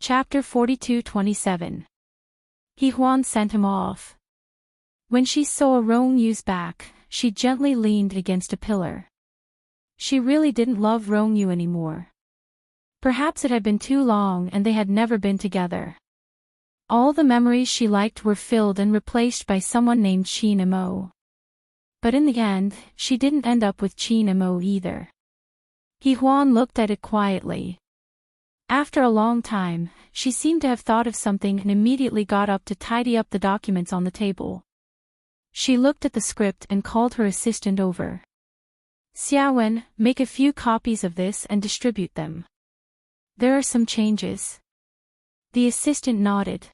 Chapter 42-27. Heartwarming sent him off. When she saw Rongyu's back, she gently leaned against a pillar. She really didn't love Rongyu anymore. Perhaps it had been too long and they had never been together. All the memories she liked were filled and replaced by someone named Shin Mo. But in the end, she didn't end up with Shin Mo either. Heartwarming looked at it quietly. After a long time, she seemed to have thought of something and immediately got up to tidy up the documents on the table. She looked at the script and called her assistant over. Xiaowen, make a few copies of this and distribute them. There are some changes. The assistant nodded.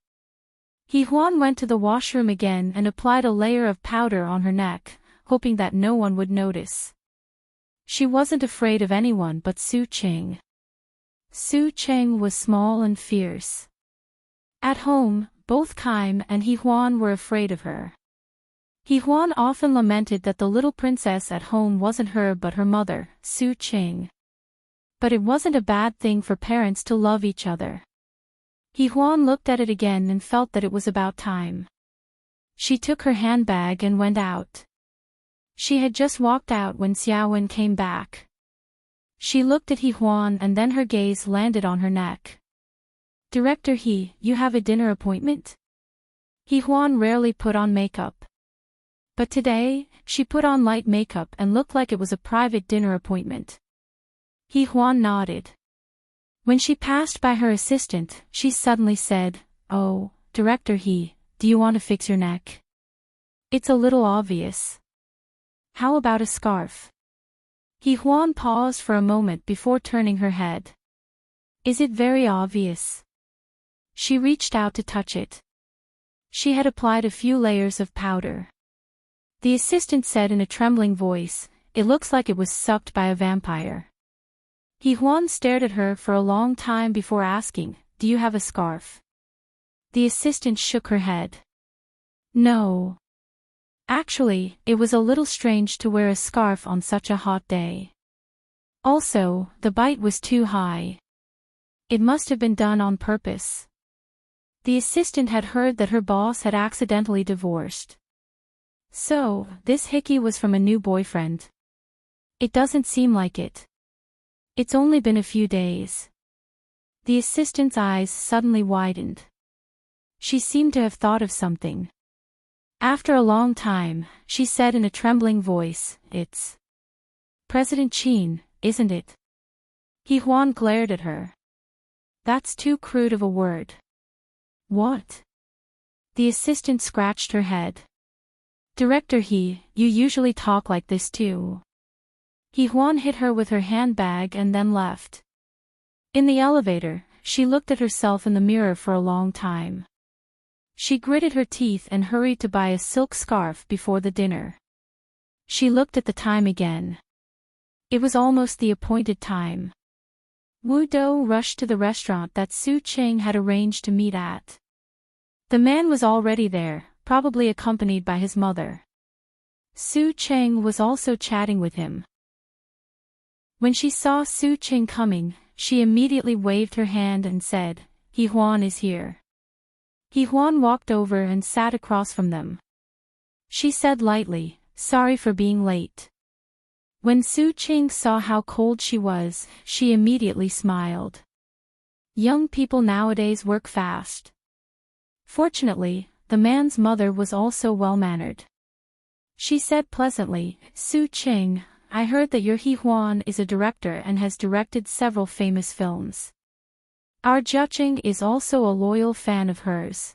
Heartwarming went to the washroom again and applied a layer of powder on her neck, hoping that no one would notice. She wasn't afraid of anyone but Su Cheng. Su Cheng was small and fierce. At home, both Kaim and Heartwarming were afraid of her. Heartwarming often lamented that the little princess at home wasn't her but her mother, Su Cheng. But it wasn't a bad thing for parents to love each other. Heartwarming looked at it again and felt that it was about time. She took her handbag and went out. She had just walked out when Xiaowen came back. She looked at Heartwarming and then her gaze landed on her neck. Director He, you have a dinner appointment? Heartwarming rarely put on makeup. But today, she put on light makeup and looked like it was a private dinner appointment. Heartwarming nodded. When she passed by her assistant, she suddenly said, "Oh, Director He, do you want to fix your neck? It's a little obvious. How about a scarf?" Heartwarming paused for a moment before turning her head. "Is it very obvious?" She reached out to touch it. She had applied a few layers of powder. The assistant said in a trembling voice, "It looks like it was sucked by a vampire." Heartwarming stared at her for a long time before asking, "Do you have a scarf?" The assistant shook her head. "No. Actually, it was a little strange to wear a scarf on such a hot day. Also, the bite was too high. It must have been done on purpose." The assistant had heard that her boss had accidentally divorced. So, this hickey was from a new boyfriend. It doesn't seem like it. It's only been a few days. The assistant's eyes suddenly widened. She seemed to have thought of something. After a long time, she said in a trembling voice, "It's President Qin, isn't it?" Heartwarming glared at her. "That's too crude of a word." "What?" The assistant scratched her head. "Director He, you usually talk like this too." Heartwarming hit her with her handbag and then left. In the elevator, she looked at herself in the mirror for a long time. She gritted her teeth and hurried to buy a silk scarf before the dinner. She looked at the time again. It was almost the appointed time. Wu Dou rushed to the restaurant that Su Cheng had arranged to meet at. The man was already there, probably accompanied by his mother. Su Cheng was also chatting with him. When she saw Su Cheng coming, she immediately waved her hand and said, "Heartwarming is here." Heartwarming walked over and sat across from them. She said lightly, "Sorry for being late." When Su Cheng saw how cold she was, she immediately smiled. Young people nowadays work fast. Fortunately, the man's mother was also well-mannered. She said pleasantly, "Su Cheng, I heard that your Heartwarming is a director and has directed several famous films. Our Jiaqing is also a loyal fan of hers.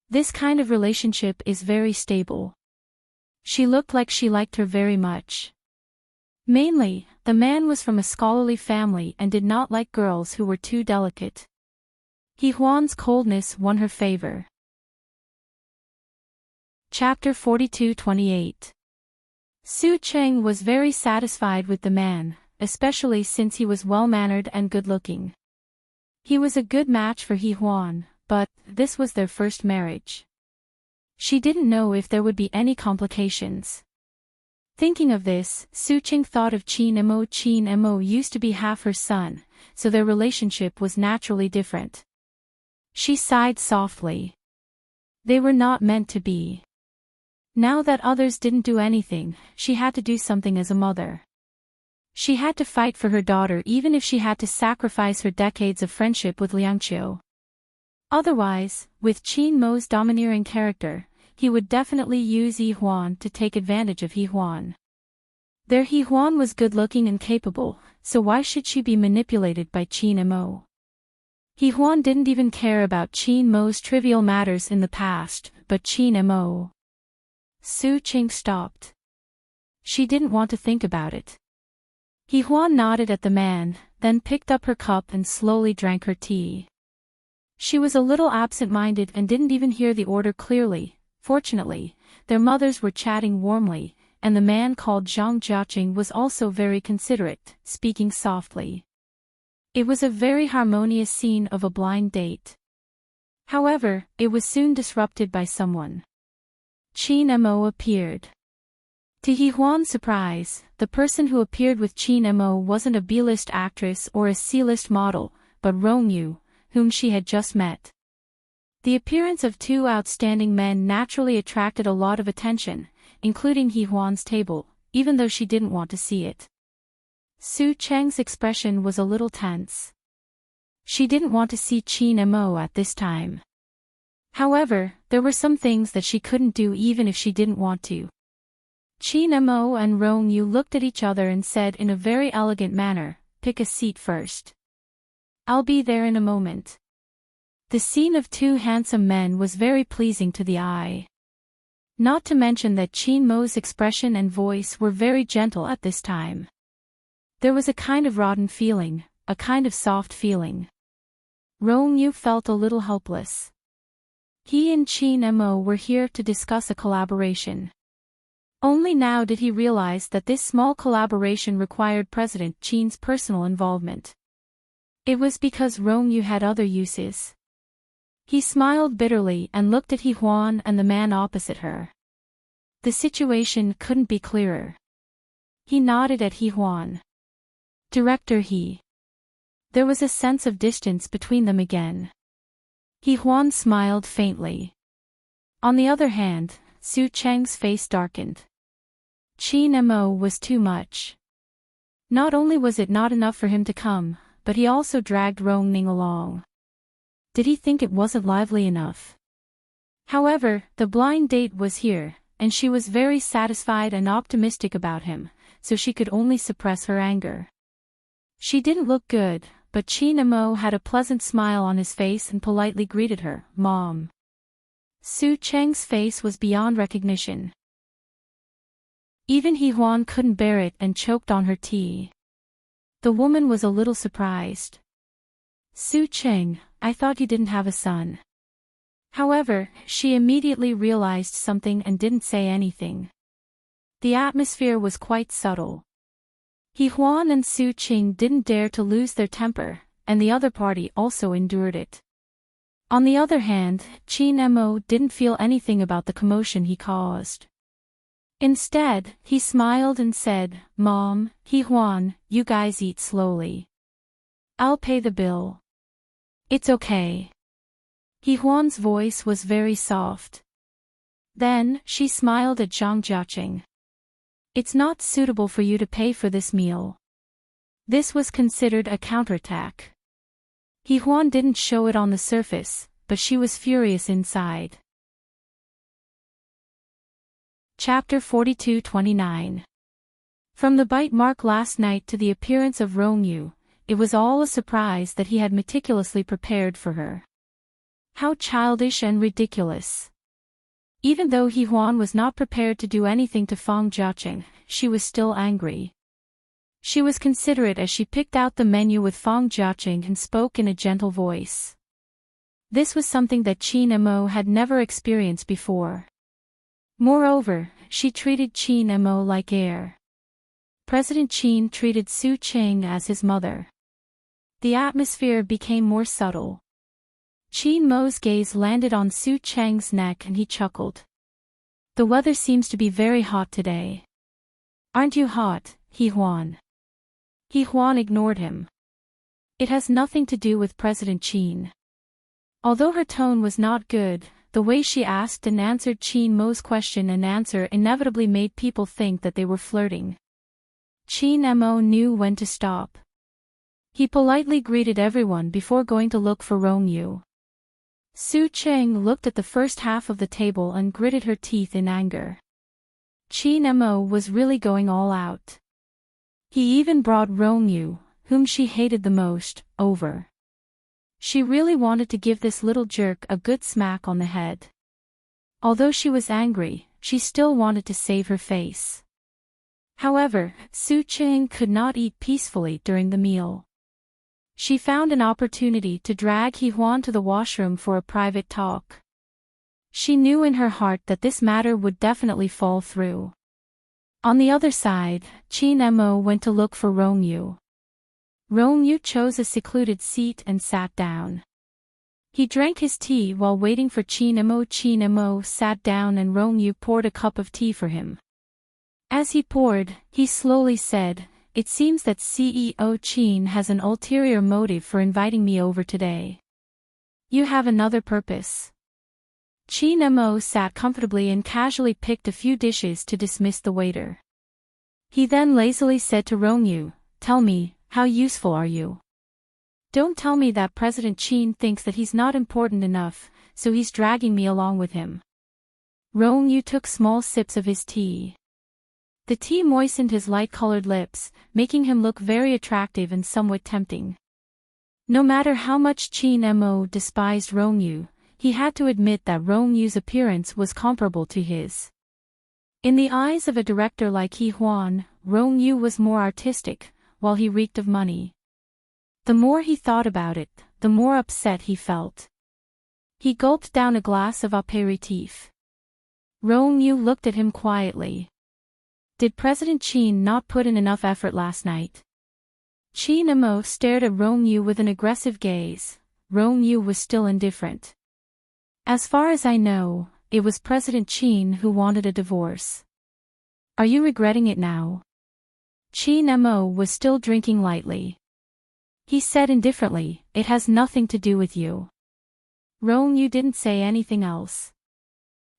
This kind of relationship is very stable." She looked like she liked her very much. Mainly, the man was from a scholarly family and did not like girls who were too delicate. Heartwarming's coldness won her favor. Chapter 42-28. Su Cheng was very satisfied with the man, especially since he was well-mannered and good-looking. He was a good match for Heartwarming, but this was their first marriage. She didn't know if there would be any complications. Thinking of this, Su Cheng thought of Qin Mo. Qin Mo used to be half her son, so their relationship was naturally different. She sighed softly. They were not meant to be. Now that others didn't do anything, she had to do something as a mother. She had to fight for her daughter even if she had to sacrifice her decades of friendship with Liangqiu. Otherwise, with Qin Mo's domineering character, he would definitely use Yi Huan to take advantage of Yi Huan. Their Yi Huan was good-looking and capable, so why should she be manipulated by Qin Mo? Yi Huan didn't even care about Qin Mo's trivial matters in the past, but Qin Mo. Su Qing stopped. She didn't want to think about it. Yi Huan nodded at the man, then picked up her cup and slowly drank her tea. She was a little absent-minded and didn't even hear the order clearly. Fortunately, their mothers were chatting warmly, and the man called Zhang Jiaqing was also very considerate, speaking softly. It was a very harmonious scene of a blind date. However, it was soon disrupted by someone. Qin Mo appeared. To Yi Huan's surprise, the person who appeared with Qin Mo wasn't a B-list actress or a C-list model, but Rong Yu, whom she had just met. The appearance of two outstanding men naturally attracted a lot of attention, including Yi Huan's table, even though she didn't want to see it. Su Cheng's expression was a little tense. She didn't want to see Qin Mo at this time. However, there were some things that she couldn't do even if she didn't want to. Qin Mo and Rong Yu looked at each other and said in a very elegant manner, "Pick a seat first. I'll be there in a moment." The scene of two handsome men was very pleasing to the eye. Not to mention that Qin Mo's expression and voice were very gentle at this time. There was a kind of rotten feeling, a kind of soft feeling. Rong Yu felt a little helpless. He and Qin Mo were here to discuss a collaboration. Only now did he realize that this small collaboration required President Qin's personal involvement. It was because Rong Yu had other uses. He smiled bitterly and looked at Yi Huan and the man opposite her. The situation couldn't be clearer. He nodded at Yi Huan. "Director He." There was a sense of distance between them again. Yi Huan smiled faintly. On the other hand, Su Cheng's face darkened. Qin Mo was too much. Not only was it not enough for him to come, but he also dragged Rong Ning along. Did he think it wasn't lively enough? However, the blind date was here, and she was very satisfied and optimistic about him, so she could only suppress her anger. She didn't look good, but Qin Mo had a pleasant smile on his face and politely greeted her, "Mom." Su Cheng's face was beyond recognition. Even Yi Huan couldn't bear it and choked on her tea. The woman was a little surprised. "Su Cheng, I thought you didn't have a son." However, she immediately realized something and didn't say anything. The atmosphere was quite subtle. Yi Huan and Su Cheng didn't dare to lose their temper, and the other party also endured it. On the other hand, Qin Mo didn't feel anything about the commotion he caused. Instead, he smiled and said, "Mom, Yi Huan, you guys eat slowly. I'll pay the bill." "It's okay." Yi Huan's voice was very soft. Then, she smiled at Zhang Jiaqing. "It's not suitable for you to pay for this meal." This was considered a counterattack. Yi Huan didn't show it on the surface, but she was furious inside. Chapter 42-29. From the bite mark last night to the appearance of Rong Yu, it was all a surprise that he had meticulously prepared for her. How childish and ridiculous. Even though Yi Huan was not prepared to do anything to Fang Jiaqing, she was still angry. She was considerate as she picked out the menu with Fang Jiaqing and spoke in a gentle voice. This was something that Qin Mo had never experienced before. Moreover, she treated Qin Mo like heir. President Qin treated Su Cheng as his mother. The atmosphere became more subtle. Qin Mo's gaze landed on Su Cheng's neck and he chuckled. "The weather seems to be very hot today." "Aren't you hot, Yi Huan?" Yi Huan ignored him. "It has nothing to do with President Qin." Although her tone was not good, the way she asked and answered Qin Mo's question and answer inevitably made people think that they were flirting. Qin Mo knew when to stop. He politely greeted everyone before going to look for Rongyu. Su Cheng looked at the first half of the table and gritted her teeth in anger. Qin Mo was really going all out. He even brought Rongyu, whom she hated the most, over. She really wanted to give this little jerk a good smack on the head. Although she was angry, she still wanted to save her face. However, Su Cheng could not eat peacefully during the meal. She found an opportunity to drag He Huan to the washroom for a private talk. She knew in her heart that this matter would definitely fall through. On the other side, Qin Mo went to look for Rongyu. Rongyu chose a secluded seat and sat down. He drank his tea while waiting for Qin Mo. Qin Mo sat down and Rongyu poured a cup of tea for him. As he poured, he slowly said, "It seems that CEO Qin has an ulterior motive for inviting me over today. You have another purpose." Qin Mo sat comfortably and casually picked a few dishes to dismiss the waiter. He then lazily said to Rongyu, "Tell me, how useful are you? Don't tell me that President Qin thinks that he's not important enough, so he's dragging me along with him." Rongyu took small sips of his tea. The tea moistened his light-colored lips, making him look very attractive and somewhat tempting. No matter how much Qin Mo despised Rongyu, he had to admit that Rongyu's appearance was comparable to his. In the eyes of a director like He Huan, Rongyu was more artistic, while he reeked of money. The more he thought about it, the more upset he felt. He gulped down a glass of apéritif. Rongyu looked at him quietly. Did President Qin not put in enough effort last night? Qin Mo stared at Rongyu with an aggressive gaze. Rongyu was still indifferent. As far as I know, it was President Qin who wanted a divorce. Are you regretting it now? Qin Mo was still drinking lightly. He said indifferently, "It has nothing to do with you." Rongyu didn't say anything else.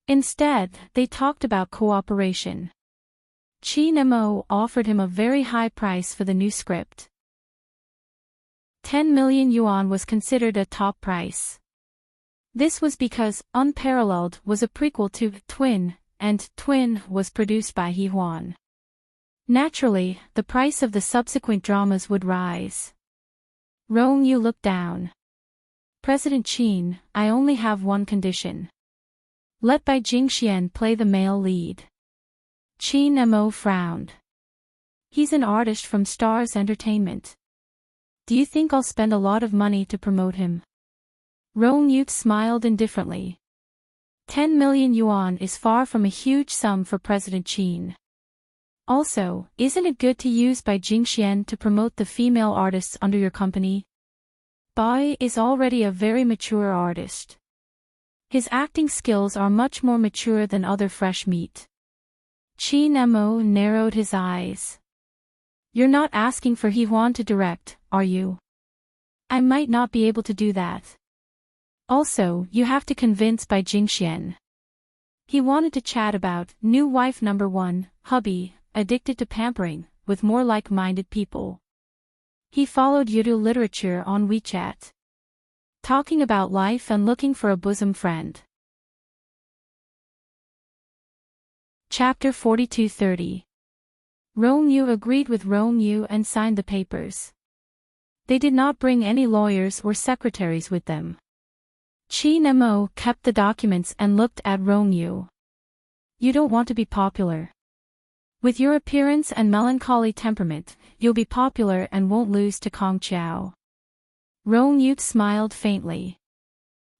Instead, they talked about cooperation. Qin Mo offered him a very high price for the new script. 10 million yuan was considered a top price. This was because Unparalleled was a prequel to Twin, and Twin was produced by He Huan. Naturally, the price of the subsequent dramas would rise. Rongyu looked down. "President Qin, I only have one condition. Let Bai Jingxian play the male lead." Qin Mo frowned. "He's an artist from Stars Entertainment. Do you think I'll spend a lot of money to promote him?" Rongyu smiled indifferently. 10 million yuan is far from a huge sum for President Qin. Also, isn't it good to use Bai Jingxian to promote the female artists under your company? Bai is already a very mature artist. His acting skills are much more mature than other fresh meat. Qin Mo narrowed his eyes. "You're not asking for He Huan to direct, are you?" "I might not be able to do that. Also, you have to convince Bai Jingxian." He wanted to chat about new wife number 1, hubby, addicted to pampering, with more like-minded people. He followed Urdu literature on WeChat. Talking about life and looking for a bosom friend. Chapter 42:30. Rongyu agreed with Rongyu and signed the papers. They did not bring any lawyers or secretaries with them. Qin Mo kept the documents and looked at Rongyu. "You don't want to be popular. With your appearance and melancholy temperament, you'll be popular and won't lose to Kong Chiao." Rongyu smiled faintly.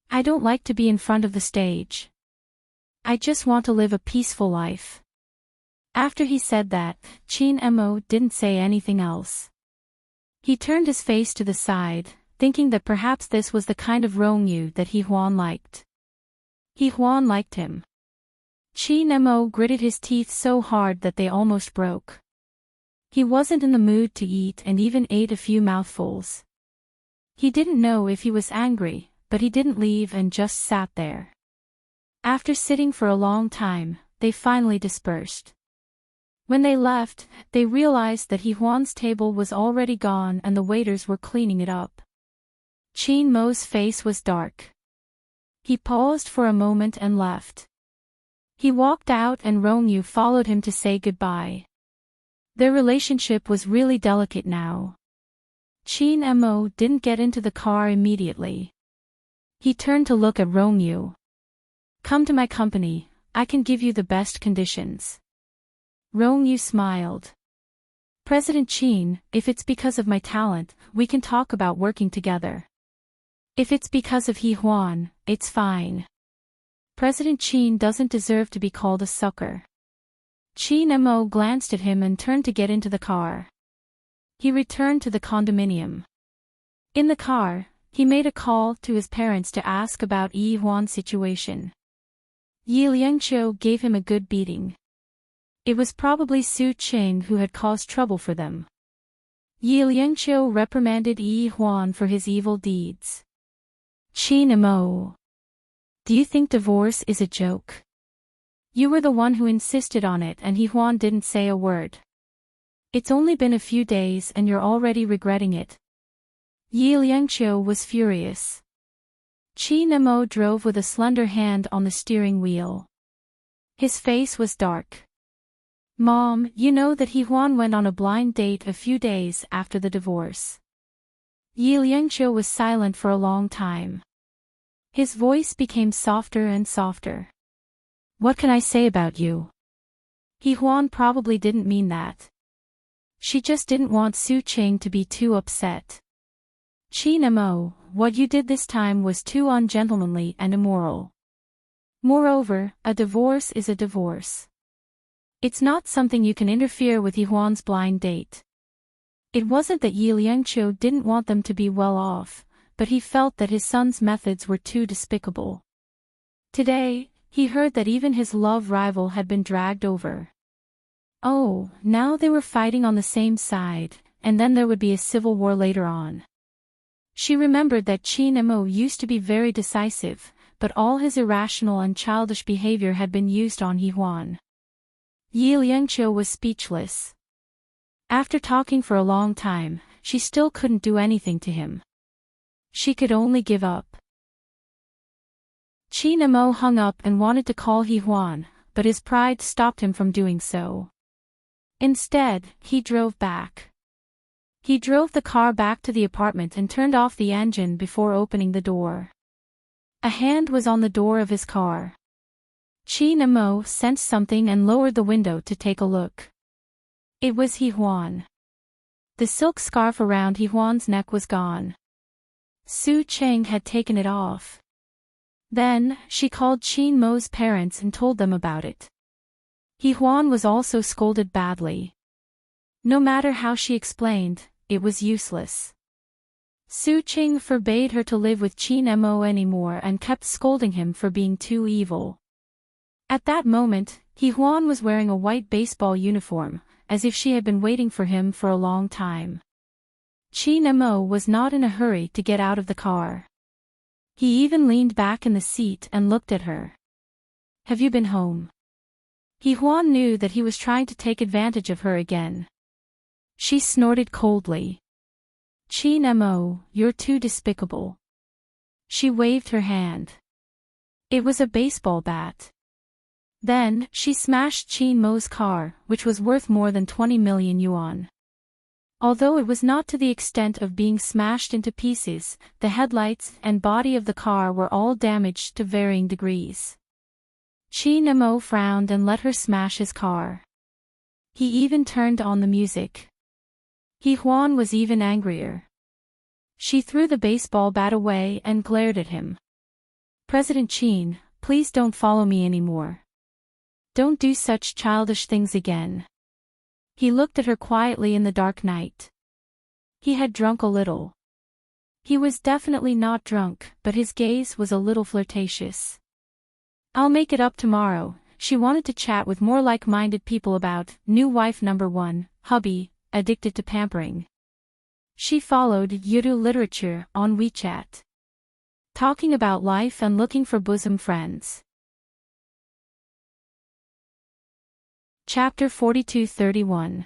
"I don't like to be in front of the stage. I just want to live a peaceful life." After he said that, Qin Mo didn't say anything else. He turned his face to the side, thinking that perhaps this was the kind of Rongyu that He Huan liked. He Huan liked him. Qin Mo gritted his teeth so hard that they almost broke. He wasn't in the mood to eat and even ate a few mouthfuls. He didn't know if he was angry, but he didn't leave and just sat there. After sitting for a long time, they finally dispersed. When they left, they realized that Juan's table was already gone and the waiters were cleaning it up. Chin Mo's face was dark. He paused for a moment and left. He walked out and Rongyu followed him to say goodbye. Their relationship was really delicate now. Chin Mo didn't get into the car immediately. He turned to look at Rongyu. "Come to my company, I can give you the best conditions." Rongyu smiled. "President Chin, if it's because of my talent, we can talk about working together. If it's because of Juan, it's fine. President Chin doesn't deserve to be called a sucker." Chin Mo glanced at him and turned to get into the car. He returned to the condominium. In the car, he made a call to his parents to ask about Juan's situation. Yi Liangqiu gave him a good beating. It was probably Su Qing who had caused trouble for them. Yi Liangqiu reprimanded Juan for his evil deeds. "Chin Mo, do you think divorce is a joke? You were the one who insisted on it and Juan didn't say a word. It's only been a few days and you're already regretting it." Yi Liangqiu was furious. Chin Mo drove with a slender hand on the steering wheel. His face was dark. "Mom, you know that Juan went on a blind date a few days after the divorce." Yi Liangqiu was silent for a long time. His voice became softer and softer. "What can I say about you? Juan probably didn't mean that. She just didn't want Su Qing to be too upset. Chin Mo, what you did this time was too ungentlemanly and immoral. Moreover, a divorce is a divorce. It's not something you can interfere with Juan's blind date." It wasn't that Yi Liangqiu didn't want them to be well off, but he felt that his son's methods were too despicable. Today, he heard that even his love rival had been dragged over. Oh, now they were fighting on the same side, and then there would be a civil war later on. She remembered that Chin Mo used to be very decisive, but all his irrational and childish behavior had been used on Juan. Yi Liangqiu was speechless. After talking for a long time, she still couldn't do anything to him. She could only give up. Chin Mo hung up and wanted to call Juan, but his pride stopped him from doing so. Instead, he drove back. He drove the car back to the apartment and turned off the engine before opening the door. A hand was on the door of his car. Chin Mo sensed something and lowered the window to take a look. It was Juan. The silk scarf around Juan's neck was gone. Su Qing had taken it off. Then, she called Chin Mo's parents and told them about it. Juan was also scolded badly. No matter how she explained, it was useless. Su Qing forbade her to live with Chin Mo anymore and kept scolding him for being too evil. At that moment, Juan was wearing a white baseball uniform, as if she had been waiting for him for a long time. Chin Mo was not in a hurry to get out of the car. He even leaned back in the seat and looked at her. "Have you been home?" Juan knew that he was trying to take advantage of her again. She snorted coldly. "Chin Mo, you're too despicable." She waved her hand. It was a baseball bat. Then, she smashed Chin Mo's car, which was worth more than 20 million yuan. Although it was not to the extent of being smashed into pieces, the headlights and body of the car were all damaged to varying degrees. Chin Mo frowned and let her smash his car. He even turned on the music. Juan was even angrier. She threw the baseball bat away and glared at him. "President Chin, please don't follow me anymore. Don't do such childish things again." He looked at her quietly in the dark night. He had drunk a little. He was definitely not drunk, but his gaze was a little flirtatious. "I'll make it up tomorrow." She wanted to chat with more like-minded people about new wife number 1, hubby, addicted to pampering. She followed Yudu literature on WeChat. talking about life and looking for bosom friends. Chapter 42:31.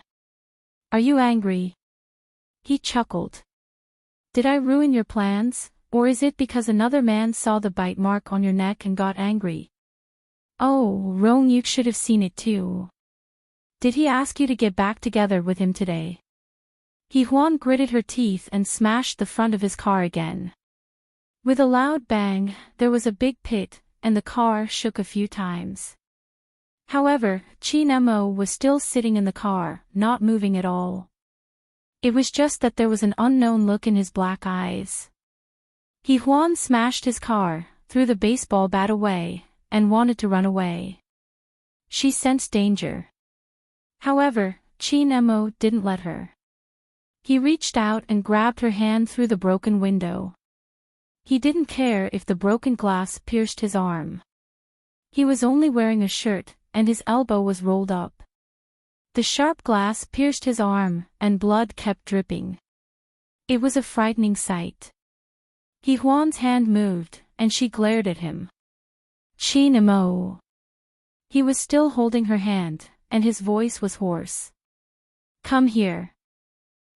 Are you angry? He chuckled. Did I ruin your plans, or is it because another man saw the bite mark on your neck and got angry? Oh, Roan, you should have seen it too. Did he ask you to get back together with him today? Huan gritted her teeth and smashed the front of his car again. With a loud bang, there was a big pit, and the car shook a few times. However, Chin Mo was still sitting in the car, not moving at all. It was just that there was an unknown look in his black eyes. Huan smashed his car, threw the baseball bat away, and wanted to run away. She sensed danger. However, Chin Mo didn't let her. He reached out and grabbed her hand through the broken window. He didn't care if the broken glass pierced his arm. He was only wearing a shirt, and his elbow was rolled up. The sharp glass pierced his arm, and blood kept dripping. It was a frightening sight. Huan's hand moved, and she glared at him. Chin Mo. He was still holding her hand, and his voice was hoarse. Come here.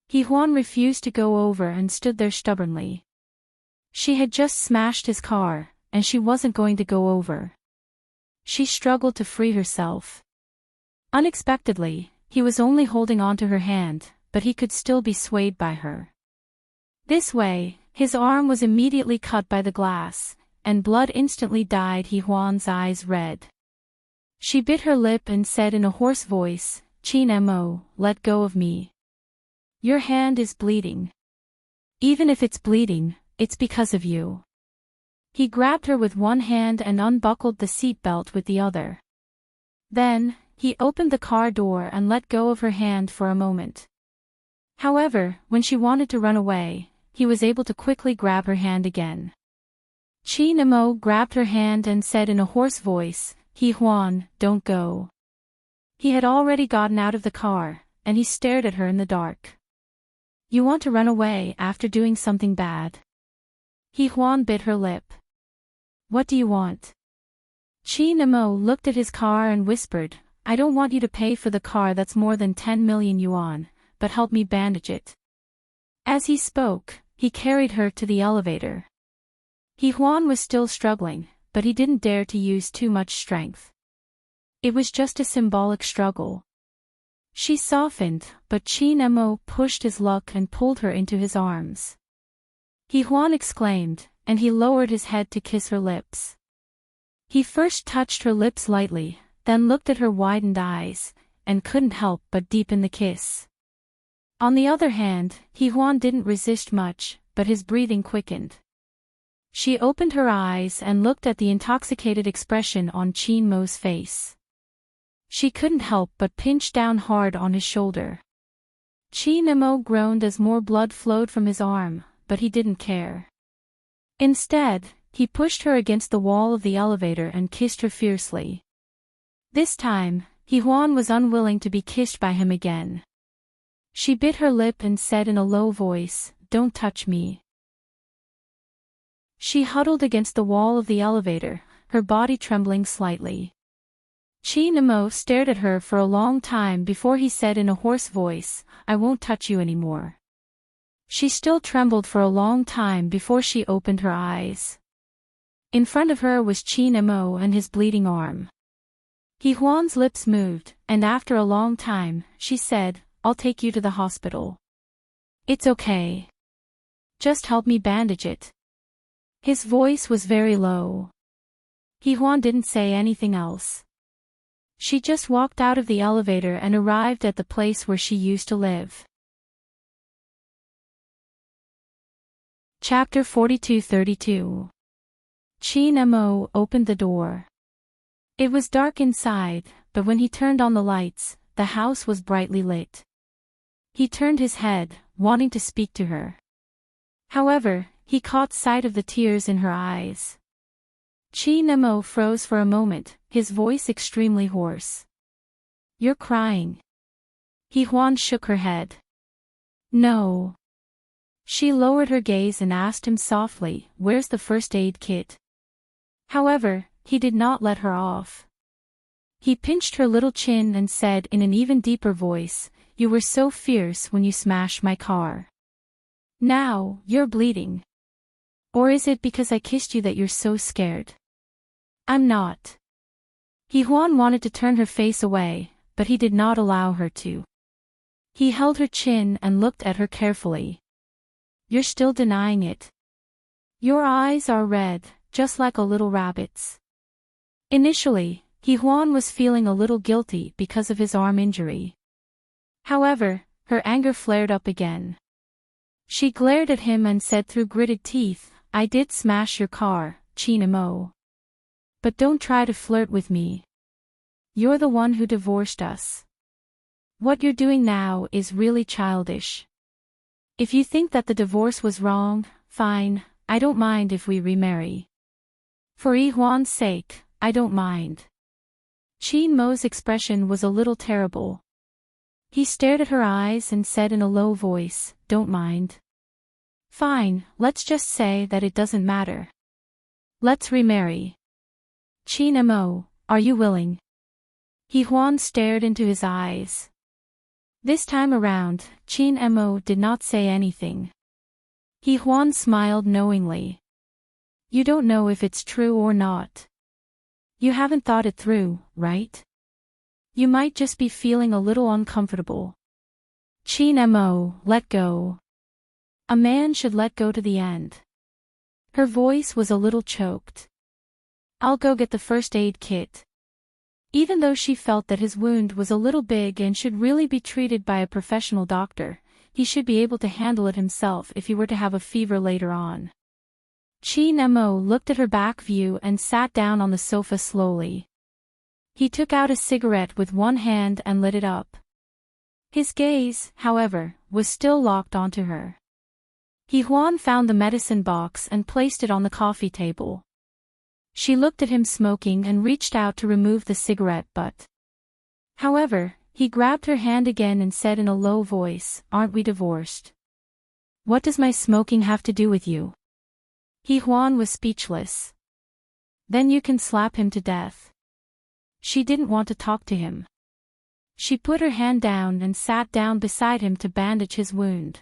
Huan refused to go over and stood there stubbornly. She had just smashed his car, and she wasn't going to go over. She struggled to free herself. Unexpectedly, he was only holding onto her hand, but he could still be swayed by her. This way, his arm was immediately cut by the glass, and blood instantly dyed Huan's eyes red. She bit her lip and said in a hoarse voice, Chin Mo, let go of me. Your hand is bleeding. Even if it's bleeding, it's because of you. He grabbed her with one hand and unbuckled the seatbelt with the other. Then, he opened the car door and let go of her hand for a moment. However, when she wanted to run away, he was able to quickly grab her hand again. Chin Mo grabbed her hand and said in a hoarse voice, Huan, don't go. He had already gotten out of the car, and he stared at her in the dark. You want to run away after doing something bad? Huan bit her lip. What do you want? Chin Mo looked at his car and whispered, I don't want you to pay for the car that's more than 10 million yuan, but help me bandage it. As he spoke, he carried her to the elevator. Huan was still struggling, but he didn't dare to use too much strength. It was just a symbolic struggle. She softened, but Chin Mo pushed his luck and pulled her into his arms. Huan exclaimed, and he lowered his head to kiss her lips. He first touched her lips lightly, then looked at her widened eyes, and couldn't help but deepen the kiss. On the other hand, Huan didn't resist much, but his breathing quickened. She opened her eyes and looked at the intoxicated expression on Chin Mo's face. She couldn't help but pinch down hard on his shoulder. Chin Mo groaned as more blood flowed from his arm, but he didn't care. Instead, he pushed her against the wall of the elevator and kissed her fiercely. This time, Huan was unwilling to be kissed by him again. She bit her lip and said in a low voice, Don't touch me. She huddled against the wall of the elevator, her body trembling slightly. Chin Mo stared at her for a long time before he said in a hoarse voice, I won't touch you anymore. She still trembled for a long time before she opened her eyes. In front of her was Chin Mo and his bleeding arm. Huan's lips moved, and after a long time, she said, I'll take you to the hospital. It's okay. Just help me bandage it. His voice was very low. Huan didn't say anything else. She just walked out of the elevator and arrived at the place where she used to live. Chapter 42:32. Chin Mo opened the door. It was dark inside, but when he turned on the lights, the house was brightly lit. He turned his head, wanting to speak to her. However, he caught sight of the tears in her eyes. Chin Mo froze for a moment, his voice extremely hoarse. You're crying. Huan shook her head. No. She lowered her gaze and asked him softly, "Where's the first aid kit?" However, he did not let her off. He pinched her little chin and said in an even deeper voice, "You were so fierce when you smashed my car. Now, you're bleeding. Or is it because I kissed you that you're so scared?" "I'm not." Juan wanted to turn her face away, but he did not allow her to. He held her chin and looked at her carefully. "You're still denying it. Your eyes are red, just like a little rabbit's." Initially, Juan was feeling a little guilty because of his arm injury. However, her anger flared up again. She glared at him and said through gritted teeth, "I did smash your car, Chinamo. But don't try to flirt with me. You're the one who divorced us. What you're doing now is really childish. If you think that the divorce was wrong, fine, I don't mind if we remarry. For Juan's sake, I don't mind." Chinmo's expression was a little terrible. He stared at her eyes and said in a low voice, "Don't mind. Fine, let's just say that it doesn't matter. Let's remarry. Chinmo, are you willing?" Juan stared into his eyes. This time around, Chinmo did not say anything. Juan smiled knowingly. "You don't know if it's true or not. You haven't thought it through, right? You might just be feeling a little uncomfortable. Chinmo, let go. A man should let go to the end." Her voice was a little choked. "I'll go get the first aid kit." Even though she felt that his wound was a little big and should really be treated by a professional doctor, he should be able to handle it himself if he were to have a fever later on. Chinmo looked at her back view and sat down on the sofa slowly. He took out a cigarette with one hand and lit it up. His gaze, however, was still locked onto her. Juan found the medicine box and placed it on the coffee table. She looked at him smoking and reached out to remove the cigarette butt. However, he grabbed her hand again and said in a low voice, "Aren't we divorced? What does my smoking have to do with you?" Juan was speechless. "Then you can slap him to death." She didn't want to talk to him. She put her hand down and sat down beside him to bandage his wound.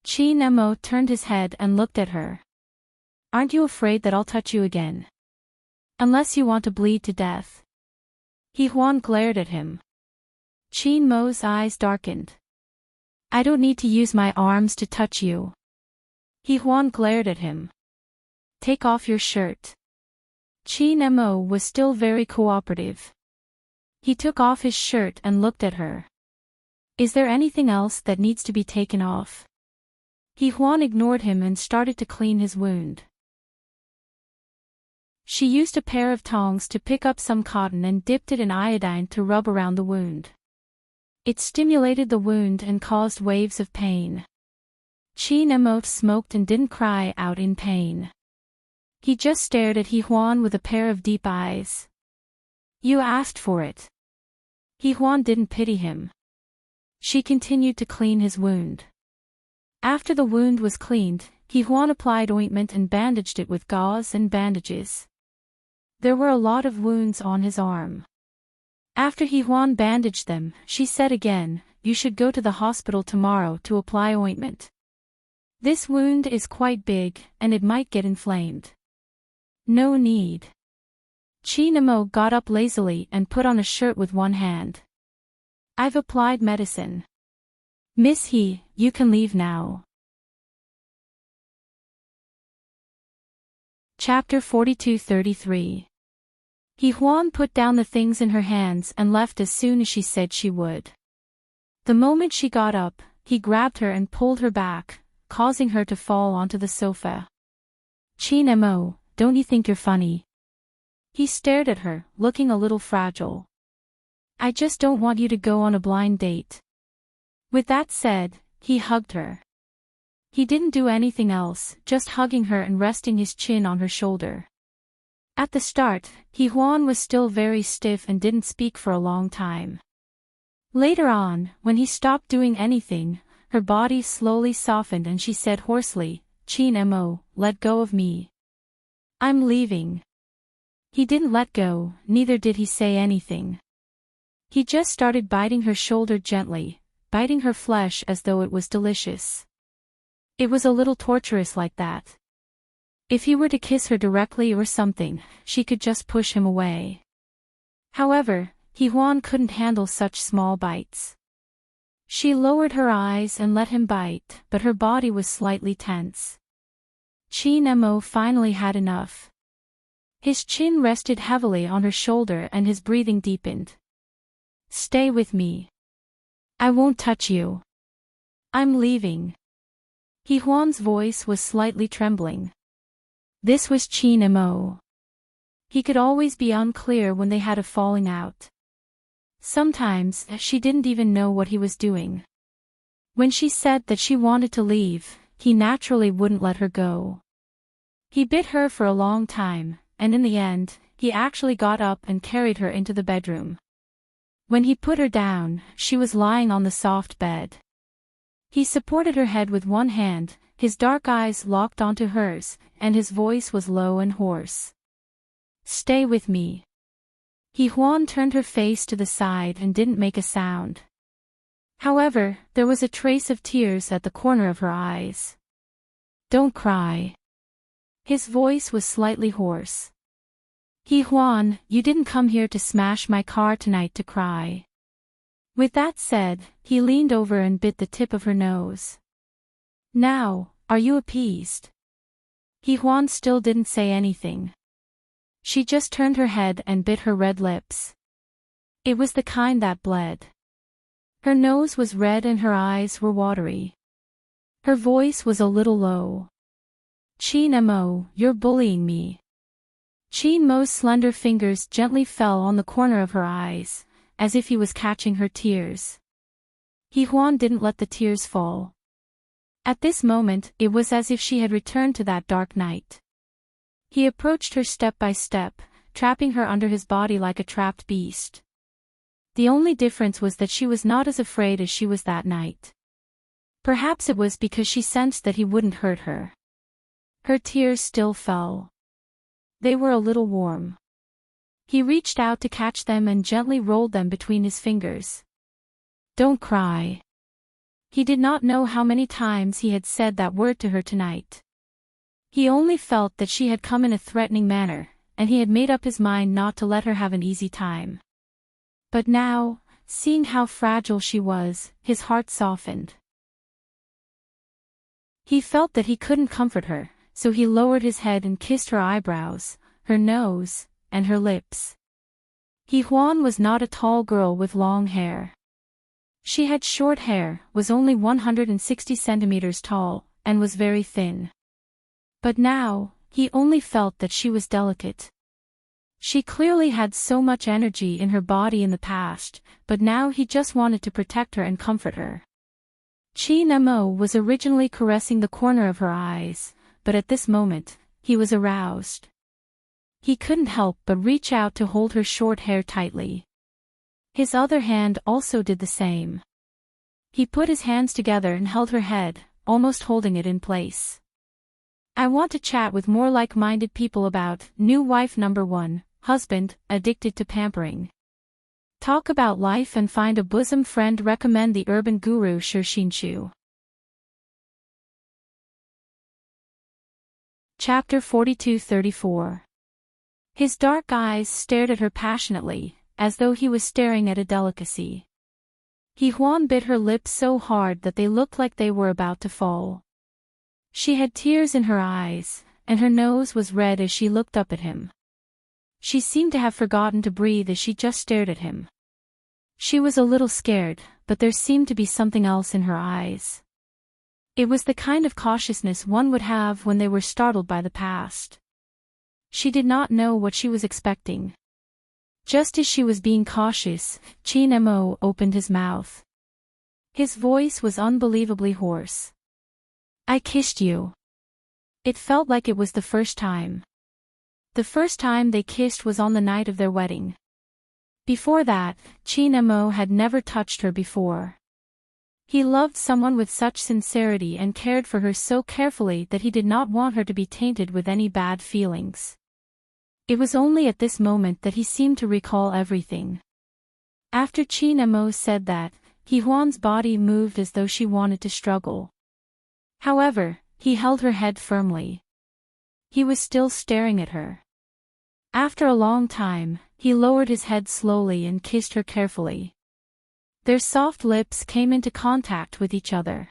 Chinmo turned his head and looked at her. "Aren't you afraid that I'll touch you again? Unless you want to bleed to death." Juan glared at him. Chinmo's eyes darkened. "I don't need to use my arms to touch you." Juan glared at him. "Take off your shirt." Chinmo was still very cooperative. He took off his shirt and looked at her. "Is there anything else that needs to be taken off?" Juan ignored him and started to clean his wound. She used a pair of tongs to pick up some cotton and dipped it in iodine to rub around the wound. It stimulated the wound and caused waves of pain. Chinmo smoked and didn't cry out in pain. He just stared at Juan with a pair of deep eyes. "You asked for it." Juan didn't pity him. She continued to clean his wound. After the wound was cleaned, Juan applied ointment and bandaged it with gauze and bandages. There were a lot of wounds on his arm. After Juan bandaged them, she said again, "You should go to the hospital tomorrow to apply ointment. This wound is quite big, and it might get inflamed." "No need." Chinmo got up lazily and put on a shirt with one hand. "I've applied medicine. Miss He, you can leave now." Chapter 42-33. Juan put down the things in her hands and left as soon as she said she would. The moment she got up, he grabbed her and pulled her back, causing her to fall onto the sofa. "Chinmo, don't you think you're funny?" He stared at her, looking a little fragile. "I just don't want you to go on a blind date." With that said, he hugged her. He didn't do anything else, just hugging her and resting his chin on her shoulder. At the start, Juan was still very stiff and didn't speak for a long time. Later on, when he stopped doing anything, her body slowly softened and she said hoarsely, "Chin Mo, let go of me. I'm leaving." He didn't let go, neither did he say anything. He just started biting her shoulder gently, biting her flesh as though it was delicious. It was a little torturous like that. If he were to kiss her directly or something, she could just push him away. However, Huan couldn't handle such small bites. She lowered her eyes and let him bite, but her body was slightly tense. Chin Mo finally had enough. His chin rested heavily on her shoulder and his breathing deepened. "Stay with me. I won't touch you. I'm leaving." Huan's voice was slightly trembling. This was Chin Mo. He could always be unclear when they had a falling out. Sometimes, she didn't even know what he was doing. When she said that she wanted to leave, he naturally wouldn't let her go. He bit her for a long time, and in the end, he actually got up and carried her into the bedroom. When he put her down, she was lying on the soft bed. He supported her head with one hand, his dark eyes locked onto hers, and his voice was low and hoarse. "Stay with me." Huan turned her face to the side and didn't make a sound. However, there was a trace of tears at the corner of her eyes. "Don't cry." His voice was slightly hoarse. "Huan, you didn't come here to smash my car tonight to cry." With that said, he leaned over and bit the tip of her nose. "Now, are you appeased?" Huan still didn't say anything. She just turned her head and bit her red lips. It was the kind that bled. Her nose was red and her eyes were watery. Her voice was a little low. "Chin Mo, you're bullying me." Chin Mo's slender fingers gently fell on the corner of her eyes, as if he was catching her tears. Huan didn't let the tears fall. At this moment, it was as if she had returned to that dark night. He approached her step by step, trapping her under his body like a trapped beast. The only difference was that she was not as afraid as she was that night. Perhaps it was because she sensed that he wouldn't hurt her. Her tears still fell. They were a little warm. He reached out to catch them and gently rolled them between his fingers. "Don't cry." He did not know how many times he had said that word to her tonight. He only felt that she had come in a threatening manner, and he had made up his mind not to let her have an easy time. But now, seeing how fragile she was, his heart softened. He felt that he couldn't comfort her, so he lowered his head and kissed her eyebrows, her nose, and her lips. Huan was not a tall girl with long hair. She had short hair, was only 160 centimeters tall, and was very thin. But now, he only felt that she was delicate. She clearly had so much energy in her body in the past, but now he just wanted to protect her and comfort her. Chin Mo was originally caressing the corner of her eyes, but at this moment, he was aroused. He couldn't help but reach out to hold her short hair tightly. His other hand also did the same. He put his hands together and held her head, almost holding it in place. "I want to chat with more like-minded people about new wife number 1, husband, addicted to pampering. Talk about life and find a bosom friend. Recommend the urban guru Shirshinshu." Chapter 42-34. His dark eyes stared at her passionately, as though he was staring at a delicacy. Huan bit her lips so hard that they looked like they were about to fall. She had tears in her eyes, and her nose was red as she looked up at him. She seemed to have forgotten to breathe as she just stared at him. She was a little scared, but there seemed to be something else in her eyes. It was the kind of cautiousness one would have when they were startled by the past. She did not know what she was expecting. Just as she was being cautious, Chin Mo opened his mouth. His voice was unbelievably hoarse. "I kissed you." It felt like it was the first time. The first time they kissed was on the night of their wedding. Before that, Chin Mo had never touched her before. He loved someone with such sincerity and cared for her so carefully that he did not want her to be tainted with any bad feelings. It was only at this moment that he seemed to recall everything. After Chin Mo said that, Huan's body moved as though she wanted to struggle. However, he held her head firmly. He was still staring at her. After a long time, he lowered his head slowly and kissed her carefully. Their soft lips came into contact with each other.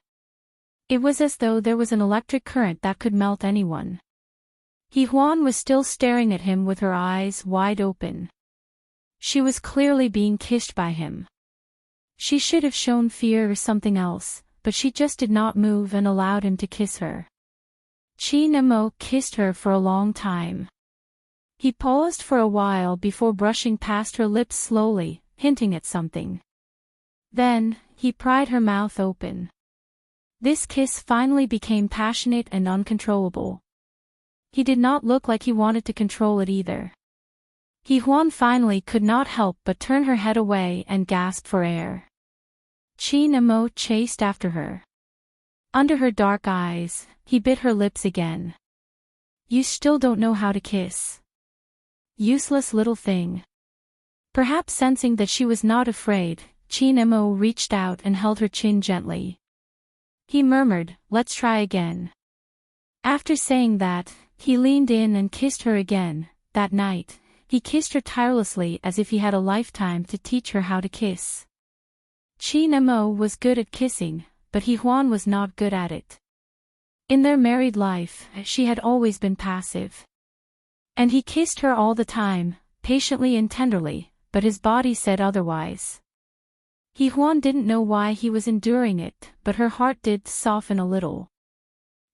It was as though there was an electric current that could melt anyone. Huan was still staring at him with her eyes wide open. She was clearly being kissed by him. She should have shown fear or something else, but she just did not move and allowed him to kiss her. Chin Mo kissed her for a long time. He paused for a while before brushing past her lips slowly, hinting at something. Then, he pried her mouth open. This kiss finally became passionate and uncontrollable. He did not look like he wanted to control it either. Huan finally could not help but turn her head away and gasp for air. Chin Mo chased after her. Under her dark eyes, he bit her lips again. You still don't know how to kiss. Useless little thing. Perhaps sensing that she was not afraid, Chin Mo reached out and held her chin gently. He murmured, "Let's try again." After saying that, he leaned in and kissed her again. That night, he kissed her tirelessly as if he had a lifetime to teach her how to kiss. Chin Mo was good at kissing, but Huan was not good at it. In their married life, she had always been passive. And he kissed her all the time, patiently and tenderly, but his body said otherwise. Huan didn't know why he was enduring it, but her heart did soften a little.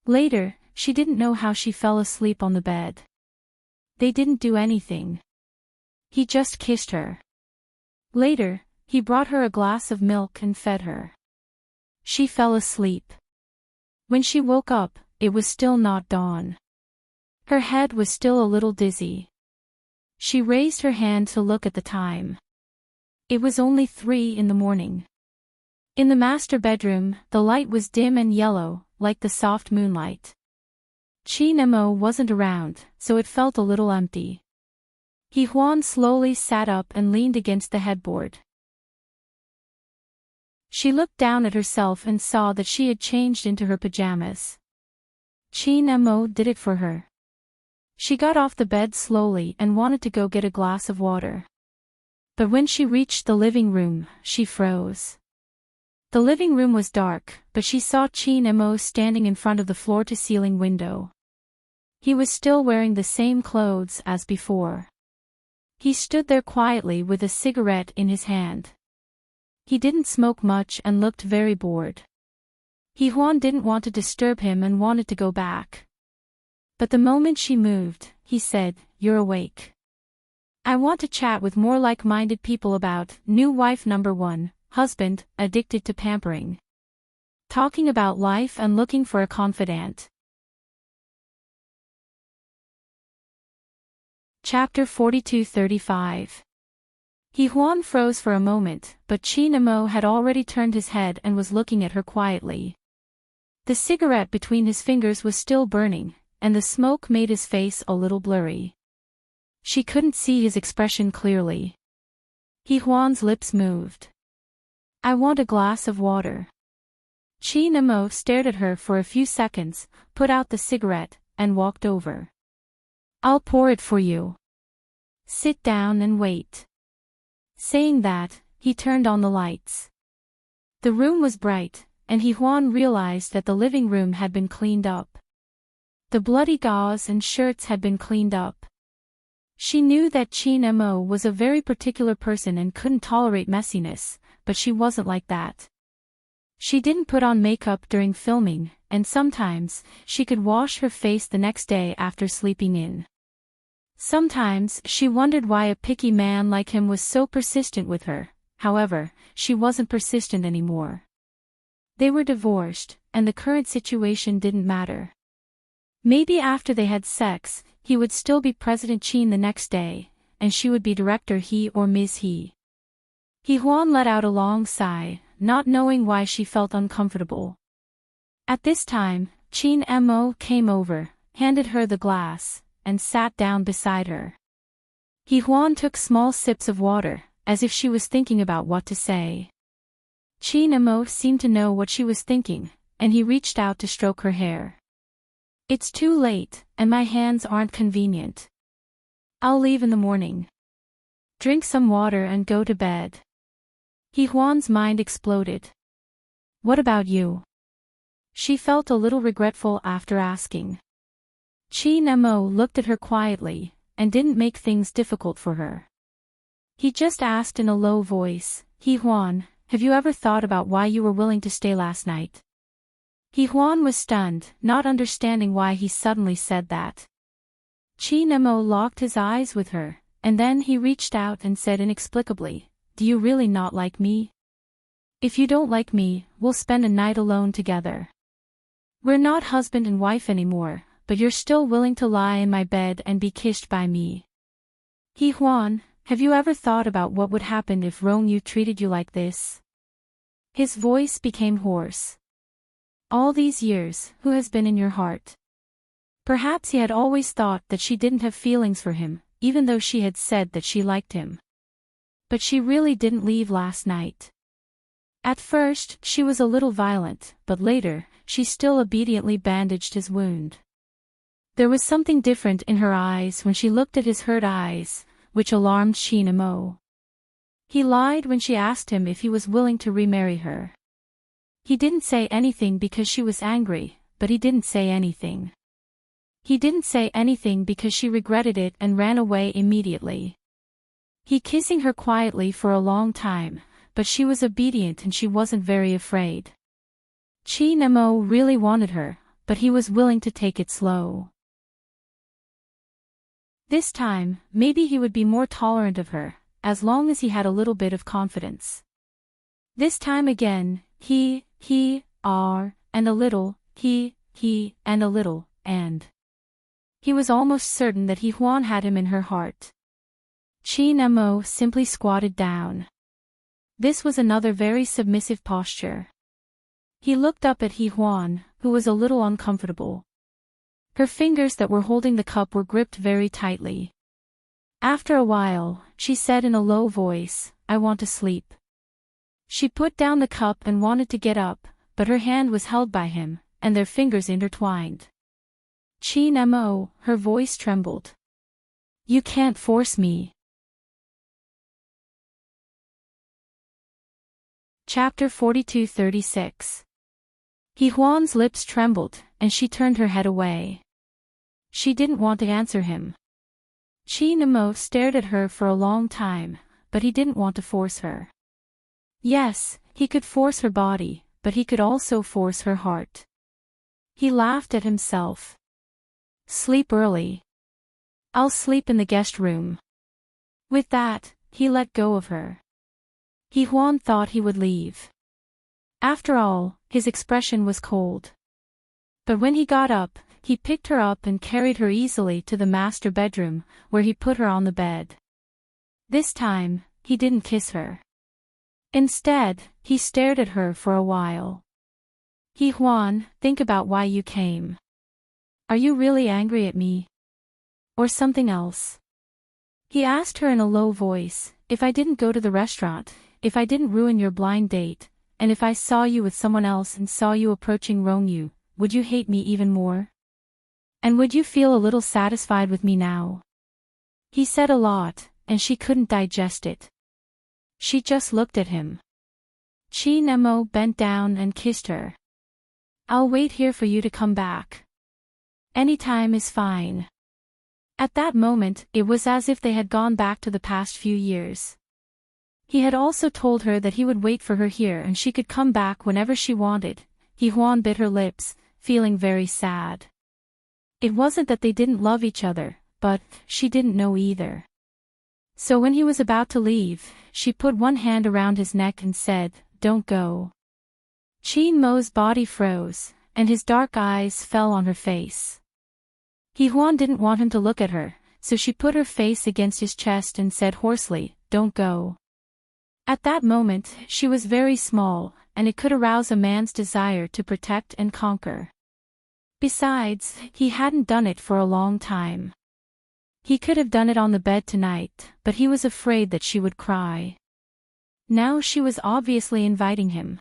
Later, she didn't know how she fell asleep on the bed. They didn't do anything. He just kissed her. Later, he brought her a glass of milk and fed her. She fell asleep. When she woke up, it was still not dawn. Her head was still a little dizzy. She raised her hand to look at the time. It was only 3 in the morning. In the master bedroom, the light was dim and yellow, like the soft moonlight. Chin Mo wasn't around, so it felt a little empty. Huan slowly sat up and leaned against the headboard. She looked down at herself and saw that she had changed into her pajamas. Chin Mo did it for her. She got off the bed slowly and wanted to go get a glass of water. But when she reached the living room, she froze. The living room was dark, but she saw Chin Mo standing in front of the floor-to-ceiling window. He was still wearing the same clothes as before. He stood there quietly with a cigarette in his hand. He didn't smoke much and looked very bored. Huan didn't want to disturb him and wanted to go back. But the moment she moved, he said, "You're awake. I want to chat with more like-minded people about new wife number 1, husband, addicted to pampering. Talking about life and looking for a confidant." Chapter 42-35. Huan froze for a moment, but Chin Mo had already turned his head and was looking at her quietly. The cigarette between his fingers was still burning, and the smoke made his face a little blurry. She couldn't see his expression clearly. Huan's lips moved. "I want a glass of water." Chin Mo stared at her for a few seconds, put out the cigarette, and walked over. "I'll pour it for you. Sit down and wait." Saying that, he turned on the lights. The room was bright, and Huan realized that the living room had been cleaned up. The bloody gauze and shirts had been cleaned up. She knew that Chin Mo was a very particular person and couldn't tolerate messiness, but she wasn't like that. She didn't put on makeup during filming, and sometimes, she could wash her face the next day after sleeping in. Sometimes, she wondered why a picky man like him was so persistent with her. However, she wasn't persistent anymore. They were divorced, and the current situation didn't matter. Maybe after they had sex, he would still be President Chin the next day, and she would be Director He or Ms. He. Huan let out a long sigh, not knowing why she felt uncomfortable. At this time, Chin Mo came over, handed her the glass, and sat down beside her. Huan took small sips of water, as if she was thinking about what to say. Chin Mo seemed to know what she was thinking, and he reached out to stroke her hair. It's too late, and my hands aren't convenient. I'll leave in the morning. Drink some water and go to bed. Huan's mind exploded. What about you? She felt a little regretful after asking. Chin Mo looked at her quietly, and didn't make things difficult for her. He just asked in a low voice, Huan, have you ever thought about why you were willing to stay last night? Huan was stunned, not understanding why he suddenly said that. Chin Mo locked his eyes with her, and then he reached out and said inexplicably, do you really not like me? If you don't like me, we'll spend a night alone together. We're not husband and wife anymore, but you're still willing to lie in my bed and be kissed by me. Huan, have you ever thought about what would happen if Rongyu treated you like this? His voice became hoarse. All these years, who has been in your heart? Perhaps he had always thought that she didn't have feelings for him, even though she had said that she liked him. But she really didn't leave last night. At first, she was a little violent, but later, she still obediently bandaged his wound. There was something different in her eyes when she looked at his hurt eyes, which alarmed Chin Mo. He lied when she asked him if he was willing to remarry her. He didn't say anything because she was angry, but he didn't say anything. He didn't say anything because she regretted it and ran away immediately. He kissing her quietly for a long time, but she was obedient and she wasn't very afraid. Chin Mo really wanted her, but he was willing to take it slow. This time, maybe he would be more tolerant of her, as long as he had a little bit of confidence. This time again, and a little, and a little, and. He was almost certain that Huan had him in her heart. Chin Mo simply squatted down. This was another very submissive posture. He looked up at Huan, who was a little uncomfortable. Her fingers that were holding the cup were gripped very tightly. After a while, she said in a low voice, I want to sleep. She put down the cup and wanted to get up, but her hand was held by him, and their fingers intertwined. Chin Mo, her voice trembled. You can't force me. Chapter 42-36. Huan's lips trembled, and she turned her head away. She didn't want to answer him. Chin Mo stared at her for a long time, but he didn't want to force her. Yes, he could force her body, but he could also force her heart. He laughed at himself. Sleep early. I'll sleep in the guest room. With that, he let go of her. Huan thought he would leave. After all, his expression was cold. But when he got up, he picked her up and carried her easily to the master bedroom, where he put her on the bed. This time, he didn't kiss her. Instead, he stared at her for a while. Huan, think about why you came. Are you really angry at me? Or something else? He asked her in a low voice, if I didn't go to the restaurant, if I didn't ruin your blind date, and if I saw you with someone else and saw you approaching Rongyu, would you hate me even more? And would you feel a little satisfied with me now? He said a lot, and she couldn't digest it. She just looked at him. Chin Mo bent down and kissed her. I'll wait here for you to come back. Any time is fine. At that moment, it was as if they had gone back to the past few years. He had also told her that he would wait for her here and she could come back whenever she wanted. Huan bit her lips, feeling very sad. It wasn't that they didn't love each other, but she didn't know either. So when he was about to leave, she put one hand around his neck and said, Don't go. Chin Mo's body froze, and his dark eyes fell on her face. Huan didn't want him to look at her, so she put her face against his chest and said hoarsely, Don't go. At that moment, she was very small, and it could arouse a man's desire to protect and conquer. Besides, he hadn't done it for a long time. He could have done it on the bed tonight, but he was afraid that she would cry. Now she was obviously inviting him.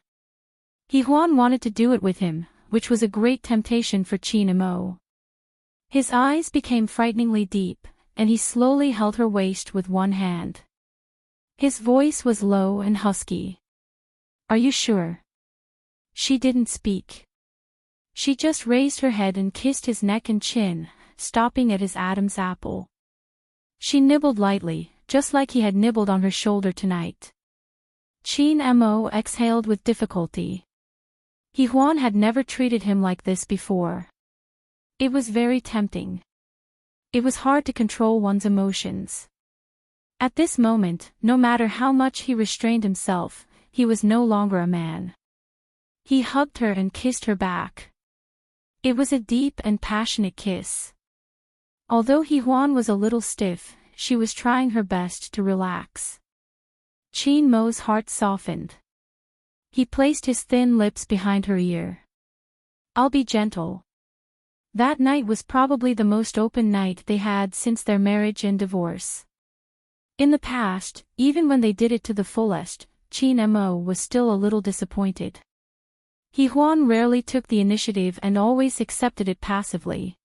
Juan wanted to do it with him, which was a great temptation for Chinamo. His eyes became frighteningly deep, and he slowly held her waist with one hand. His voice was low and husky. "Are you sure?" She didn't speak. She just raised her head and kissed his neck and chin, stopping at his Adam's apple. She nibbled lightly, just like he had nibbled on her shoulder tonight. Chin-mo exhaled with difficulty. Juan had never treated him like this before. It was very tempting. It was hard to control one's emotions. At this moment, no matter how much he restrained himself, he was no longer a man. He hugged her and kissed her back. It was a deep and passionate kiss. Although Juan was a little stiff, she was trying her best to relax. Chin-mo's heart softened. He placed his thin lips behind her ear. "I'll be gentle." That night was probably the most open night they had since their marriage and divorce. In the past, even when they did it to the fullest, Chin-mo was still a little disappointed. Juan rarely took the initiative and always accepted it passively.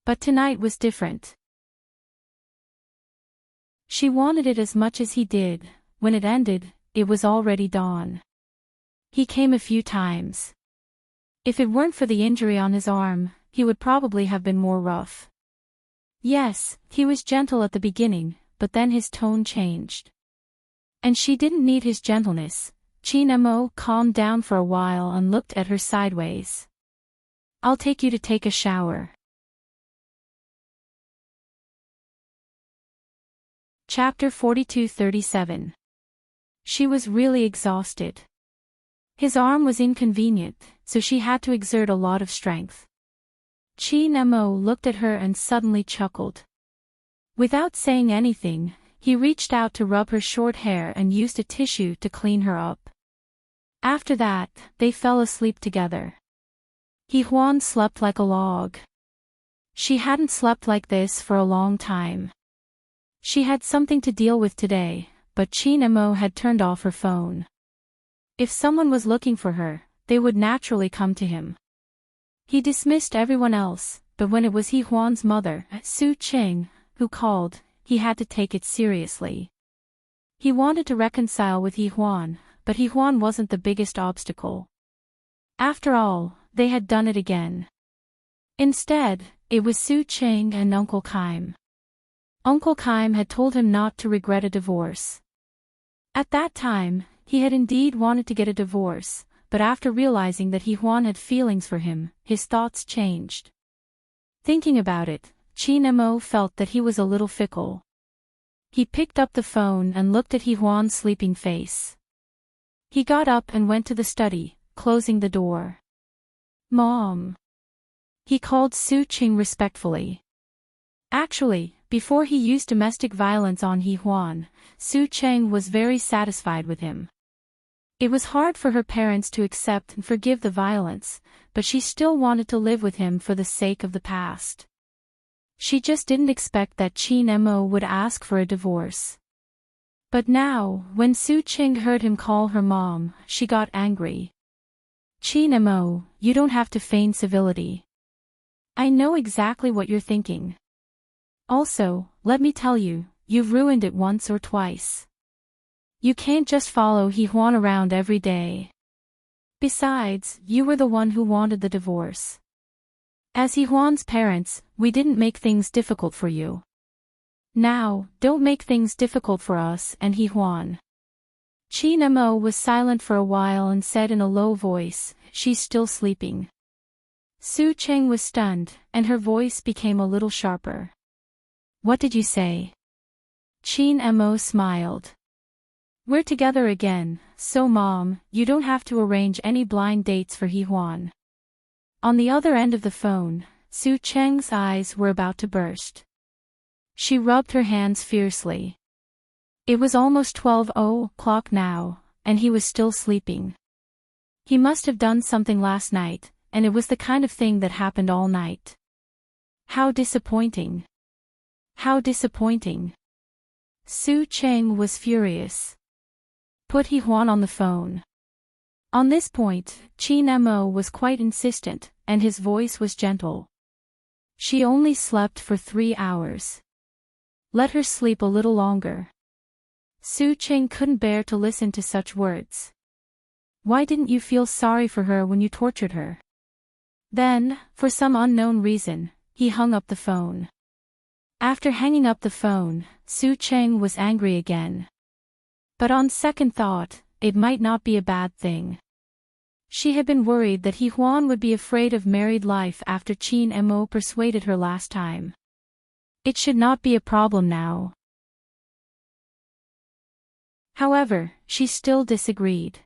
But tonight was different. She wanted it as much as he did. When it ended, it was already dawn. He came a few times. If it weren't for the injury on his arm, he would probably have been more rough. Yes, he was gentle at the beginning, but then his tone changed. And she didn't need his gentleness. Chin-mo calmed down for a while and looked at her sideways. "I'll take you to take a shower." Chapter 42-37. She was really exhausted. His arm was inconvenient, so she had to exert a lot of strength. Chin-mo looked at her and suddenly chuckled. Without saying anything, he reached out to rub her short hair and used a tissue to clean her up. After that, they fell asleep together. Juan slept like a log. She hadn't slept like this for a long time. She had something to deal with today, but Chin-mo had turned off her phone. If someone was looking for her, they would naturally come to him. He dismissed everyone else, but when it was Juan's mother, Su Ching, who called, he had to take it seriously. He wanted to reconcile with Juan, but Juan wasn't the biggest obstacle. After all, they had done it again. Instead, it was Su Ching and Uncle Kaim. Uncle Kaim had told him not to regret a divorce. At that time, he had indeed wanted to get a divorce, but after realizing that Juan had feelings for him, his thoughts changed. Thinking about it, Chin-mo felt that he was a little fickle. He picked up the phone and looked at Juan's sleeping face. He got up and went to the study, closing the door. "Mom." He called Su Ching respectfully. Actually, before he used domestic violence on Juan, Su Ching was very satisfied with him. It was hard for her parents to accept and forgive the violence, but she still wanted to live with him for the sake of the past. She just didn't expect that Chin-mo would ask for a divorce. But now, when Su Ching heard him call her mom, she got angry. "Chin-mo, you don't have to feign civility. I know exactly what you're thinking. Also, let me tell you, you've ruined it once or twice. You can't just follow Juan around every day. Besides, you were the one who wanted the divorce. As Juan's parents, we didn't make things difficult for you. Now, don't make things difficult for us and Juan." Chin-mo was silent for a while and said in a low voice, "She's still sleeping." Su Ching was stunned, and her voice became a little sharper. "What did you say?" Chin-mo smiled. "We're together again, so Mom, you don't have to arrange any blind dates for Juan." On the other end of the phone, Su Cheng's eyes were about to burst. She rubbed her hands fiercely. It was almost 12 o'clock now, and he was still sleeping. He must have done something last night, and it was the kind of thing that happened all night. How disappointing. How disappointing. Su Cheng was furious. Put He Huan on the phone. On this point, Qin Mo was quite insistent, and his voice was gentle. She only slept for 3 hours. Let her sleep a little longer. Su Cheng couldn't bear to listen to such words. Why didn't you feel sorry for her when you tortured her? Then, for some unknown reason, he hung up the phone. After hanging up the phone, Su Cheng was angry again. But on second thought, it might not be a bad thing. She had been worried that He Huan would be afraid of married life after Qin Mo persuaded her last time. It should not be a problem now. However, she still disagreed.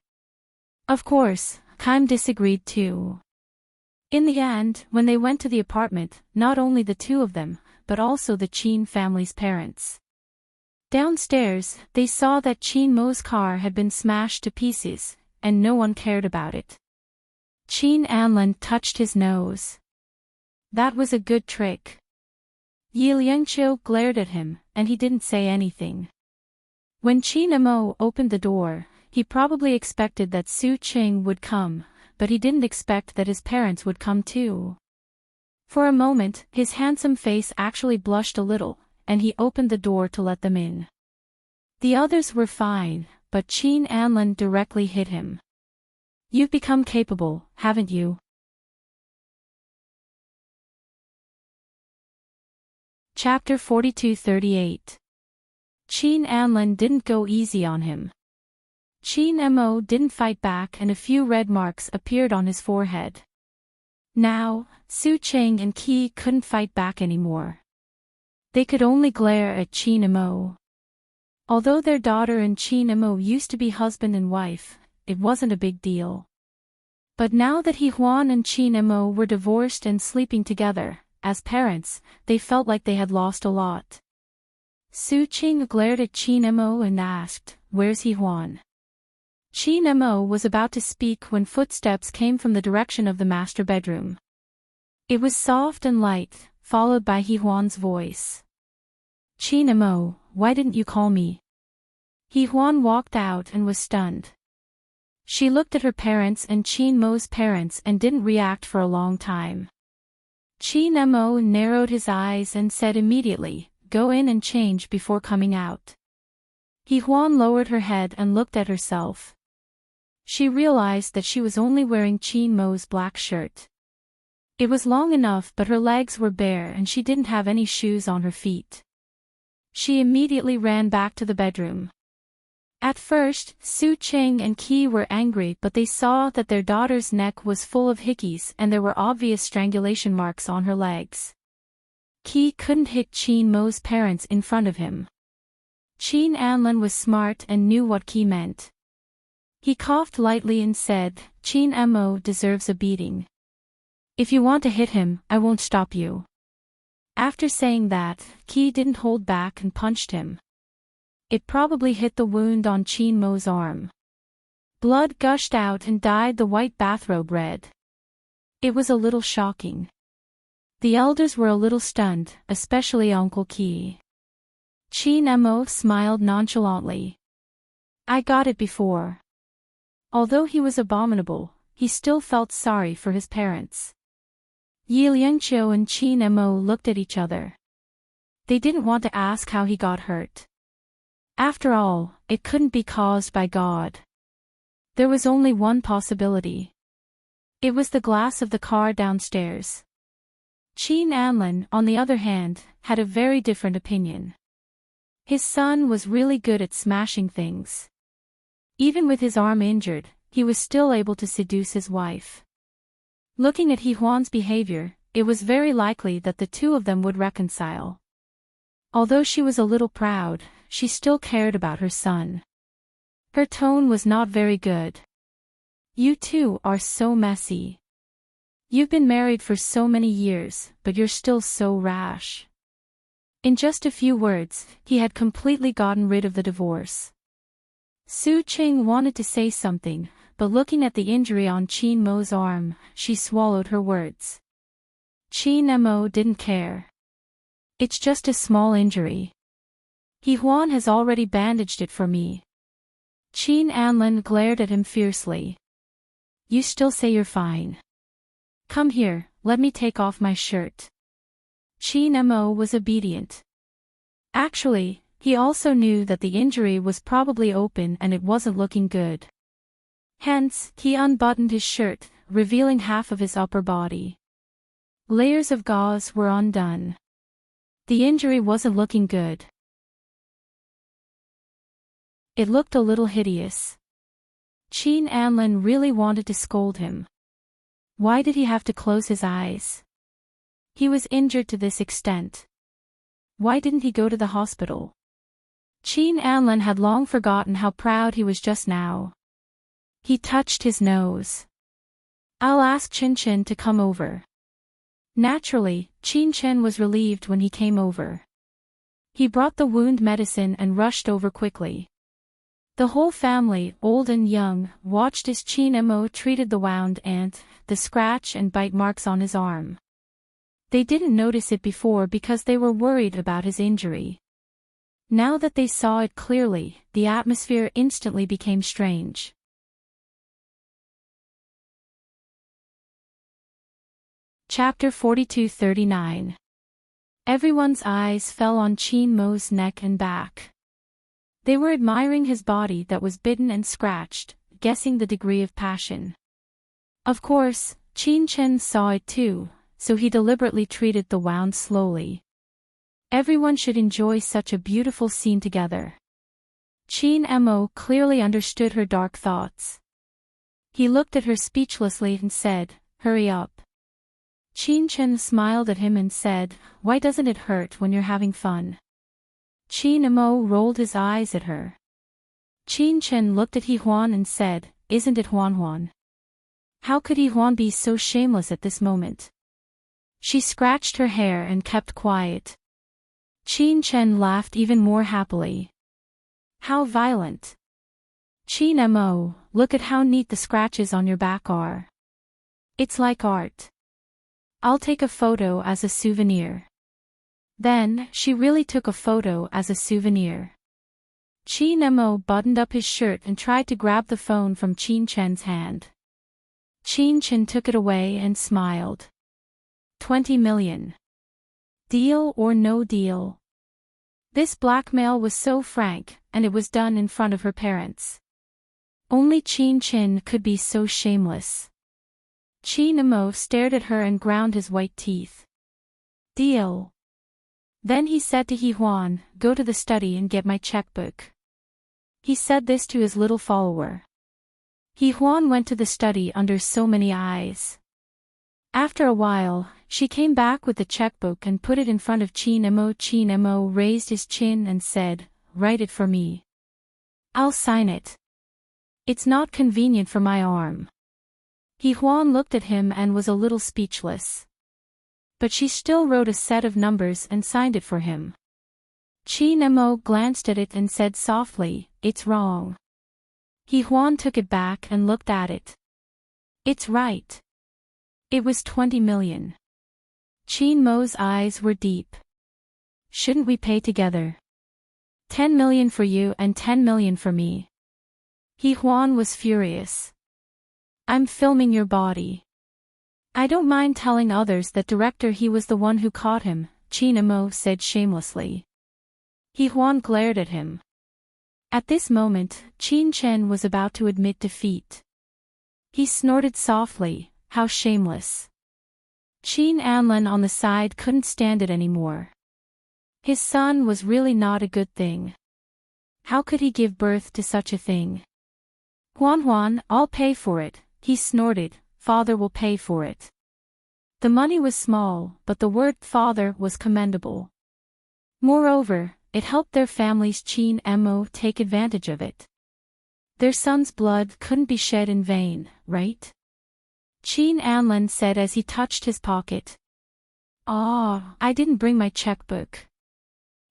Of course, Kim disagreed too. In the end, when they went to the apartment, not only the two of them, but also the Qin family's parents. Downstairs, they saw that Qin Mo's car had been smashed to pieces, and no one cared about it. Qin Anlin touched his nose. That was a good trick. Yi Liangqiu glared at him, and he didn't say anything. When Qin Mo opened the door, he probably expected that Su Cheng would come, but he didn't expect that his parents would come too. For a moment, his handsome face actually blushed a little, and he opened the door to let them in. The others were fine, but Qin Anlin directly hit him. You've become capable, haven't you? Chapter 42-38. Qin Anlin didn't go easy on him. Qin Mo didn't fight back and a few red marks appeared on his forehead. Now, Su Cheng and Qi couldn't fight back anymore. They could only glare at Qin Mo. Although their daughter and Qin Mo used to be husband and wife, it wasn't a big deal. But now that He Huan and Qin Mo were divorced and sleeping together, as parents, they felt like they had lost a lot. Su Cheng glared at Qin Mo and asked, "Where's He Huan?" Qin Mo was about to speak when footsteps came from the direction of the master bedroom. It was soft and light, followed by He Huan's voice. "Qin Mo, why didn't you call me?" He Huan walked out and was stunned. She looked at her parents and Qin Mo's parents and didn't react for a long time. Qin Mo narrowed his eyes and said immediately, "Go in and change before coming out." He Huan lowered her head and looked at herself. She realized that she was only wearing Qin Mo's black shirt. It was long enough but her legs were bare and she didn't have any shoes on her feet. She immediately ran back to the bedroom. At first, Su Cheng and Qi were angry but they saw that their daughter's neck was full of hickeys and there were obvious strangulation marks on her legs. Qi couldn't hit Qin Mo's parents in front of him. Qin Anlin was smart and knew what Qi meant. He coughed lightly and said, "Qin Mo deserves a beating. If you want to hit him, I won't stop you." After saying that, Qi didn't hold back and punched him. It probably hit the wound on Qin Mo's arm. Blood gushed out and dyed the white bathrobe red. It was a little shocking. The elders were a little stunned, especially Uncle Qi. Qin Mo smiled nonchalantly. "I got it before." Although he was abominable, he still felt sorry for his parents. Yi Liangqiu and Qin Mo looked at each other. They didn't want to ask how he got hurt. After all, it couldn't be caused by God. There was only one possibility. It was the glass of the car downstairs. Qin Anlin, on the other hand, had a very different opinion. His son was really good at smashing things. Even with his arm injured, he was still able to seduce his wife. Looking at He Huan's behavior, it was very likely that the two of them would reconcile. Although she was a little proud, she still cared about her son. Her tone was not very good. "You two are so messy. You've been married for so many years, but you're still so rash. In just a few words, he had completely gotten rid of the divorce. Su Qing wanted to say something, but looking at the injury on Qin Mo's arm, she swallowed her words. Qin Mo didn't care. It's just a small injury. He Huan has already bandaged it for me. Qin Anlin glared at him fiercely. You still say you're fine. Come here, let me take off my shirt. Qin Mo was obedient. Actually, he also knew that the injury was probably open and it wasn't looking good. Hence, he unbuttoned his shirt, revealing half of his upper body. Layers of gauze were undone. The injury wasn't looking good. It looked a little hideous. Qin Anlin really wanted to scold him. Why did he have to close his eyes? He was injured to this extent. Why didn't he go to the hospital? Qin Anlin had long forgotten how proud he was just now. He touched his nose. I'll ask Qin Qin to come over. Naturally, Qin Qin was relieved when he came over. He brought the wound medicine and rushed over quickly. The whole family, old and young, watched as Qin Mo treated the wound and the scratch and bite marks on his arm. They didn't notice it before because they were worried about his injury. Now that they saw it clearly, the atmosphere instantly became strange. Chapter 42-39. Everyone's eyes fell on Qin Mo's neck and back. They were admiring his body that was bitten and scratched, guessing the degree of passion. Of course, Qin Qin saw it too, so he deliberately treated the wound slowly. Everyone should enjoy such a beautiful scene together. Qin Mo clearly understood her dark thoughts. He looked at her speechlessly and said, "Hurry up." Qin Qin smiled at him and said, "Why doesn't it hurt when you're having fun?" Qin Mo rolled his eyes at her. Qin Qin looked at He Huan and said, "Isn't it Huan Huan?" How could He Huan be so shameless at this moment? She scratched her hair and kept quiet. Qin Qin laughed even more happily. How violent. Qin Mo, look at how neat the scratches on your back are. It's like art. I'll take a photo as a souvenir. Then, she really took a photo as a souvenir. Qin Mo buttoned up his shirt and tried to grab the phone from Qin Chen's hand. Qin Chen took it away and smiled. 20 million. Deal or no deal? This blackmail was so frank, and it was done in front of her parents. Only Qin Chen could be so shameless. Qin Mo stared at her and ground his white teeth. Deal. Then he said to He Huan, "Go to the study and get my checkbook." He said this to his little follower. He Huan went to the study under so many eyes. After a while, she came back with the checkbook and put it in front of Qin Mo. Qin Mo raised his chin and said, "Write it for me. I'll sign it. It's not convenient for my arm." He Huan looked at him and was a little speechless. But she still wrote a set of numbers and signed it for him. Qin Mo glanced at it and said softly, "It's wrong." He Huan took it back and looked at it. "It's right." It was 20 million. Qin Mo's eyes were deep. "Shouldn't we pay together? 10 million for you and 10 million for me." He Huan was furious. "I'm filming your body. I don't mind telling others that director he was the one who caught him," Qin Mo said shamelessly. He Huan glared at him. At this moment, Qin Chen was about to admit defeat. He snorted softly, "How shameless." Qin Anlin on the side couldn't stand it anymore. His son was really not a good thing. How could he give birth to such a thing? "Huan Huan, I'll pay for it," he snorted, "Father will pay for it." The money was small, but the word father was commendable. Moreover, it helped their families. Qin Mo take advantage of it. Their son's blood couldn't be shed in vain, right? Qin Anlin said as he touched his pocket. "Ah, I didn't bring my checkbook."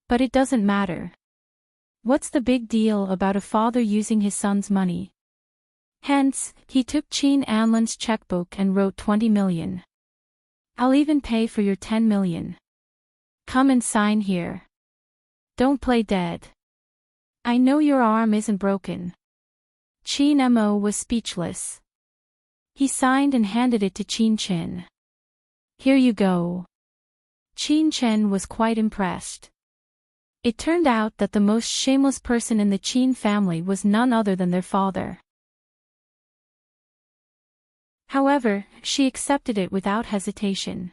But it doesn't matter. What's the big deal about a father using his son's money? Hence, he took Qin Anlin's checkbook and wrote 20 million. I'll even pay for your 10 million. Come and sign here. Don't play dead. I know your arm isn't broken. Qin Mo was speechless. He signed and handed it to Qin Chen. Here you go. Qin Chen was quite impressed. It turned out that the most shameless person in the Qin family was none other than their father. However, she accepted it without hesitation.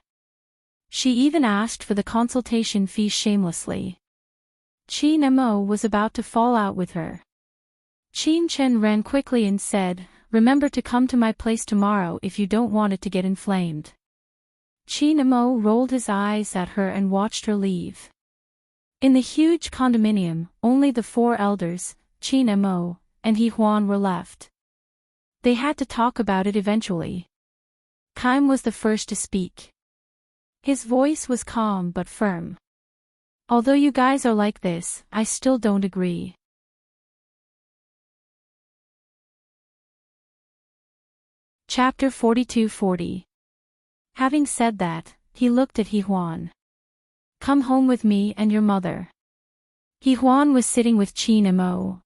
She even asked for the consultation fee shamelessly. Qin Mo was about to fall out with her. Qin Chen ran quickly and said, "Remember to come to my place tomorrow if you don't want it to get inflamed." Qin Mo rolled his eyes at her and watched her leave. In the huge condominium, only the four elders, Qin Mo, and He Huan were left. They had to talk about it eventually. Kaim was the first to speak. His voice was calm but firm. Although you guys are like this, I still don't agree. Chapter 42-40. Having said that, he looked at He Huan. Come home with me and your mother. He Huan was sitting with Qin Mo.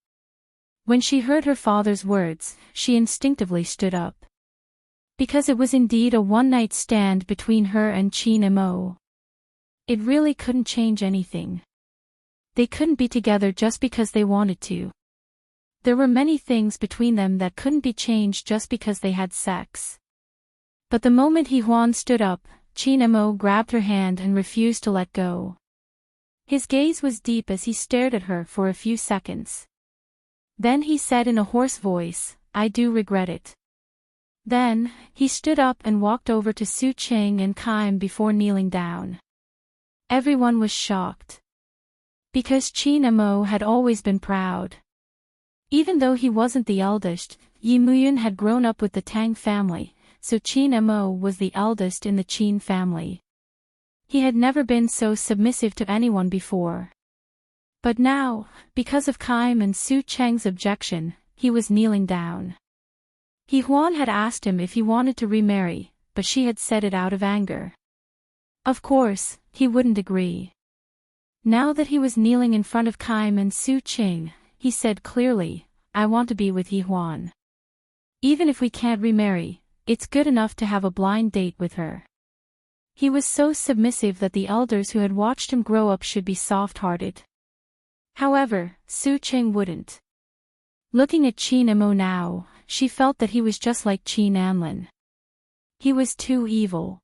When she heard her father's words, she instinctively stood up. Because it was indeed a one-night stand between her and Qin Mo. It really couldn't change anything. They couldn't be together just because they wanted to. There were many things between them that couldn't be changed just because they had sex. But the moment He Huan stood up, Qin Mo grabbed her hand and refused to let go. His gaze was deep as he stared at her for a few seconds. Then he said in a hoarse voice, "I do regret it." Then, he stood up and walked over to Su Cheng and Kaim before kneeling down. Everyone was shocked. Because Qin Mo had always been proud. Even though he wasn't the eldest, Yi Muyun had grown up with the Tang family, so Qin Mo was the eldest in the Qin family. He had never been so submissive to anyone before. But now, because of Kaim and Su Cheng's objection, he was kneeling down. He Huan had asked him if he wanted to remarry, but she had said it out of anger. Of course, he wouldn't agree. Now that he was kneeling in front of Kaim and Su Cheng, he said clearly, "I want to be with He Huan. Even if we can't remarry, it's good enough to have a blind date with her." He was so submissive that the elders who had watched him grow up should be soft-hearted. However, Su Cheng wouldn't. Looking at Qin Mo now, she felt that he was just like Qin Anlin. He was too evil.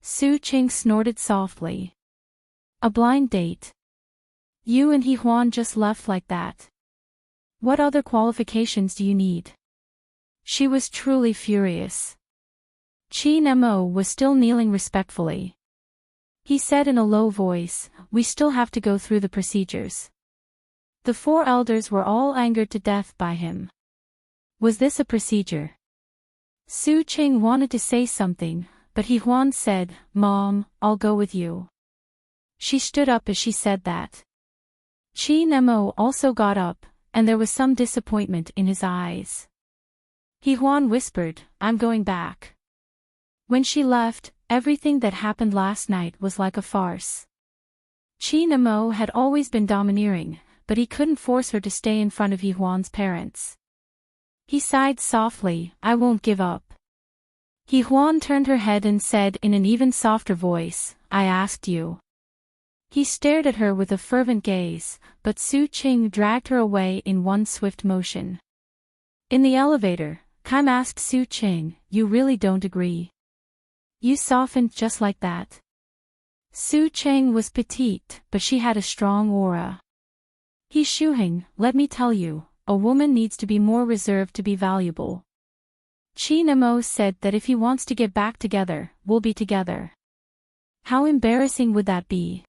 Su Cheng snorted softly. A blind date? You and He Huan just left like that? What other qualifications do you need? She was truly furious. Qin Mo was still kneeling respectfully. He said in a low voice, "We still have to go through the procedures." The four elders were all angered to death by him. Was this a procedure? Su Cheng wanted to say something, but He Huan said, "Mom, I'll go with you." She stood up as she said that. Qin Mo also got up, and there was some disappointment in his eyes. He Huan whispered, "I'm going back." When she left, everything that happened last night was like a farce. Qin Mo had always been domineering, but he couldn't force her to stay in front of He Huan's parents. He sighed softly, "I won't give up." He Huan turned her head and said in an even softer voice, "I asked you." He stared at her with a fervent gaze, but Su Cheng dragged her away in one swift motion. In the elevator, Kaim asked Su Cheng, "You really don't agree? You softened just like that." Su Cheng was petite, but she had a strong aura. He Shuheng, let me tell you, a woman needs to be more reserved to be valuable. Qin Mo said that if he wants to get back together, we'll be together. How embarrassing would that be?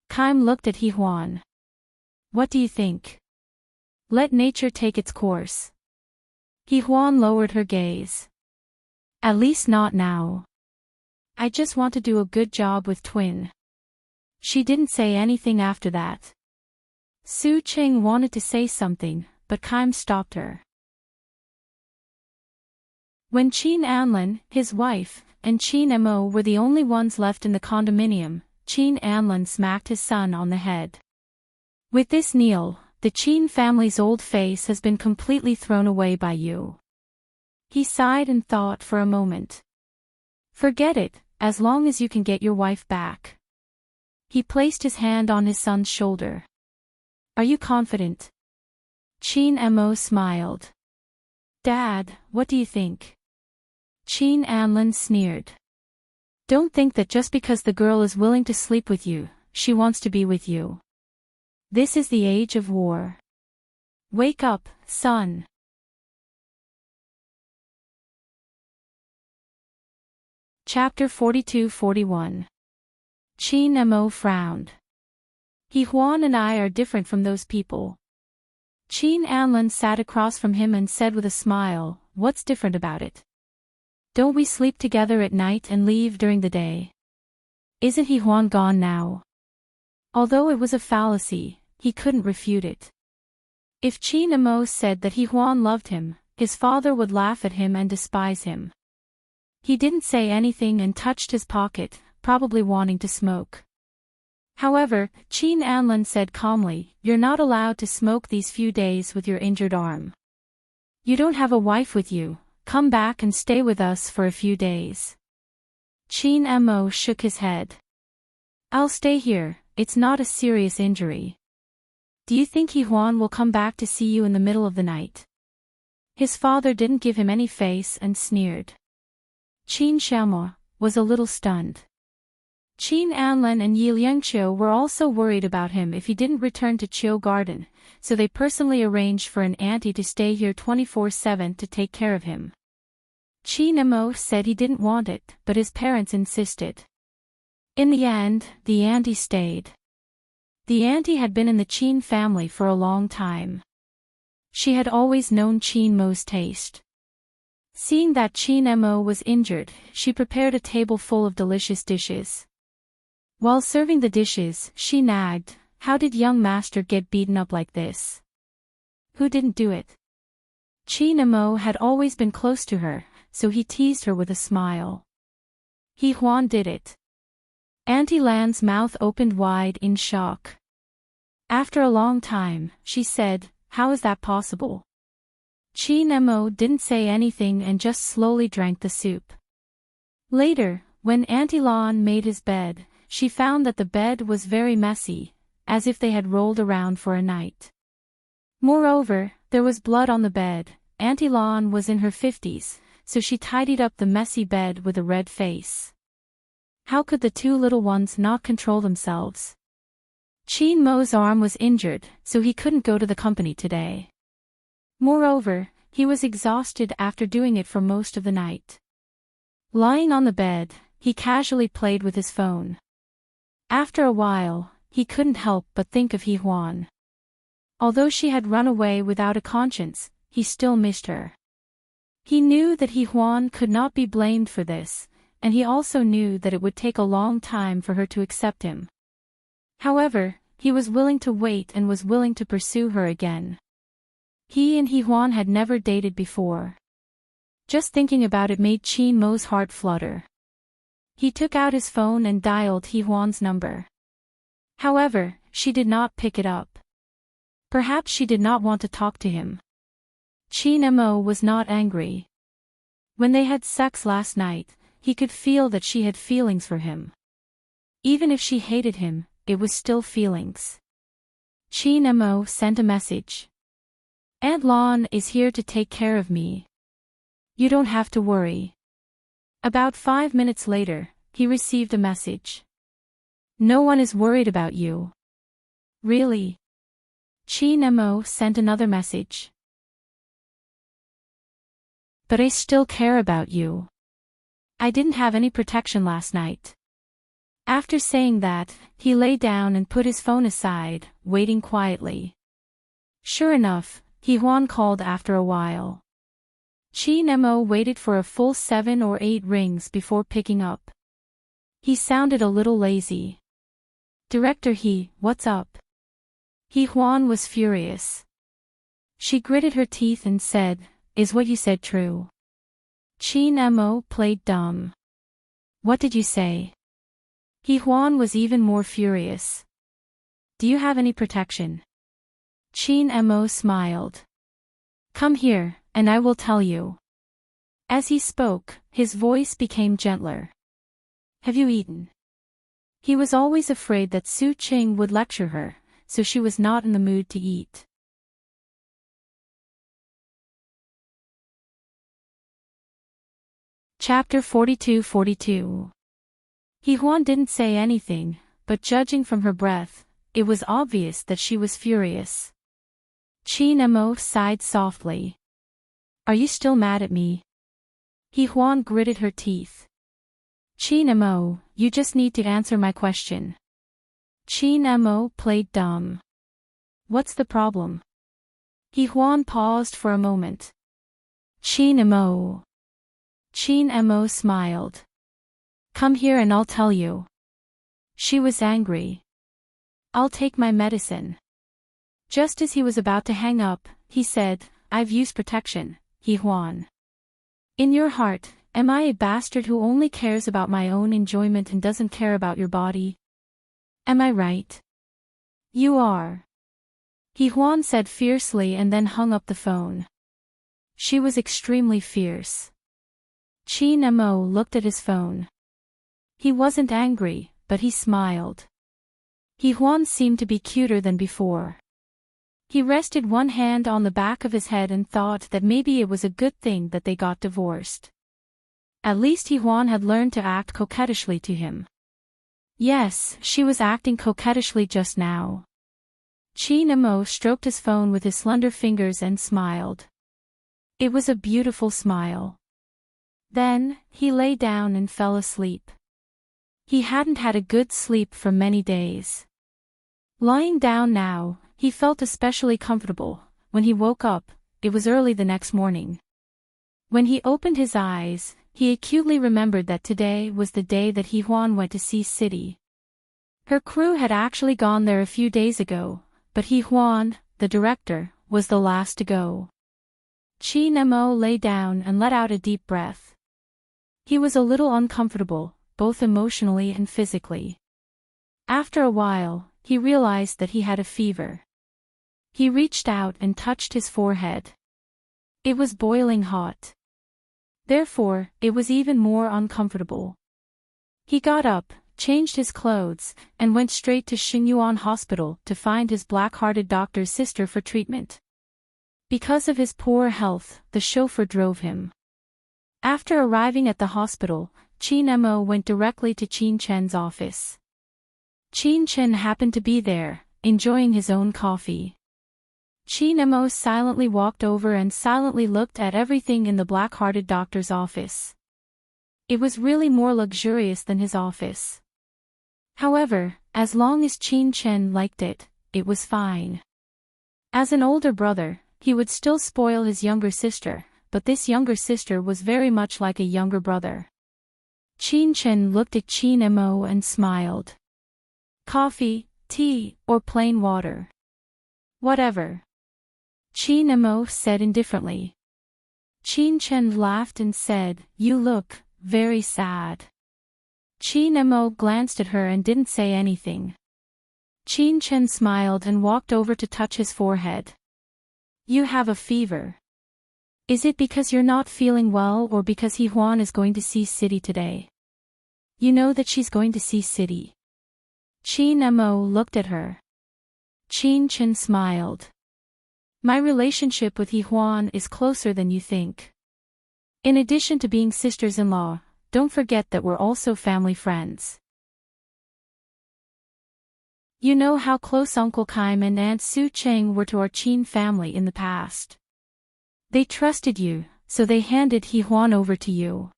Kaim looked at He Huan. What do you think? Let nature take its course. He Huan lowered her gaze. At least not now. I just want to do a good job with Twin. She didn't say anything after that. Su Ching wanted to say something, but Kim stopped her. When Qin Anlin, his wife, and Qin Mo were the only ones left in the condominium, Qin Anlin smacked his son on the head. With this Neil, the Qin family's old face has been completely thrown away by you. He sighed and thought for a moment. Forget it, as long as you can get your wife back. He placed his hand on his son's shoulder. Are you confident? Qin Mo smiled. Dad, what do you think? Qin Anlin sneered. Don't think that just because the girl is willing to sleep with you, she wants to be with you. This is the age of war. Wake up, son. Chapter 42-41. Qin Mo frowned. He Huan and I are different from those people. Qin Anlin sat across from him and said with a smile, what's different about it? Don't we sleep together at night and leave during the day? Isn't he Huan gone now? Although it was a fallacy, he couldn't refute it. If Qin Mo said that he Huan loved him, his father would laugh at him and despise him. He didn't say anything and touched his pocket, probably wanting to smoke. However, Qin Anlin said calmly, you're not allowed to smoke these few days with your injured arm. You don't have a wife with you, come back and stay with us for a few days. Qin Mo shook his head. I'll stay here, it's not a serious injury. Do you think He Huan will come back to see you in the middle of the night? His father didn't give him any face and sneered. Qin Xiaomo was a little stunned. Qin Anlin and Yi Liangqiu were also worried about him if he didn't return to Qiu Garden, so they personally arranged for an auntie to stay here 24/7 to take care of him. Qin Mo said he didn't want it, but his parents insisted. In the end, the auntie stayed. The auntie had been in the Qin family for a long time. She had always known Qin Mo's taste. Seeing that Qin Mo was injured, she prepared a table full of delicious dishes. While serving the dishes, she nagged, how did young master get beaten up like this? Who didn't do it? Qin Mo had always been close to her, so he teased her with a smile. He Huan did it. Auntie Lan's mouth opened wide in shock. After a long time, she said, how is that possible? Qin Mo didn't say anything and just slowly drank the soup. Later, when Auntie Lan made his bed, she found that the bed was very messy, as if they had rolled around for a night. Moreover, there was blood on the bed. Auntie Lan was in her 50s, so she tidied up the messy bed with a red face. How could the two little ones not control themselves? Qin Mo's arm was injured, so he couldn't go to the company today. Moreover, he was exhausted after doing it for most of the night. Lying on the bed, he casually played with his phone. After a while, he couldn't help but think of He Huan. Although she had run away without a conscience, he still missed her. He knew that He Huan could not be blamed for this, and he also knew that it would take a long time for her to accept him. However, he was willing to wait and was willing to pursue her again. He and He Huan had never dated before. Just thinking about it made Qin Mo's heart flutter. He took out his phone and dialed He Huan's number. However, she did not pick it up. Perhaps she did not want to talk to him. Qin Mo was not angry. When they had sex last night, he could feel that she had feelings for him. Even if she hated him, it was still feelings. Qin Mo sent a message. Aunt Lan is here to take care of me. You don't have to worry. About 5 minutes later, he received a message. No one is worried about you. Really? Qin Mo sent another message. But I still care about you. I didn't have any protection last night. After saying that, he lay down and put his phone aside, waiting quietly. Sure enough, He Huan called after a while. Qin Mo waited for a full 7 or 8 rings before picking up. He sounded a little lazy. Director He, what's up? He Huan was furious. She gritted her teeth and said, is what you said true? Qin Mo played dumb. What did you say? He Huan was even more furious. Do you have any protection? Qin Mo smiled. Come here, and I will tell you. As he spoke, his voice became gentler. Have you eaten? He was always afraid that Su Qing would lecture her, so she was not in the mood to eat. Chapter 42-42. He Huan didn't say anything, but judging from her breath, it was obvious that she was furious. Qin Mo sighed softly. Are you still mad at me? He Huan gritted her teeth. Qin Mo, you just need to answer my question. Qin Mo played dumb. What's the problem? He Huan paused for a moment. Qin Mo. Qin Mo smiled. Come here and I'll tell you. She was angry. I'll take my medicine. Just as he was about to hang up, he said, I've used protection, He Huan. In your heart, am I a bastard who only cares about my own enjoyment and doesn't care about your body? Am I right? You are. He Huan said fiercely and then hung up the phone. She was extremely fierce. Qin Mo looked at his phone. He wasn't angry, but he smiled. He Huan seemed to be cuter than before. He rested one hand on the back of his head and thought that maybe it was a good thing that they got divorced. At least He Huan had learned to act coquettishly to him. Yes, she was acting coquettishly just now. Qin Mo stroked his phone with his slender fingers and smiled. It was a beautiful smile. Then, he lay down and fell asleep. He hadn't had a good sleep for many days. Lying down now, he felt especially comfortable. When he woke up, it was early the next morning. When he opened his eyes, he acutely remembered that today was the day that He Huan went to Sea City. Her crew had actually gone there a few days ago, but He Huan, the director, was the last to go. Qin Mo lay down and let out a deep breath. He was a little uncomfortable, both emotionally and physically. After a while, he realized that he had a fever. He reached out and touched his forehead. It was boiling hot. Therefore, it was even more uncomfortable. He got up, changed his clothes, and went straight to Xingyuan Hospital to find his black-hearted doctor's sister for treatment. Because of his poor health, the chauffeur drove him. After arriving at the hospital, Qin Mo went directly to Qin Chen's office. Qin Chen happened to be there, enjoying his own coffee. Qin Mo silently walked over and silently looked at everything in the black-hearted doctor's office. It was really more luxurious than his office. However, as long as Qin Chen liked it, it was fine. As an older brother, he would still spoil his younger sister, but this younger sister was very much like a younger brother. Qin Chen looked at Qin Mo and smiled. Coffee, tea, or plain water? Whatever. Qin Mo said indifferently. Qin Chen laughed and said, You look very sad. Qin Mo glanced at her and didn't say anything. Qin Chen smiled and walked over to touch his forehead. You have a fever. Is it because you're not feeling well or because He Huan is going to Sea City today? You know that she's going to Sea City. Qin Mo looked at her. Qin Chen smiled. My relationship with He Huan is closer than you think. In addition to being sisters-in-law, don't forget that we're also family friends. You know how close Uncle Kaim and Aunt Su Cheng were to our Qin family in the past. They trusted you, so they handed He Huan over to you.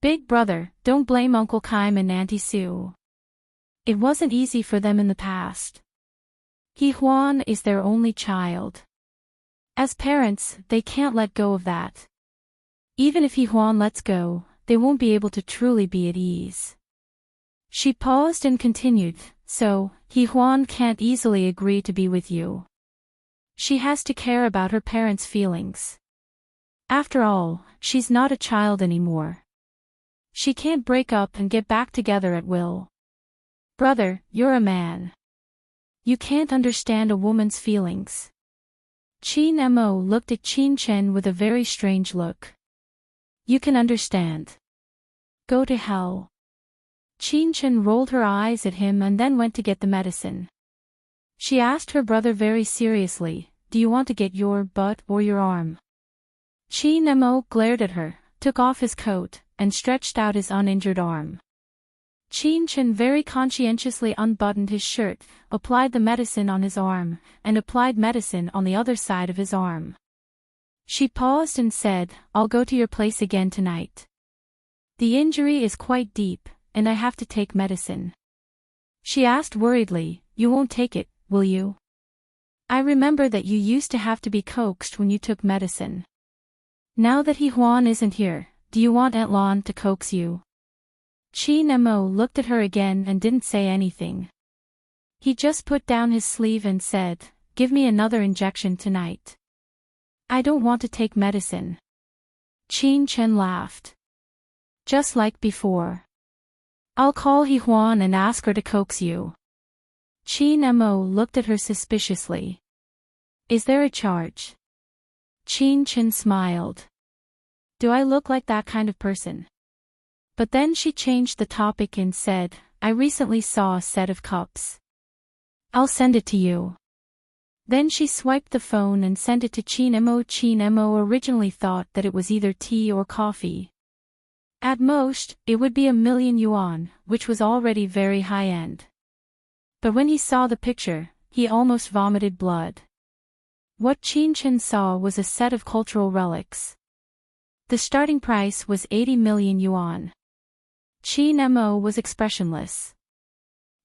Big brother, don't blame Uncle Kaim and Auntie Su. It wasn't easy for them in the past. He Huan is their only child. As parents, they can't let go of that. Even if He Huan lets go, they won't be able to truly be at ease. She paused and continued, so, Huan can't easily agree to be with you. She has to care about her parents' feelings. After all, she's not a child anymore. She can't break up and get back together at will. Brother, you're a man. You can't understand a woman's feelings. Qin Mo looked at Qin Chen with a very strange look. You can understand. Go to hell. Qin Chen rolled her eyes at him and then went to get the medicine. She asked her brother very seriously, do you want to get your butt or your arm? Qin Mo glared at her, took off his coat, and stretched out his uninjured arm. Qin Chen very conscientiously unbuttoned his shirt, applied the medicine on his arm, and applied medicine on the other side of his arm. She paused and said, I'll go to your place again tonight. The injury is quite deep, and I have to take medicine. She asked worriedly, you won't take it, will you? I remember that you used to have to be coaxed when you took medicine. Now that Huan isn't here, do you want Aunt Lan to coax you? Qin Mo looked at her again and didn't say anything. He just put down his sleeve and said, give me another injection tonight. I don't want to take medicine. Qin Chen laughed. Just like before. I'll call Huan and ask her to coax you. Qin Mo looked at her suspiciously. Is there a charge? Qin Chen smiled. Do I look like that kind of person? But then she changed the topic and said, I recently saw a set of cups. I'll send it to you. Then she swiped the phone and sent it to Qin Mo. Qin Mo originally thought that it was either tea or coffee. At most, it would be 1,000,000 yuan, which was already very high-end. But when he saw the picture, he almost vomited blood. What Qin Chen saw was a set of cultural relics. The starting price was 80 million yuan. Qin Mo was expressionless.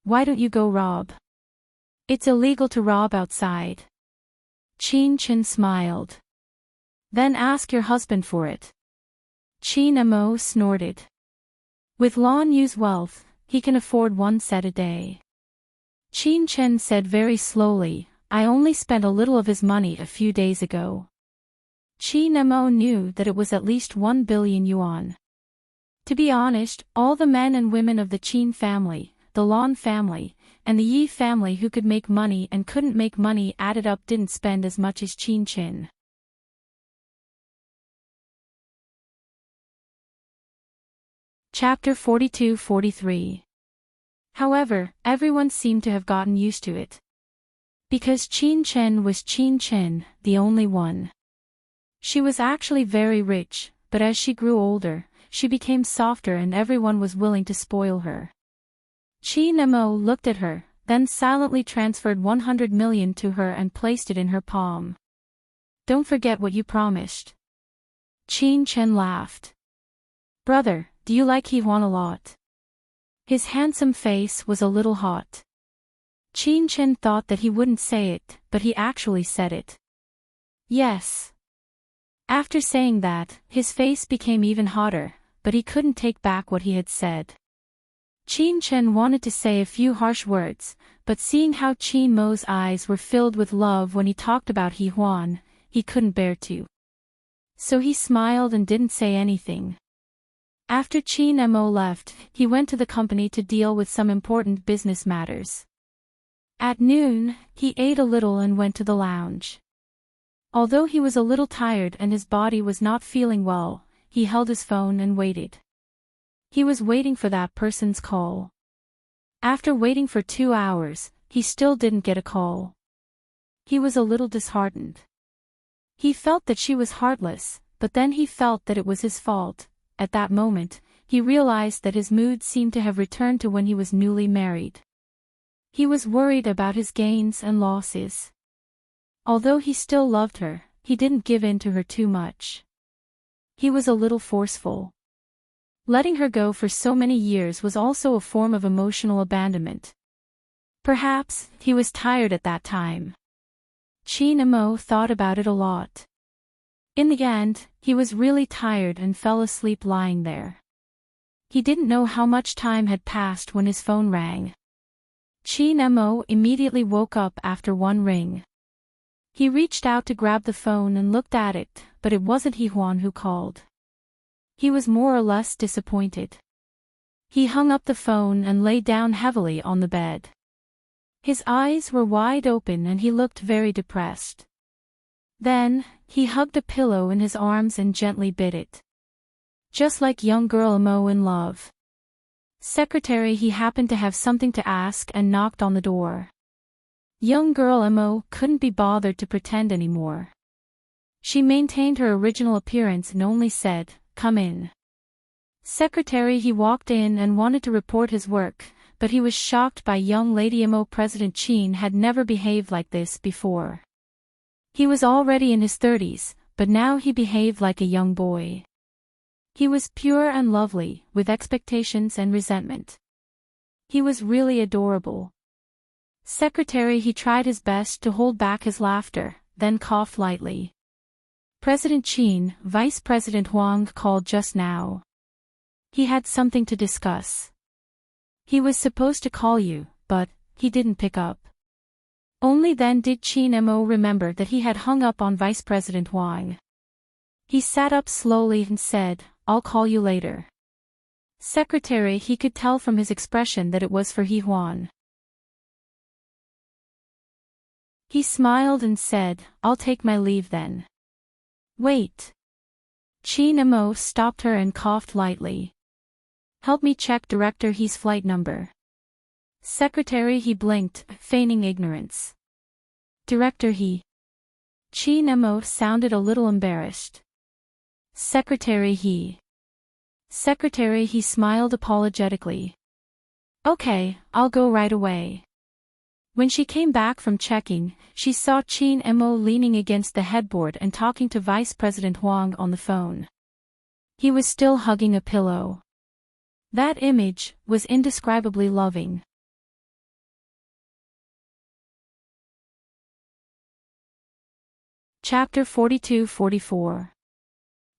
Why don't you go rob? It's illegal to rob outside. Qin Chen smiled. Then ask your husband for it. Qin Mo snorted. With Lan Yu's wealth, he can afford one set a day. Qin Chen said very slowly, I only spent a little of his money a few days ago. Qin Mo knew that it was at least 1 billion yuan. To be honest, all the men and women of the Qin family, the Lan family, and the Yi family who could make money and couldn't make money added up didn't spend as much as Qin Chen. Chapter 42-43. However, everyone seemed to have gotten used to it. Because Qin Chen was Qin Chen, the only one. She was actually very rich, but as she grew older, she became softer and everyone was willing to spoil her. Qin Mo looked at her, then silently transferred 100 million to her and placed it in her palm. Don't forget what you promised. Qin Chen laughed. Brother, do you like Huan a lot? His handsome face was a little hot. Qin Chen thought that he wouldn't say it, but he actually said it. Yes. After saying that, his face became even hotter, but he couldn't take back what he had said. Qin Chen wanted to say a few harsh words, but seeing how Qin Mo's eyes were filled with love when he talked about Huan, he couldn't bear to. So he smiled and didn't say anything. After Qin Mo left, he went to the company to deal with some important business matters. At noon, he ate a little and went to the lounge. Although he was a little tired and his body was not feeling well, he held his phone and waited. He was waiting for that person's call. After waiting for 2 hours, he still didn't get a call. He was a little disheartened. He felt that she was heartless, but then he felt that it was his fault. At that moment, he realized that his mood seemed to have returned to when he was newly married. He was worried about his gains and losses. Although he still loved her, he didn't give in to her too much. He was a little forceful. Letting her go for so many years was also a form of emotional abandonment. Perhaps, he was tired at that time. Qin Mo thought about it a lot. In the end, he was really tired and fell asleep lying there. He didn't know how much time had passed when his phone rang. Chin Mo immediately woke up after one ring. He reached out to grab the phone and looked at it, but it wasn't Hee-hwan who called. He was more or less disappointed. He hung up the phone and lay down heavily on the bed. His eyes were wide open and he looked very depressed. Then, he hugged a pillow in his arms and gently bit it. Just like young girl Mo in love. Secretary he happened to have something to ask and knocked on the door. Young girl Mo couldn't be bothered to pretend anymore. She maintained her original appearance and only said, "Come in." Secretary he walked in and wanted to report his work, but he was shocked by young lady Mo. President Chin had never behaved like this before. He was already in his 30s, but now he behaved like a young boy. He was pure and lovely, with expectations and resentment. He was really adorable. Secretary he tried his best to hold back his laughter, then coughed lightly. President Chin, Vice President Huang called just now. He had something to discuss. He was supposed to call you, but he didn't pick up. Only then did Chin Mo remember that he had hung up on Vice President Huang. He sat up slowly and said, "I'll call you later." Secretary he could tell from his expression that it was for Hee-hwan. He smiled and said, "I'll take my leave then." "Wait." Chin Mo stopped her and coughed lightly. "Help me check Director He's flight number." Secretary he blinked, feigning ignorance. "Director He." Chin Mo sounded a little embarrassed. "Secretary He." Secretary he smiled apologetically. "Okay, I'll go right away." When she came back from checking, she saw Chin Mo leaning against the headboard and talking to Vice President Huang on the phone. He was still hugging a pillow. That image was indescribably loving. Chapter 42-44.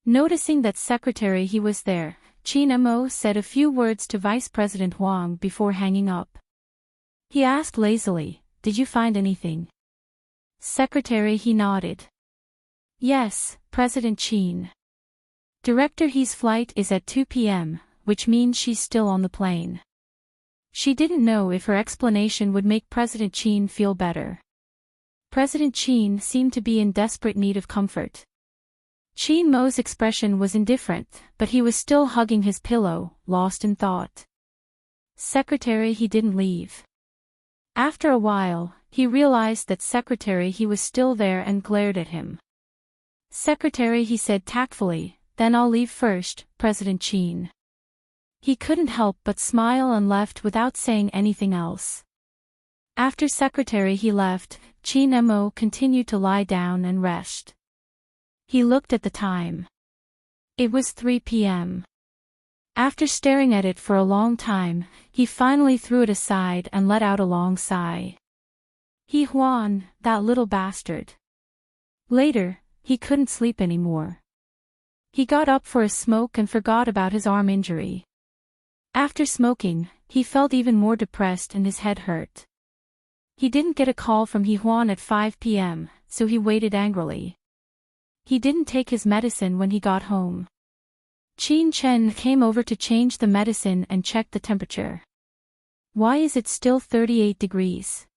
Noticing that Secretary he was there, Chin Mo said a few words to Vice President Huang before hanging up. He asked lazily, "Did you find anything?" Secretary he nodded. "Yes, President Chin. Director He's flight is at 2 p.m., which means she's still on the plane." She didn't know if her explanation would make President Chin feel better. President Chin seemed to be in desperate need of comfort. Chin Mo's expression was indifferent, but he was still hugging his pillow, lost in thought. Secretary he didn't leave. After a while, he realized that Secretary he was still there and glared at him. Secretary he said tactfully, "Then I'll leave first, President Chin." He couldn't help but smile and left without saying anything else. After Secretary he left, Chin Mo continued to lie down and rest. He looked at the time. It was 3 p.m. After staring at it for a long time, he finally threw it aside and let out a long sigh. Hee-hwan, that little bastard. Later, he couldn't sleep anymore. He got up for a smoke and forgot about his arm injury. After smoking, he felt even more depressed and his head hurt. He didn't get a call from Hee-hwan at 5 p.m., so he waited angrily. He didn't take his medicine when he got home. Chin Chen came over to change the medicine and checked the temperature. "Why is it still 38 degrees?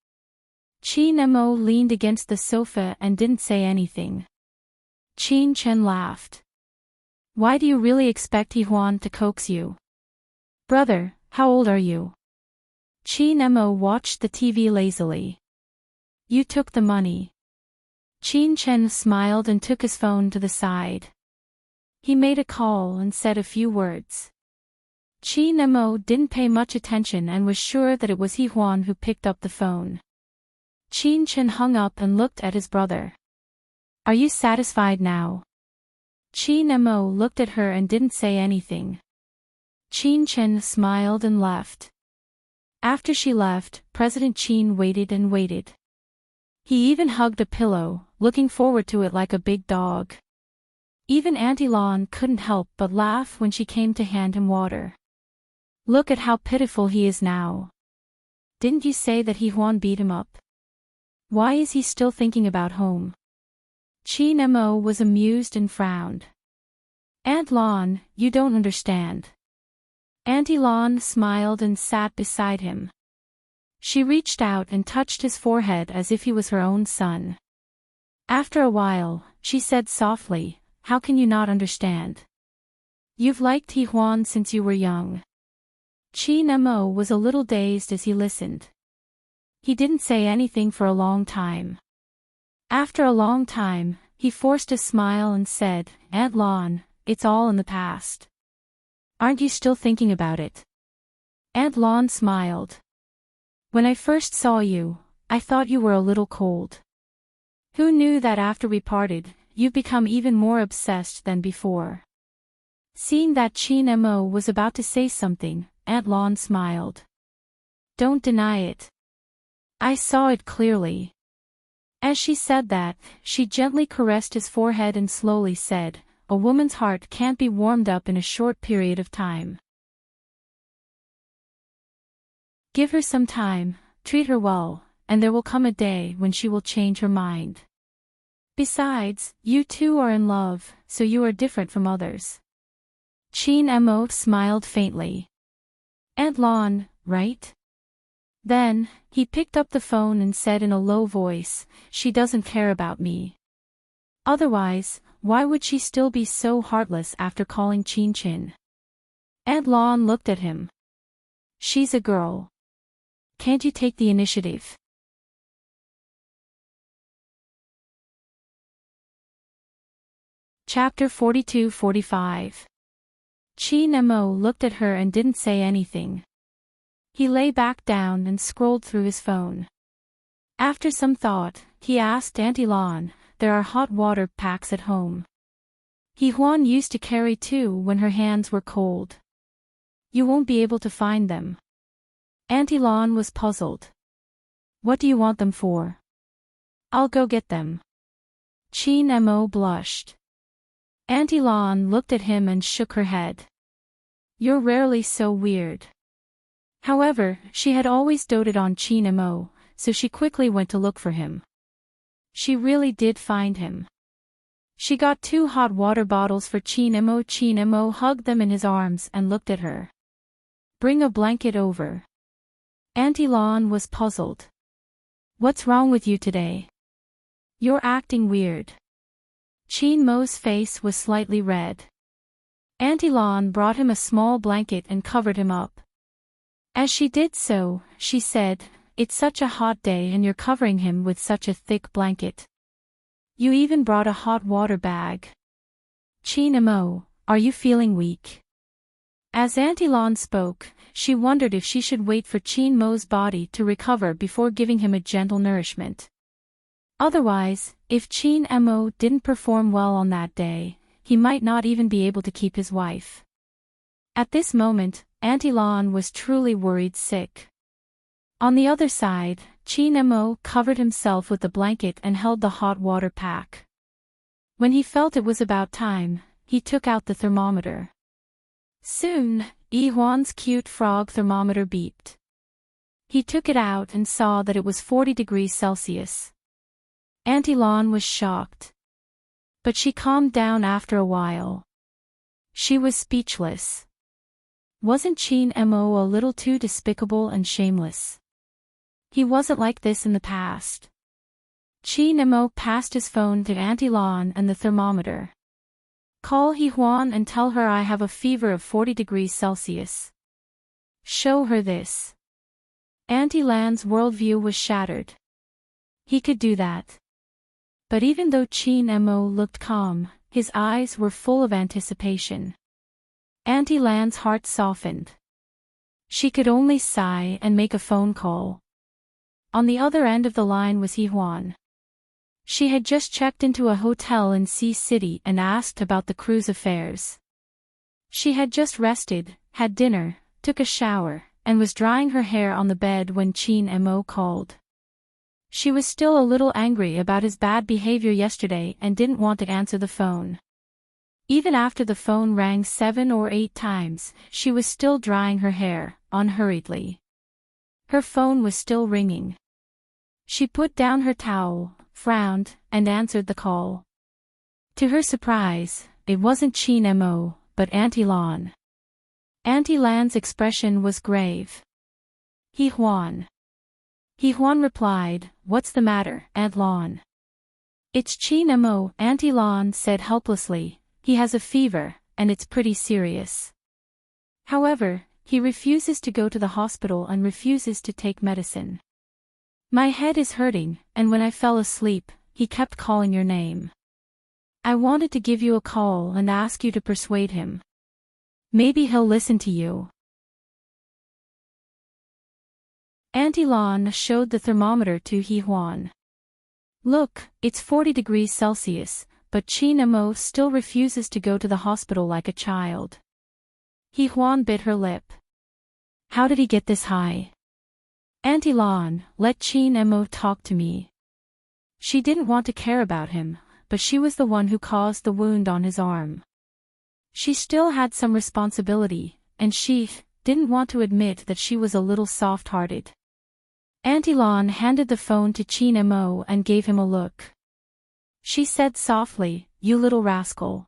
Chin Mo leaned against the sofa and didn't say anything. Chin Chen laughed. "Why do you really expect Hee-hwan to coax you? Brother, how old are you?" Chin Mo watched the TV lazily. "You took the money." Chin Chen smiled and took his phone to the side. He made a call and said a few words. Chin Mo didn't pay much attention and was sure that it was Hee-hwan who picked up the phone. Chin Chen hung up and looked at his brother. "Are you satisfied now?" Chin Mo looked at her and didn't say anything. Chin Chen smiled and left. After she left, President Chin waited and waited. He even hugged a pillow, looking forward to it like a big dog. Even Auntie Lan couldn't help but laugh when she came to hand him water. Look at how pitiful he is now. Didn't you say that Huan beat him up? Why is he still thinking about home? Chin Mo was amused and frowned. Aunt Lon, you don't understand. Auntie Lon smiled and sat beside him. She reached out and touched his forehead as if he was her own son. After a while, she said softly, how can you not understand? You've liked Huan since you were young. Chin Mo was a little dazed as he listened. He didn't say anything for a long time. After a long time, he forced a smile and said, Aunt Lon, it's all in the past. Aren't you still thinking about it? Aunt Lon smiled. When I first saw you, I thought you were a little cold. Who knew that after we parted, you've become even more obsessed than before? Seeing that Chin Mo was about to say something, Aunt Lon smiled. Don't deny it. I saw it clearly. As she said that, she gently caressed his forehead and slowly said, a woman's heart can't be warmed up in a short period of time. Give her some time, treat her well, and there will come a day when she will change her mind. Besides, you two are in love, so you are different from others. Chin Mo smiled faintly. Aunt Lon, right? Then, he picked up the phone and said in a low voice, she doesn't care about me. Otherwise, why would she still be so heartless after calling Chin Chin? Aunt Lon looked at him. She's a girl. Can't you take the initiative? Chapter 42-45. Chin Mo looked at her and didn't say anything. He lay back down and scrolled through his phone. After some thought, he asked Auntie Lon, there are hot water packs at home. Huan used to carry two when her hands were cold. You won't be able to find them. Auntie Lon was puzzled. What do you want them for? I'll go get them. Chin Mo blushed. Auntie Lon looked at him and shook her head. You're rarely so weird. However, she had always doted on Chin Mo, so she quickly went to look for him. She really did find him. She got 2 hot water bottles for Chin Mo. Chin Mo hugged them in his arms and looked at her. Bring a blanket over. Auntie Lon was puzzled. What's wrong with you today? You're acting weird. Chin Mo's face was slightly red. Auntie Lon brought him a small blanket and covered him up. As she did so, she said, it's such a hot day and you're covering him with such a thick blanket. You even brought a hot water bag. Chin Mo, are you feeling weak? As Auntie Lon spoke, she wondered if she should wait for Chin Mo's body to recover before giving him a gentle nourishment. Otherwise, if Chin Mo didn't perform well on that day, he might not even be able to keep his wife. At this moment, Auntie Lon was truly worried sick. On the other side, Chin Mo covered himself with the blanket and held the hot water pack. When he felt it was about time, he took out the thermometer. Soon, Huan's cute frog thermometer beeped. He took it out and saw that it was 40 degrees Celsius. Auntie Lon was shocked. But she calmed down after a while. She was speechless. Wasn't Chin Mo a little too despicable and shameless? He wasn't like this in the past. Chin Mo passed his phone to Auntie Lon and the thermometer. Call Huan and tell her I have a fever of 40 degrees Celsius. Show her this. Auntie Lan's worldview was shattered. He could do that. But even though Chin Mo looked calm, his eyes were full of anticipation. Auntie Lan's heart softened. She could only sigh and make a phone call. On the other end of the line was Huan. She had just checked into a hotel in Sea City and asked about the cruise affairs. She had just rested, had dinner, took a shower, and was drying her hair on the bed when Chin Mo called. She was still a little angry about his bad behavior yesterday and didn't want to answer the phone. Even after the phone rang 7 or 8 times, she was still drying her hair, unhurriedly. Her phone was still ringing. She put down her towel, frowned, and answered the call. To her surprise, it wasn't Chin Mo, but Auntie Lan. Auntie Lan's expression was grave. He Huan. He Huan replied, "What's the matter, Aunt Lan?" "It's Chin Mo," Auntie Lan said helplessly. "He has a fever, and it's pretty serious. However, he refuses to go to the hospital and refuses to take medicine. My head is hurting, and when I fell asleep, he kept calling your name. I wanted to give you a call and ask you to persuade him. Maybe he'll listen to you." Auntie Lan showed the thermometer to He Huan. "Look, it's 40 degrees Celsius, but Chin Mo still refuses to go to the hospital like a child." He Huan bit her lip. "How did he get this high?" "Auntie Lan, let Chin Mo talk to me." She didn't want to care about him, but she was the one who caused the wound on his arm. She still had some responsibility, and she didn't want to admit that she was a little soft-hearted. Auntie Lan handed the phone to Chin Mo and gave him a look. She said softly, "You little rascal."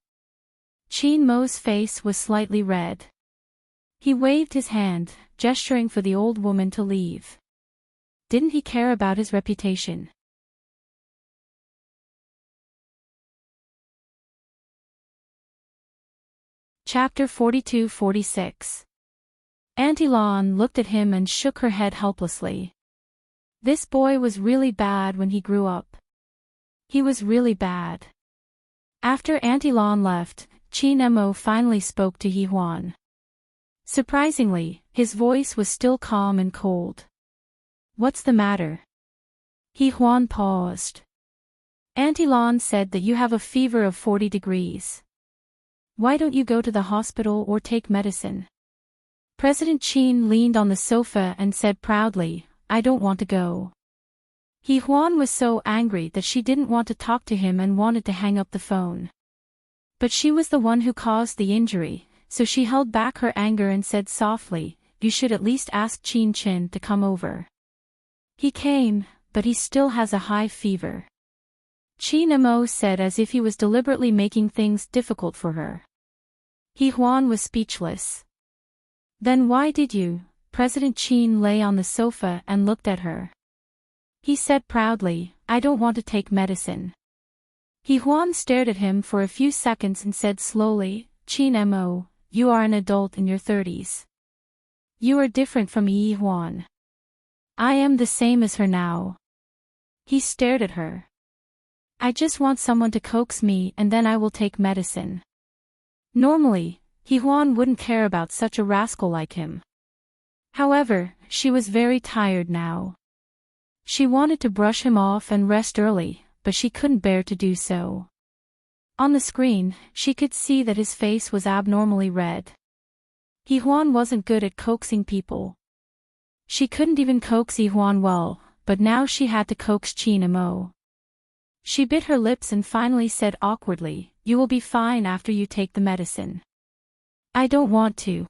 Chin Mo's face was slightly red. He waved his hand, gesturing for the old woman to leave. Didn't he care about his reputation? Chapter 42-46. Auntie Lan looked at him and shook her head helplessly. This boy was really bad when he grew up. He was really bad. After Auntie Lan left, Chin Mo finally spoke to He Huan. Surprisingly, his voice was still calm and cold. "What's the matter?" He Huan paused. "Auntie Lan said that you have a fever of 40 degrees. Why don't you go to the hospital or take medicine?" President Chin leaned on the sofa and said proudly, "I don't want to go." He Huan was so angry that she didn't want to talk to him and wanted to hang up the phone. But she was the one who caused the injury, so she held back her anger and said softly, "You should at least ask Chin Chin to come over." He came, but he still has a high fever. Chin Mo said as if he was deliberately making things difficult for her. He Huan was speechless. "Then why did you?" President Chin lay on the sofa and looked at her. He said proudly, "I don't want to take medicine." He Huan stared at him for a few seconds and said slowly, "Chin Mo, you are an adult in your 30s. You are different from Yi Huan. I am the same as her now." He stared at her. "I just want someone to coax me and then I will take medicine." Normally, He Huan wouldn't care about such a rascal like him. However, she was very tired now. She wanted to brush him off and rest early, but she couldn't bear to do so. On the screen, she could see that his face was abnormally red. He Huan wasn't good at coaxing people. She couldn't even coax Yi Huan well, but now she had to coax Chin Mo. She bit her lips and finally said awkwardly, "You will be fine after you take the medicine." "I don't want to,"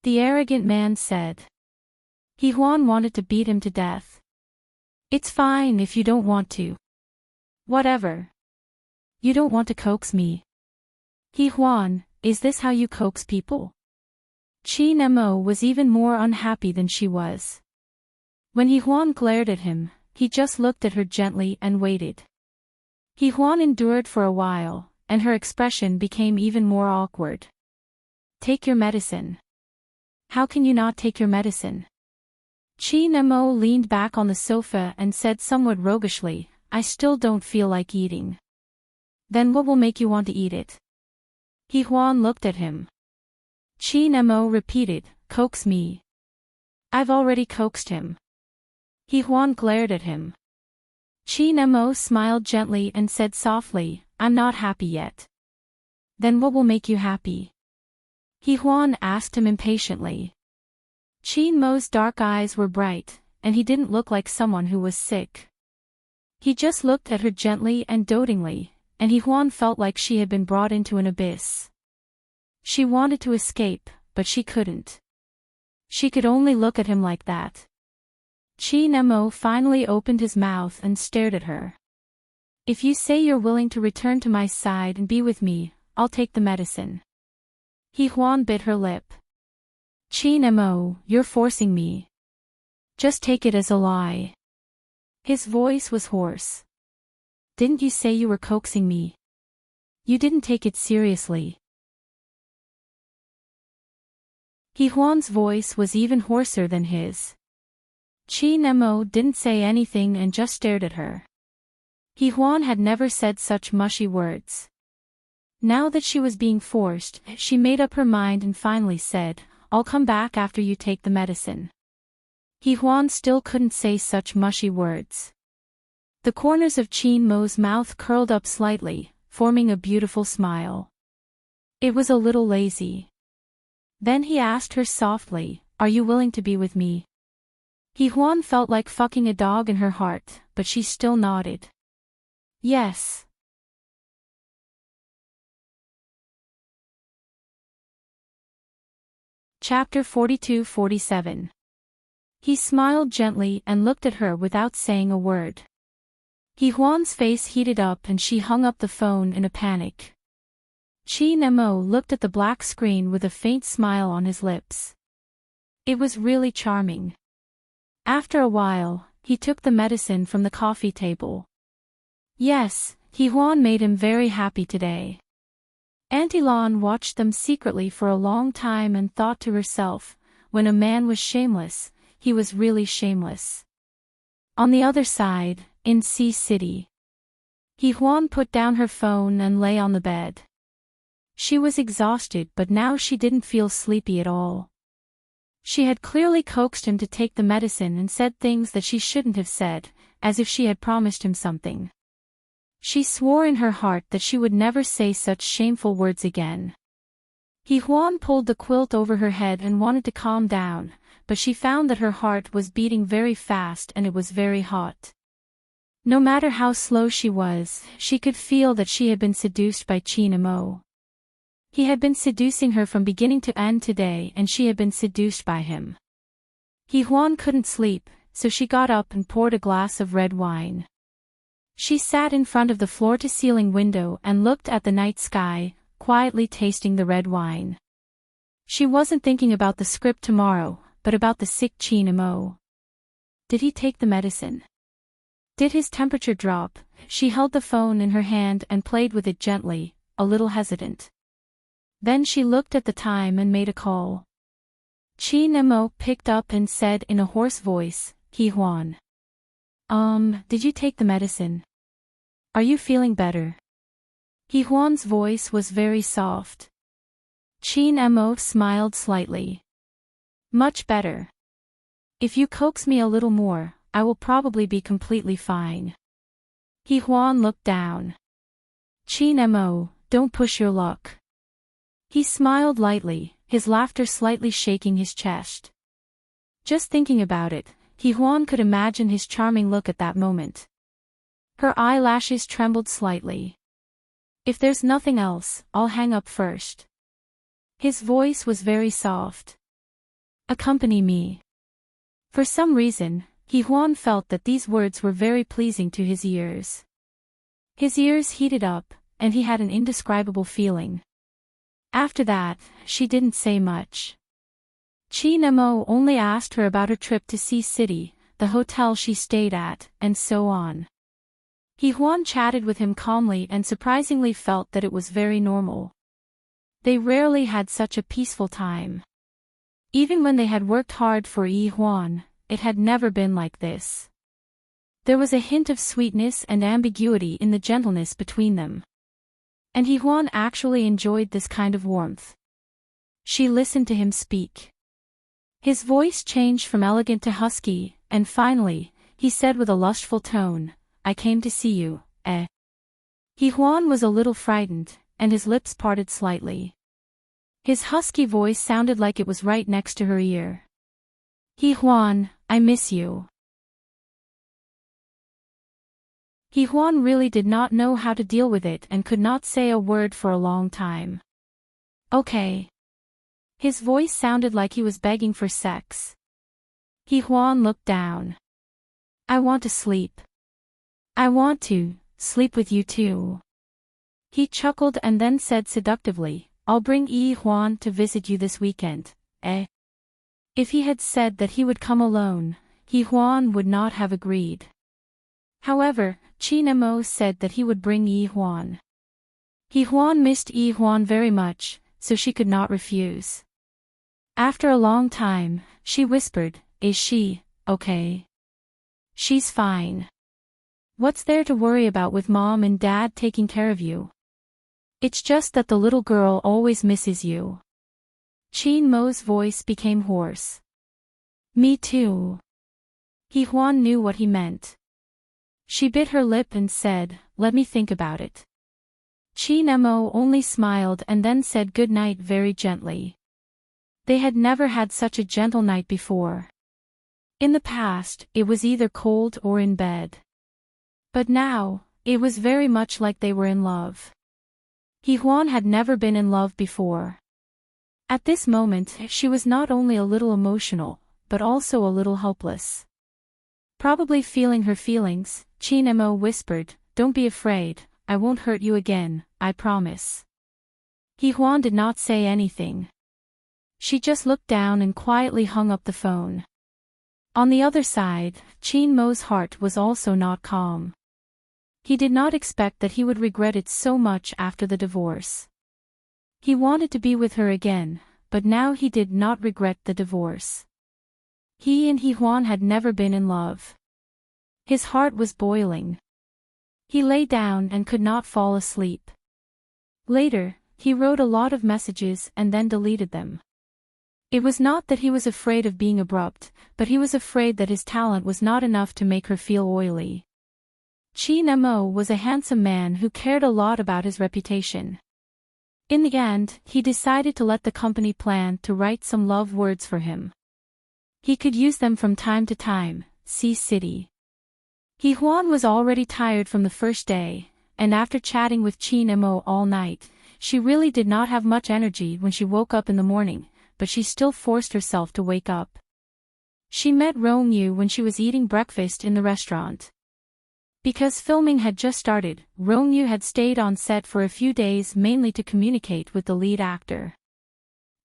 the arrogant man said. Yi Huan wanted to beat him to death. "It's fine if you don't want to." "Whatever. You don't want to coax me." "Yi Huan, is this how you coax people?" Chin Mo was even more unhappy than she was. When Yi Huan glared at him, he just looked at her gently and waited. Yi Huan endured for a while, and her expression became even more awkward. "Take your medicine." "How can you not take your medicine?" Chin Mo leaned back on the sofa and said somewhat roguishly, "I still don't feel like eating." "Then what will make you want to eat it?" Yi Huan looked at him. Chin Mo repeated, "Coax me." "I've already coaxed him." Yi Huan glared at him. Chin Mo smiled gently and said softly, "I'm not happy yet." "Then what will make you happy?" Yi Huan asked him impatiently. Chin Mo's dark eyes were bright, and he didn't look like someone who was sick. He just looked at her gently and dotingly, and Huan felt like she had been brought into an abyss. She wanted to escape, but she couldn't. She could only look at him like that. Chi Nemo finally opened his mouth and stared at her. If you say you're willing to return to my side and be with me, I'll take the medicine. Huan bit her lip. Chi Nemo, you're forcing me. Just take it as a lie. His voice was hoarse. Didn't you say you were coaxing me? You didn't take it seriously. Huan's voice was even hoarser than his. Chi Nemo didn't say anything and just stared at her. Huan had never said such mushy words. Now that she was being forced, she made up her mind and finally said, I'll come back after you take the medicine. Huan still couldn't say such mushy words. The corners of Chi Nemo's mouth curled up slightly, forming a beautiful smile. It was a little lazy. Then he asked her softly, Are you willing to be with me? Huan felt like fucking a dog in her heart, but she still nodded. Yes. Chapter 42-47. He smiled gently and looked at her without saying a word. Huan's face heated up and she hung up the phone in a panic. Chi Nemo looked at the black screen with a faint smile on his lips. It was really charming. After a while, he took the medicine from the coffee table. Yes, Huan made him very happy today. Auntie Lan watched them secretly for a long time and thought to herself, when a man was shameless, he was really shameless. On the other side, in Sea City, Huan put down her phone and lay on the bed. She was exhausted, but now she didn't feel sleepy at all. She had clearly coaxed him to take the medicine and said things that she shouldn't have said, as if she had promised him something. She swore in her heart that she would never say such shameful words again. Huan pulled the quilt over her head and wanted to calm down, but she found that her heart was beating very fast and it was very hot. No matter how slow she was, she could feel that she had been seduced by Chi Nemo. He had been seducing her from beginning to end today and she had been seduced by him. Huan couldn't sleep, so she got up and poured a glass of red wine. She sat in front of the floor-to-ceiling window and looked at the night sky, quietly tasting the red wine. She wasn't thinking about the script tomorrow, but about the sick Chi Nemo. Did he take the medicine? Did his temperature drop? She held the phone in her hand and played with it gently, a little hesitant. Then she looked at the time and made a call. Chi Nemo picked up and said in a hoarse voice, Huan. Did you take the medicine? Are you feeling better? Huan's voice was very soft. Chi Nemo smiled slightly. Much better. If you coax me a little more, I will probably be completely fine. Huan looked down. Chi Nemo, don't push your luck. He smiled lightly, his laughter slightly shaking his chest. Just thinking about it, Huan could imagine his charming look at that moment. Her eyelashes trembled slightly. If there's nothing else, I'll hang up first. His voice was very soft. Accompany me. For some reason, Huan felt that these words were very pleasing to his ears. His ears heated up, and he had an indescribable feeling. After that, she didn't say much. Chi Nemo only asked her about her trip to Sea City, the hotel she stayed at, and so on. Huan chatted with him calmly and surprisingly felt that it was very normal. They rarely had such a peaceful time. Even when they had worked hard for Huan, it had never been like this. There was a hint of sweetness and ambiguity in the gentleness between them. And Huan actually enjoyed this kind of warmth. She listened to him speak. His voice changed from elegant to husky, and finally, he said with a lustful tone, I came to see you, eh? Huan was a little frightened, and his lips parted slightly. His husky voice sounded like it was right next to her ear. Huan, I miss you. He Huan really did not know how to deal with it and could not say a word for a long time. Okay. His voice sounded like he was begging for sex. He Huan looked down. I want to sleep. I want to sleep with you too. He chuckled and then said seductively, I'll bring Yi Huan to visit you this weekend, eh? If he had said that he would come alone, Yi Huan would not have agreed. However, Qin Mo said that he would bring Yi Huan. Yi Huan missed Yi Huan very much, so she could not refuse. After a long time, she whispered, Is she okay? She's fine. What's there to worry about with Mom and Dad taking care of you? It's just that the little girl always misses you. Qin Mo's voice became hoarse. Me too. Yi Huan knew what he meant. She bit her lip and said, Let me think about it. Qin Mo only smiled and then said good night very gently. They had never had such a gentle night before. In the past, it was either cold or in bed. But now, it was very much like they were in love. Yi Huan had never been in love before. At this moment, she was not only a little emotional, but also a little helpless. Probably feeling her feelings, Qin Mo whispered, Don't be afraid, I won't hurt you again, I promise. Yi Huan did not say anything. She just looked down and quietly hung up the phone. On the other side, Qin Mo's heart was also not calm. He did not expect that he would regret it so much after the divorce. He wanted to be with her again, but now he did not regret the divorce. He and Yi Huan had never been in love. His heart was boiling. He lay down and could not fall asleep. Later, he wrote a lot of messages and then deleted them. It was not that he was afraid of being abrupt, but he was afraid that his talent was not enough to make her feel oily. Qin Mo was a handsome man who cared a lot about his reputation. In the end, he decided to let the company plan to write some love words for him. He could use them from time to time, see City. Yi Huan was already tired from the first day, and after chatting with Qin Mo all night, she really did not have much energy when she woke up in the morning, but she still forced herself to wake up. She met Rong Yu when she was eating breakfast in the restaurant. Because filming had just started, Rong Yu had stayed on set for a few days mainly to communicate with the lead actor.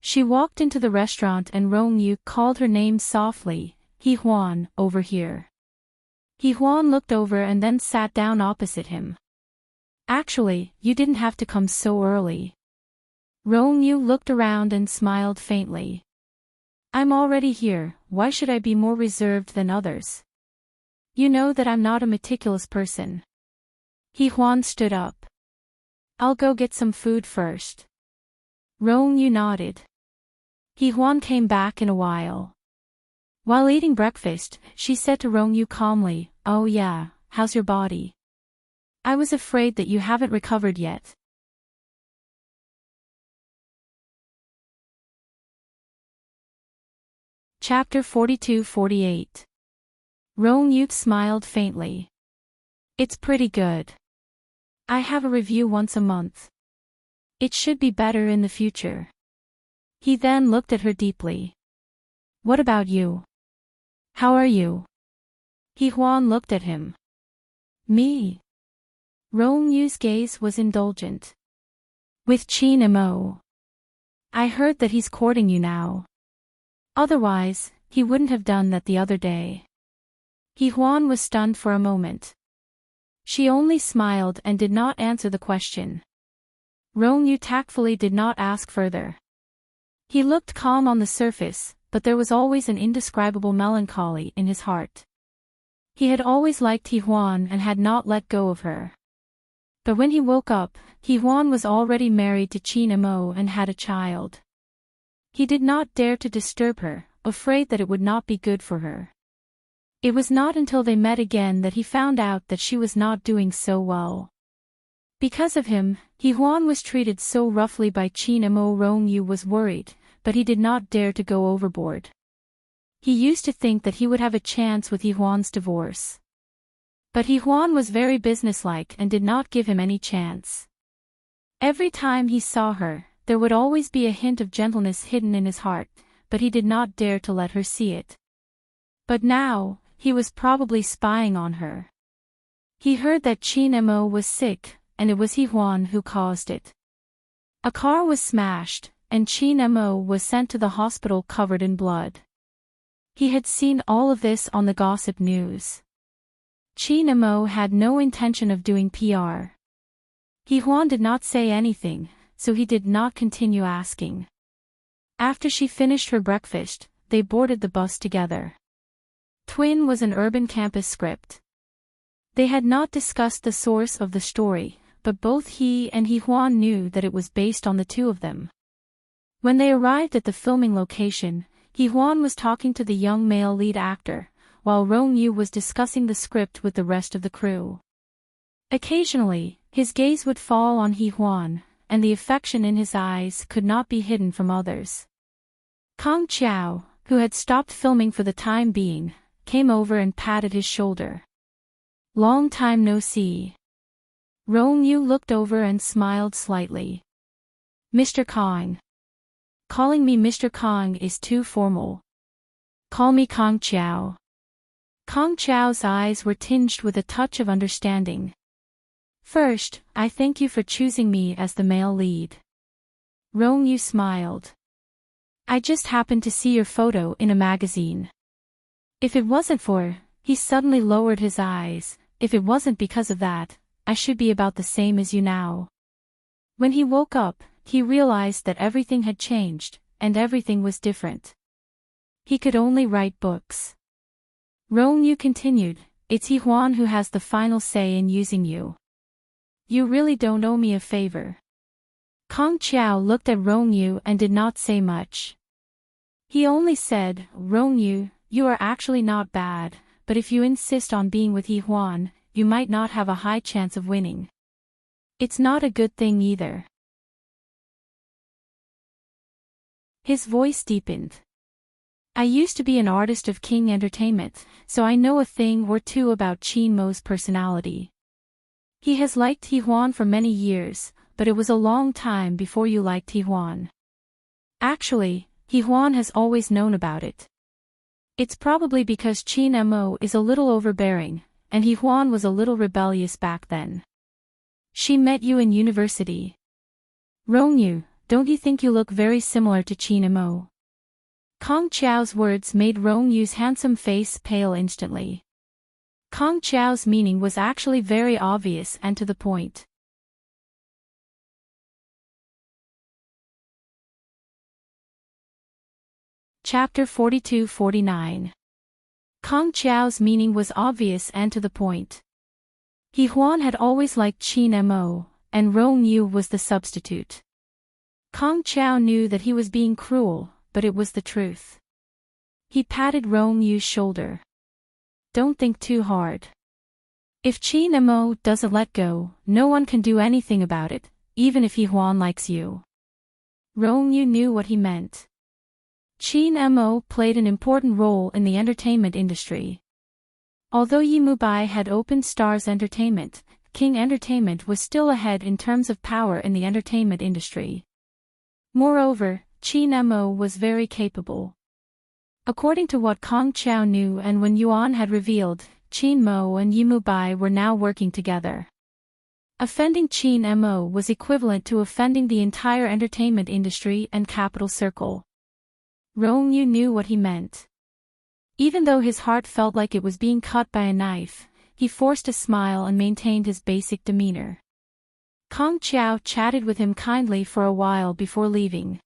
She walked into the restaurant and Rong Yu called her name softly, Yi Huan, over here. Yi Huan looked over and then sat down opposite him. Actually, you didn't have to come so early. Rong Yu looked around and smiled faintly. I'm already here, why should I be more reserved than others? You know that I'm not a meticulous person. Yi Huan stood up. I'll go get some food first. Rong Yu nodded. Yi Huan came back in a while. While eating breakfast, she said to Rong Yu calmly, Oh yeah, how's your body? I was afraid that you haven't recovered yet. Chapter 42-48. Rong Yu smiled faintly. It's pretty good. I have a review once a month. It should be better in the future. He then looked at her deeply. What about you? How are you? Yi Huan looked at him. Me? Rong Yu's gaze was indulgent. With Qin Mo. I heard that he's courting you now. Otherwise, he wouldn't have done that the other day. Yi Huan was stunned for a moment. She only smiled and did not answer the question. Rong Yu tactfully did not ask further. He looked calm on the surface, but there was always an indescribable melancholy in his heart. He had always liked Yi Huan and had not let go of her. But when he woke up, Yi Huan was already married to Qin Mo and had a child. He did not dare to disturb her, afraid that it would not be good for her. It was not until they met again that he found out that she was not doing so well. Because of him, Yi Huan was treated so roughly by Qin Mo. Rong Yu was worried, but he did not dare to go overboard. He used to think that he would have a chance with Yi Huan's divorce. But He Huan was very businesslike and did not give him any chance. Every time he saw her, there would always be a hint of gentleness hidden in his heart, but he did not dare to let her see it. But now, he was probably spying on her. He heard that Qin Mo was sick, and it was He Huan who caused it. A car was smashed, and Qin Mo was sent to the hospital covered in blood. He had seen all of this on the gossip news. Qin Mo had no intention of doing PR. He Huan did not say anything, so he did not continue asking. After she finished her breakfast, they boarded the bus together. Twin was an urban campus script. They had not discussed the source of the story, but both he and He Huan knew that it was based on the two of them. When they arrived at the filming location, He Huan was talking to the young male lead actor, while Rong Yu was discussing the script with the rest of the crew. Occasionally, his gaze would fall on He Huan, and the affection in his eyes could not be hidden from others. Kong Chiao, who had stopped filming for the time being, came over and patted his shoulder. "Long time no see." Rong Yu looked over and smiled slightly. "Mr. Kong." "Calling me Mr. Kong is too formal. Call me Kong Chiao." Kong Chiao's eyes were tinged with a touch of understanding. "First, I thank you for choosing me as the male lead." Rong Yu smiled. "I just happened to see your photo in a magazine. If it wasn't for," he suddenly lowered his eyes, "if it wasn't because of that, I should be about the same as you now." When he woke up, he realized that everything had changed, and everything was different. He could only write books. Rong Yu continued, "It's He Huan who has the final say in using you. You really don't owe me a favor." Kong Chiao looked at Rong Yu and did not say much. He only said, "Rong Yu, you are actually not bad, but if you insist on being with He Huan, you might not have a high chance of winning. It's not a good thing either." His voice deepened. "I used to be an artist of King Entertainment, so I know a thing or two about Qin Mo's personality. He has liked He Huan for many years, but it was a long time before you liked He Huan. Actually, He Huan has always known about it. It's probably because Qin Mo is a little overbearing, and He Huan was a little rebellious back then. She met you in university. Rong Yu, don't you think you look very similar to Qin Mo?" Kong Chiao's words made Rong Yu's handsome face pale instantly. Kong Chiao's meaning was actually very obvious and to the point. Chapter 42-49. Kong Chiao's meaning was obvious and to the point. He Huan had always liked Qin Mo, and Rong Yu was the substitute. Kong Chiao knew that he was being cruel, but it was the truth. He patted Rong Yu's shoulder. "Don't think too hard. If Qin Mo doesn't let go, no one can do anything about it, even if He Huan likes you." Rong Yu knew what he meant. Qin Mo played an important role in the entertainment industry. Although Yi Mubai had opened Stars Entertainment, King Entertainment was still ahead in terms of power in the entertainment industry. Moreover, Qin Mo was very capable. According to what Kong Chiao knew and when Yuan had revealed, Qin Mo and Yi Mubai were now working together. Offending Qin Mo was equivalent to offending the entire entertainment industry and capital circle. Rong Yu knew what he meant. Even though his heart felt like it was being cut by a knife, he forced a smile and maintained his basic demeanor. Kong Chiao chatted with him kindly for a while before leaving.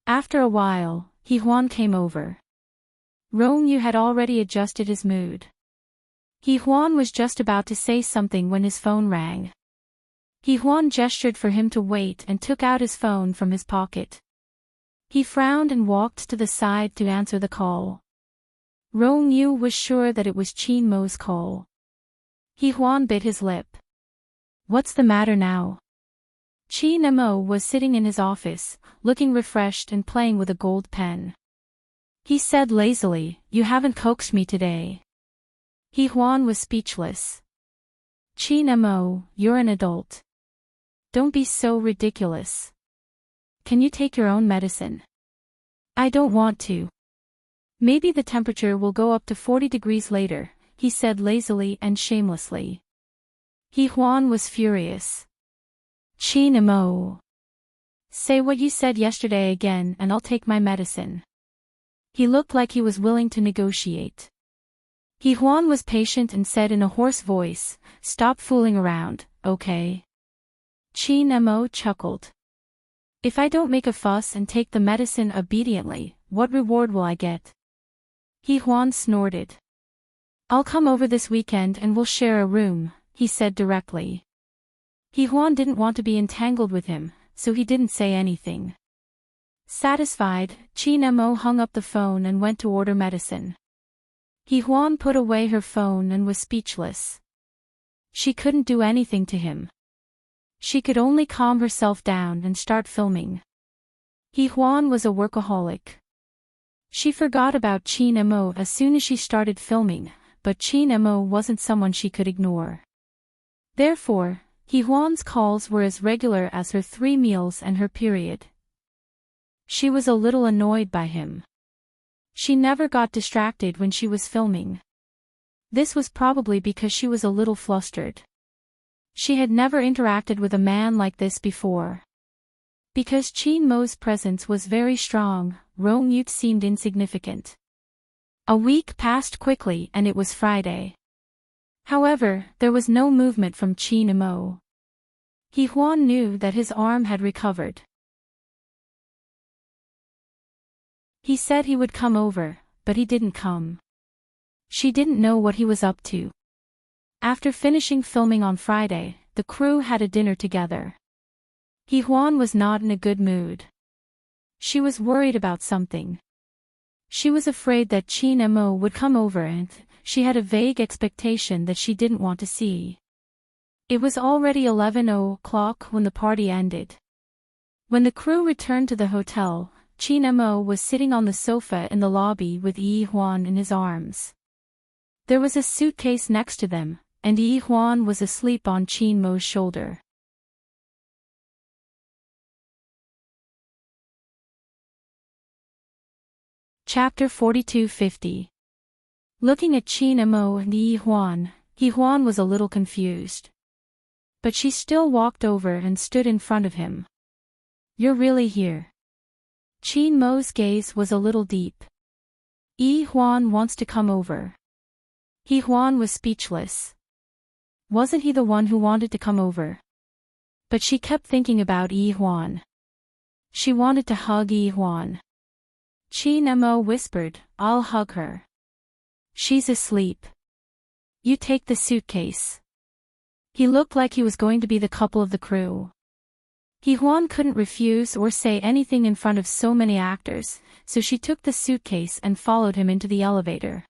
After a while, He Huan came over. Rong Yu had already adjusted his mood. He Huan was just about to say something when his phone rang. He Huan gestured for him to wait and took out his phone from his pocket. He frowned and walked to the side to answer the call. Rong Yu was sure that it was Qin Mo's call. He Huan bit his lip. "What's the matter now?" Qin Mo was sitting in his office, looking refreshed and playing with a gold pen. He said lazily, "You haven't coaxed me today." He Huan was speechless. Qin Mo, you're an adult. Don't be so ridiculous. Can you take your own medicine? I don't want to. Maybe the temperature will go up to 40 degrees later, he said lazily and shamelessly. He Huan was furious. Qin Mo. Say what you said yesterday again and I'll take my medicine. He looked like he was willing to negotiate. He Huan was patient and said in a hoarse voice, stop fooling around, okay? Qin Mo chuckled. If I don't make a fuss and take the medicine obediently, what reward will I get? He Huan snorted. I'll come over this weekend and we'll share a room, he said directly. He Huan didn't want to be entangled with him, so he didn't say anything. Satisfied, Qin Mo hung up the phone and went to order medicine. He Huan put away her phone and was speechless. She couldn't do anything to him. She could only calm herself down and start filming. He Huan was a workaholic. She forgot about Qin Mo as soon as she started filming, but Qin Mo wasn't someone she could ignore. Therefore, He Huan's calls were as regular as her 3 meals and her period. She was a little annoyed by him. She never got distracted when she was filming. This was probably because she was a little flustered. She had never interacted with a man like this before. Because Qin Mo's presence was very strong, Rollercoasters seemed insignificant. A week passed quickly and it was Friday. However, there was no movement from Qin Mo. He Huan knew that his arm had recovered. He said he would come over, but he didn't come. She didn't know what he was up to. After finishing filming on Friday, the crew had a dinner together. He Huan was not in a good mood. She was worried about something. She was afraid that Qin Mo would come over and she had a vague expectation that she didn't want to see. It was already 11 o'clock when the party ended. When the crew returned to the hotel, Qin Mo was sitting on the sofa in the lobby with Yi Huan in his arms. There was a suitcase next to them, and Yi Huan was asleep on Qin Mo's shoulder. Chapter 4250. Looking at Qin Mo and Yi Huan was a little confused. But she still walked over and stood in front of him. You're really here? Qin Mo's gaze was a little deep. Yi Huan wants to come over. Yi Huan was speechless. Wasn't he the one who wanted to come over? But she kept thinking about Yi Huan. She wanted to hug Yi Huan. Qin Mo whispered, I'll hug her. She's asleep. You take the suitcase. He looked like he was going to be the couple of the crew. Yi Huan couldn't refuse or say anything in front of so many actors, so she took the suitcase and followed him into the elevator.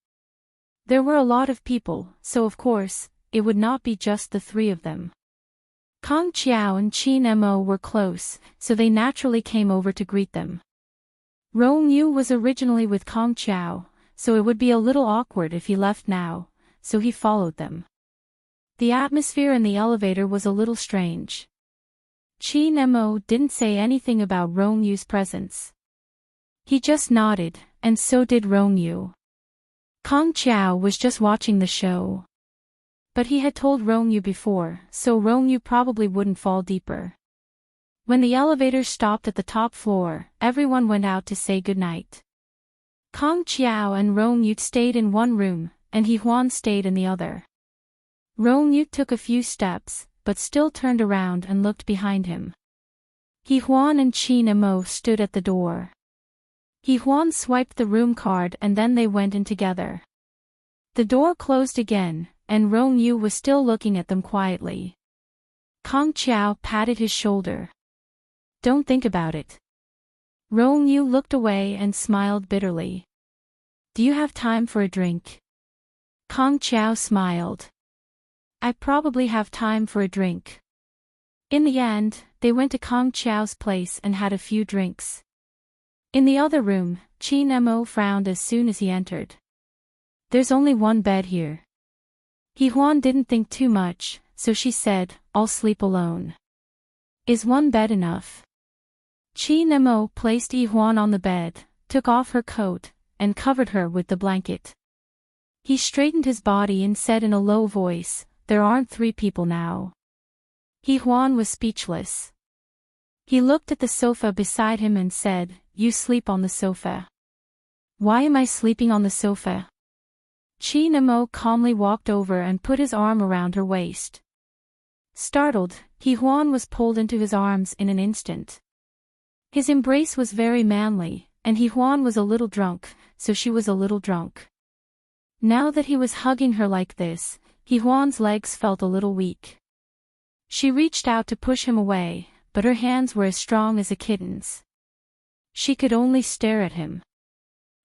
There were a lot of people, so of course, it would not be just the 3 of them. Kong Qiao and Qin Mo were close, so they naturally came over to greet them. Rollercoasters was originally with Kong Qiao, so it would be a little awkward if he left now, so he followed them. The atmosphere in the elevator was a little strange. Qin Mo didn't say anything about Rollercoasters' presence. He just nodded, and so did Rollercoasters. Kong Qiao was just watching the show. But he had told Rollercoasters before, so Rollercoasters probably wouldn't fall deeper. When the elevator stopped at the top floor, everyone went out to say goodnight. Kong Qiao and Rollercoasters stayed in one room, and Yi Huan stayed in the other. Rollercoasters took a few steps, but still turned around and looked behind him. Yi Huan and Qin Mo stood at the door. Yi Huan swiped the room card and then they went in together. The door closed again, and Rollercoasters was still looking at them quietly. Kong Qiao patted his shoulder. Don't think about it. Rollercoasters looked away and smiled bitterly. Do you have time for a drink? Kong Qiao smiled. I probably have time for a drink. In the end, they went to Kong Qiao's place and had a few drinks. In the other room, Qin Mo frowned as soon as he entered. There's only one bed here. He Huan didn't think too much, so she said, I'll sleep alone. Is one bed enough? Chi Nemo placed Yi Huan on the bed, took off her coat, and covered her with the blanket. He straightened his body and said in a low voice, there aren't 3 people now. Yi Huan was speechless. He looked at the sofa beside him and said, you sleep on the sofa. Why am I sleeping on the sofa? Chi Nemo calmly walked over and put his arm around her waist. Startled, Yi Huan was pulled into his arms in an instant. His embrace was very manly, and Yi Huan was a little drunk, so she was a little drunk. Now that he was hugging her like this, Yi Huan's legs felt a little weak. She reached out to push him away, but her hands were as strong as a kitten's. She could only stare at him.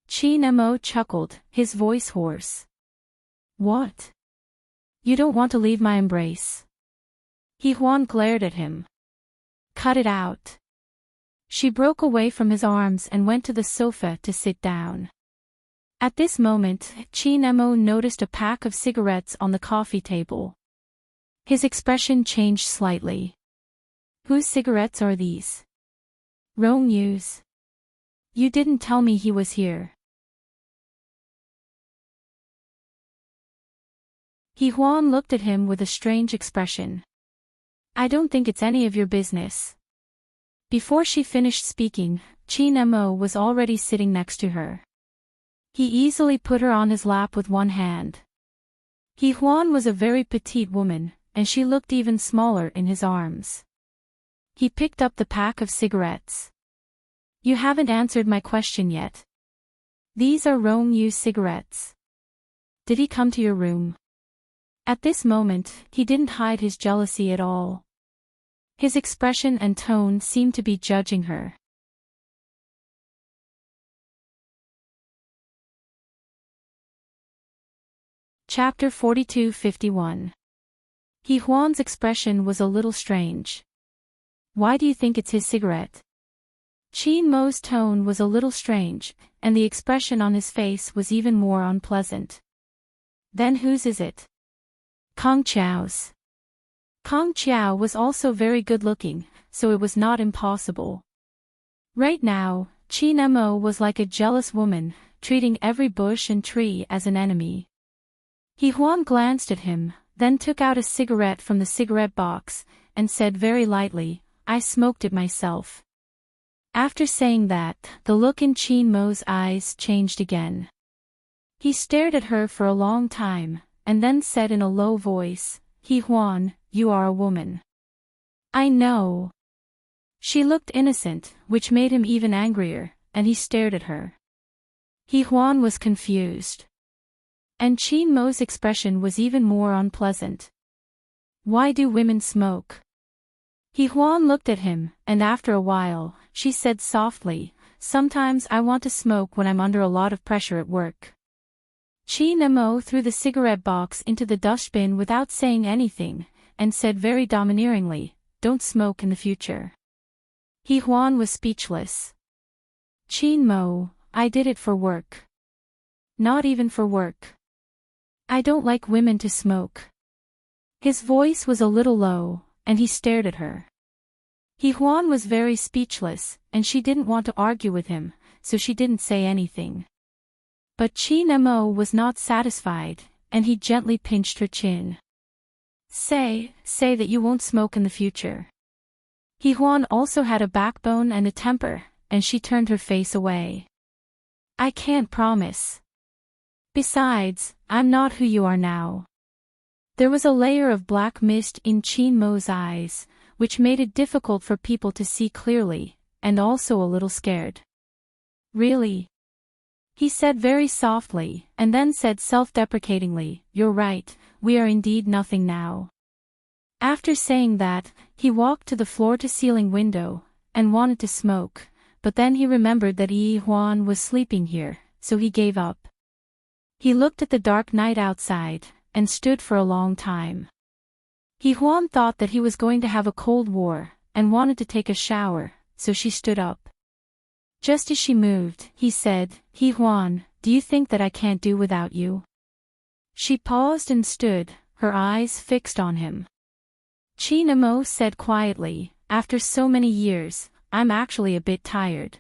Chi Nemo chuckled, his voice hoarse. What? You don't want to leave my embrace? Yi Huan glared at him. Cut it out. She broke away from his arms and went to the sofa to sit down. At this moment, Chi Nemo noticed a pack of cigarettes on the coffee table. His expression changed slightly. Whose cigarettes are these? Rong Yu's. You didn't tell me he was here. Yi Huan looked at him with a strange expression. I don't think it's any of your business. Before she finished speaking, Chi Nemo was already sitting next to her. He easily put her on his lap with one hand. Yi Huan was a very petite woman, and she looked even smaller in his arms. He picked up the pack of cigarettes. You haven't answered my question yet. These are Rong Yu cigarettes. Did he come to your room? At this moment, he didn't hide his jealousy at all. His expression and tone seemed to be judging her. Chapter 42-51. Yi Huan's expression was a little strange. Why do you think it's his cigarette? Chi Mo's tone was a little strange, and the expression on his face was even more unpleasant. Then whose is it? Kong Chiao's. Kong Chiao was also very good-looking, so it was not impossible. Right now, Chi Nemo was like a jealous woman, treating every bush and tree as an enemy. Yi Huan glanced at him, then took out a cigarette from the cigarette box, and said very lightly, I smoked it myself. After saying that, the look in Chi Mo's eyes changed again. He stared at her for a long time, and then said in a low voice, Yi Huan, you are a woman. I know. She looked innocent, which made him even angrier, and he stared at her. Yi Huan was confused. And Chi Mo's expression was even more unpleasant. Why do women smoke? Yi Huan looked at him, and after a while, she said softly, sometimes I want to smoke when I'm under a lot of pressure at work. Chi Nemo threw the cigarette box into the dustbin without saying anything, and said very domineeringly, don't smoke in the future. Yi Huan was speechless. Chi Mo, I did it for work. Not even for work. I don't like women to smoke. His voice was a little low, and he stared at her. Yi Huan was very speechless, and she didn't want to argue with him, so she didn't say anything. But Chi Nemo was not satisfied, and he gently pinched her chin. Say that you won't smoke in the future. Yi Huan also had a backbone and a temper, and she turned her face away. I can't promise. Besides, I'm not who you are now. There was a layer of black mist in Chi Mo's eyes, which made it difficult for people to see clearly, and also a little scared. Really? He said very softly, and then said self-deprecatingly, you're right, we are indeed nothing now. After saying that, he walked to the floor-to-ceiling window, and wanted to smoke, but then he remembered that Yi Huan was sleeping here, so he gave up. He looked at the dark night outside, and stood for a long time. Yi Huan thought that he was going to have a cold war, and wanted to take a shower, so she stood up. Just as she moved, he said, Yi Huan, do you think that I can't do without you? She paused and stood, her eyes fixed on him. Chinamo said quietly, after so many years, I'm actually a bit tired.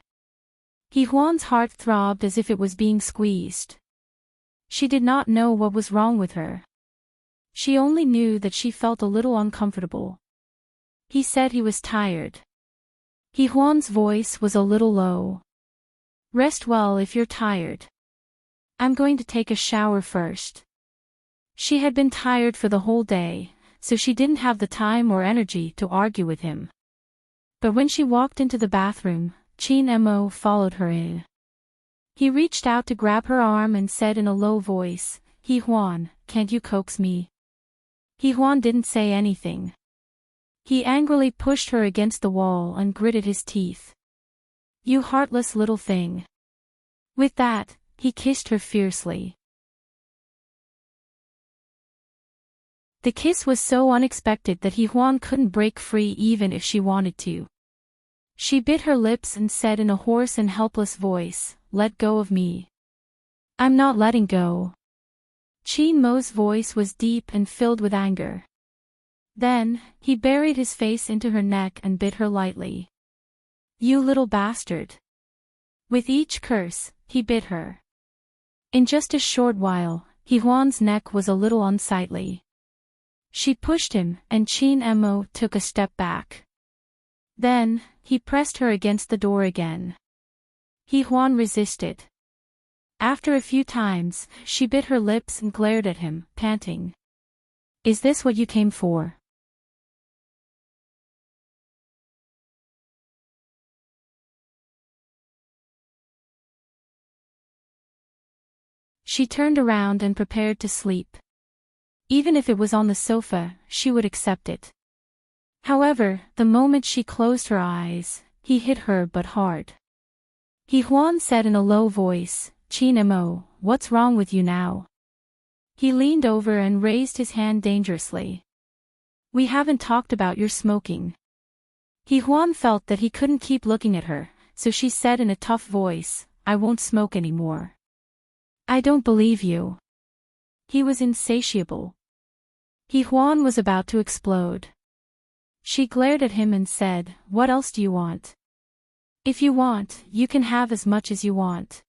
Huan's heart throbbed as if it was being squeezed. She did not know what was wrong with her. She only knew that she felt a little uncomfortable. He said he was tired. Huan's voice was a little low. Rest well if you're tired. I'm going to take a shower first. She had been tired for the whole day, so she didn't have the time or energy to argue with him. But when she walked into the bathroom, Chinamo followed her in. He reached out to grab her arm and said in a low voice, Huan, can't you coax me? Huan didn't say anything. He angrily pushed her against the wall and gritted his teeth. You heartless little thing. With that, he kissed her fiercely. The kiss was so unexpected that Huan couldn't break free even if she wanted to. She bit her lips and said in a hoarse and helpless voice, let go of me. I'm not letting go. Chinmo's voice was deep and filled with anger. Then, he buried his face into her neck and bit her lightly. You little bastard. With each curse, he bit her. In just a short while, Huan's neck was a little unsightly. She pushed him, and Chinmo took a step back. Then, he pressed her against the door again. Huan resisted. After a few times, she bit her lips and glared at him, panting. Is this what you came for? She turned around and prepared to sleep. Even if it was on the sofa, she would accept it. However, the moment she closed her eyes, he hit her but hard. Huan said in a low voice, Chinmo, what's wrong with you now? He leaned over and raised his hand dangerously. We haven't talked about your smoking. Huan felt that he couldn't keep looking at her, so she said in a tough voice, I won't smoke anymore. I don't believe you. He was insatiable. Huan was about to explode. She glared at him and said, what else do you want? If you want, you can have as much as you want.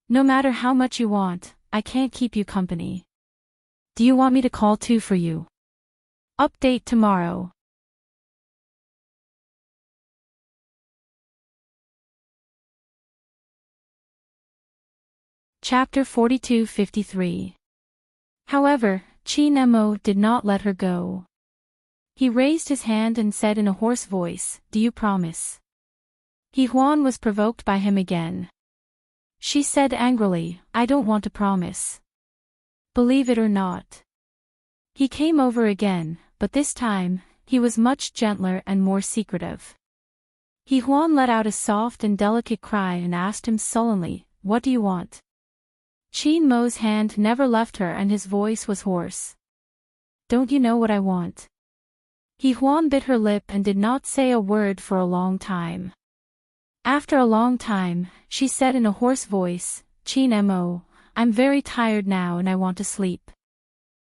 No matter how much you want, I can't keep you company. Do you want me to call too for you? Update tomorrow. Chapter 42-53. However, Chinmo did not let her go. He raised his hand and said in a hoarse voice, do you promise? Huan was provoked by him again. She said angrily, I don't want to promise. Believe it or not. He came over again, but this time, he was much gentler and more secretive. Huan let out a soft and delicate cry and asked him sullenly, what do you want? Chinmo's hand never left her and his voice was hoarse. Don't you know what I want? Huan bit her lip and did not say a word for a long time. After a long time, she said in a hoarse voice, Chinmo, I'm very tired now and I want to sleep.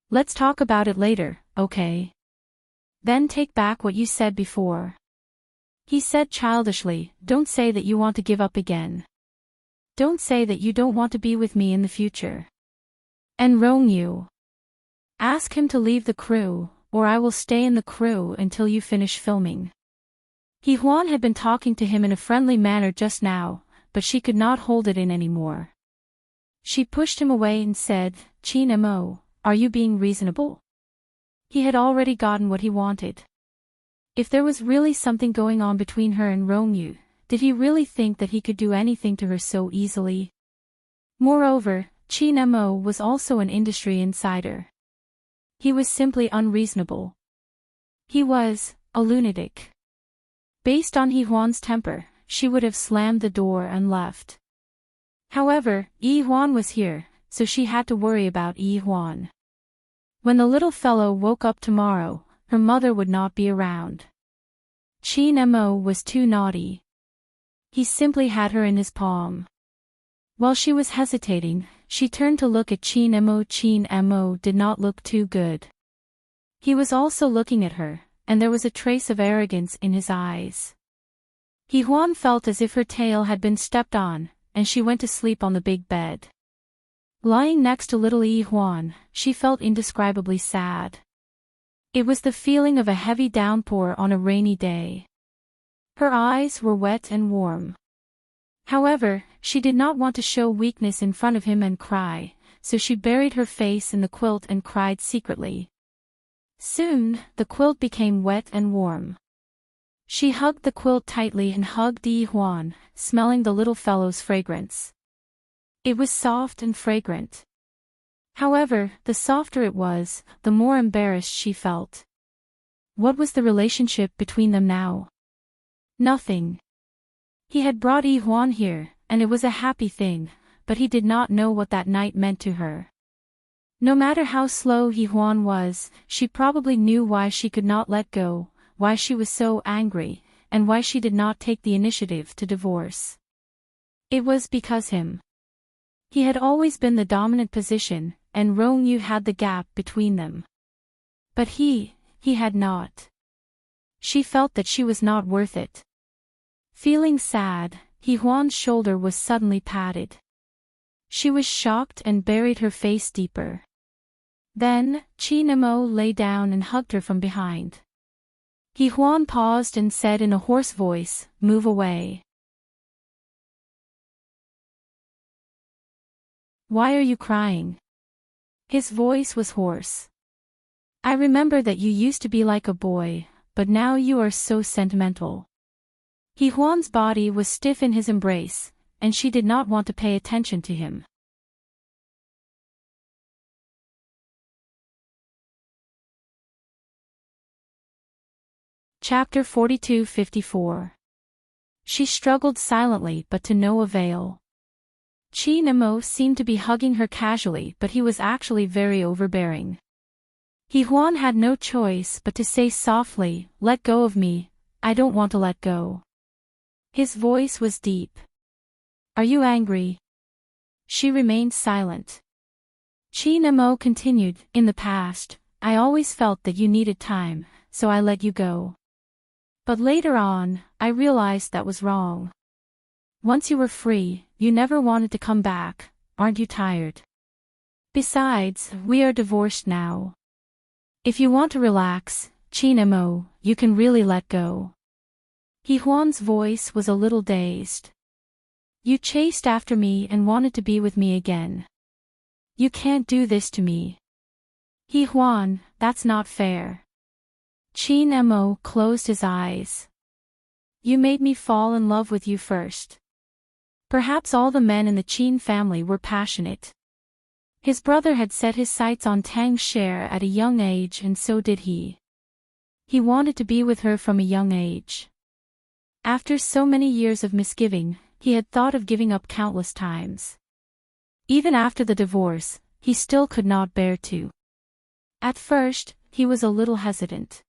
Let's talk about it later, okay? Then take back what you said before. He said childishly, don't say that you want to give up again. Don't say that you don't want to be with me in the future. Enrich you. Ask him to leave the crew, or I will stay in the crew until you finish filming. Huan had been talking to him in a friendly manner just now, but she could not hold it in anymore. She pushed him away and said, Chinmo, are you being reasonable? He had already gotten what he wanted. If there was really something going on between her and Romeo, did he really think that he could do anything to her so easily? Moreover, Chinmo was also an industry insider. He was simply unreasonable. He was a lunatic. Based on Huan's temper, she would have slammed the door and left. However, Huan was here, so she had to worry about Huan. When the little fellow woke up tomorrow, her mother would not be around. Chinmo was too naughty. He simply had her in his palm. While she was hesitating, she turned to look at Chin Mo. Chin Mo did not look too good. He was also looking at her, and there was a trace of arrogance in his eyes. Huan felt as if her tail had been stepped on, and she went to sleep on the big bed. Lying next to little Huan, she felt indescribably sad. It was the feeling of a heavy downpour on a rainy day. Her eyes were wet and warm. However, she did not want to show weakness in front of him and cry, so she buried her face in the quilt and cried secretly. Soon, the quilt became wet and warm. She hugged the quilt tightly and hugged Huan, smelling the little fellow's fragrance. It was soft and fragrant. However, the softer it was, the more embarrassed she felt. What was the relationship between them now? Nothing. He had brought Huan here, and it was a happy thing, but he did not know what that night meant to her. No matter how slow Huan was, she probably knew why she could not let go, why she was so angry, and why she did not take the initiative to divorce. It was because him. He had always been the dominant position, and Rongyu had the gap between them. But he had not. She felt that she was not worth it. Feeling sad, Huan's shoulder was suddenly patted. She was shocked and buried her face deeper. Then, Chin Mo lay down and hugged her from behind. Huan paused and said in a hoarse voice, "Move away." "Why are you crying?" His voice was hoarse. "I remember that you used to be like a boy, but now you are so sentimental." Huan's body was stiff in his embrace, and she did not want to pay attention to him. Chapter 42-54. She struggled silently but to no avail. Chin Mo seemed to be hugging her casually, but he was actually very overbearing. Huan had no choice but to say softly, "Let go of me, I don't want to let go." His voice was deep. "Are you angry?" She remained silent. Chin Mo continued, "In the past, I always felt that you needed time, so I let you go. But later on, I realized that was wrong. Once you were free, you never wanted to come back. Aren't you tired? Besides, we are divorced now. If you want to relax, Chin Mo, you can really let go." Huan's voice was a little dazed. "You chased after me and wanted to be with me again. You can't do this to me. Huan, that's not fair." Chin Mo closed his eyes. "You made me fall in love with you first." Perhaps all the men in the Chin family were passionate. His brother had set his sights on Tang's share at a young age, and so did he. He wanted to be with her from a young age. After so many years of misgiving, he had thought of giving up countless times. Even after the divorce, he still could not bear to. At first, he was a little hesitant.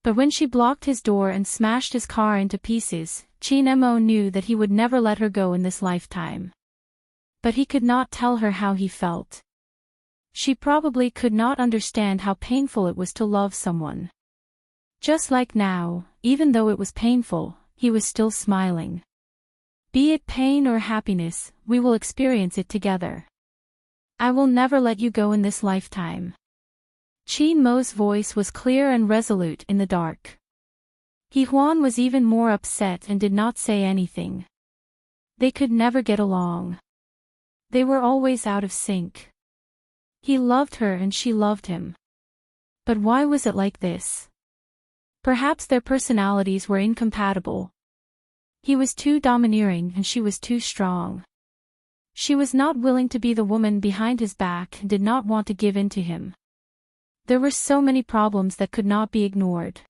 But when she blocked his door and smashed his car into pieces, Chin Mo knew that he would never let her go in this lifetime. But he could not tell her how he felt. She probably could not understand how painful it was to love someone. Just like now, even though it was painful, he was still smiling. "Be it pain or happiness, we will experience it together. I will never let you go in this lifetime." Chin Mo's voice was clear and resolute in the dark. Huan was even more upset and did not say anything. They could never get along. They were always out of sync. He loved her and she loved him. But why was it like this? Perhaps their personalities were incompatible. He was too domineering and she was too strong. She was not willing to be the woman behind his back and did not want to give in to him. There were so many problems that could not be ignored.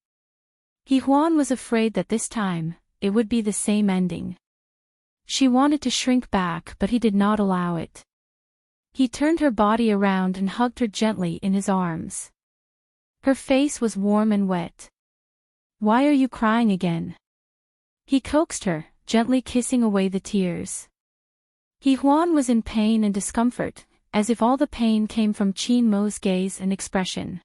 Huan was afraid that this time, it would be the same ending. She wanted to shrink back, but he did not allow it. He turned her body around and hugged her gently in his arms. Her face was warm and wet. "Why are you crying again?" He coaxed her, gently kissing away the tears. He Huan was in pain and discomfort, as if all the pain came from Qin Mo's gaze and expression.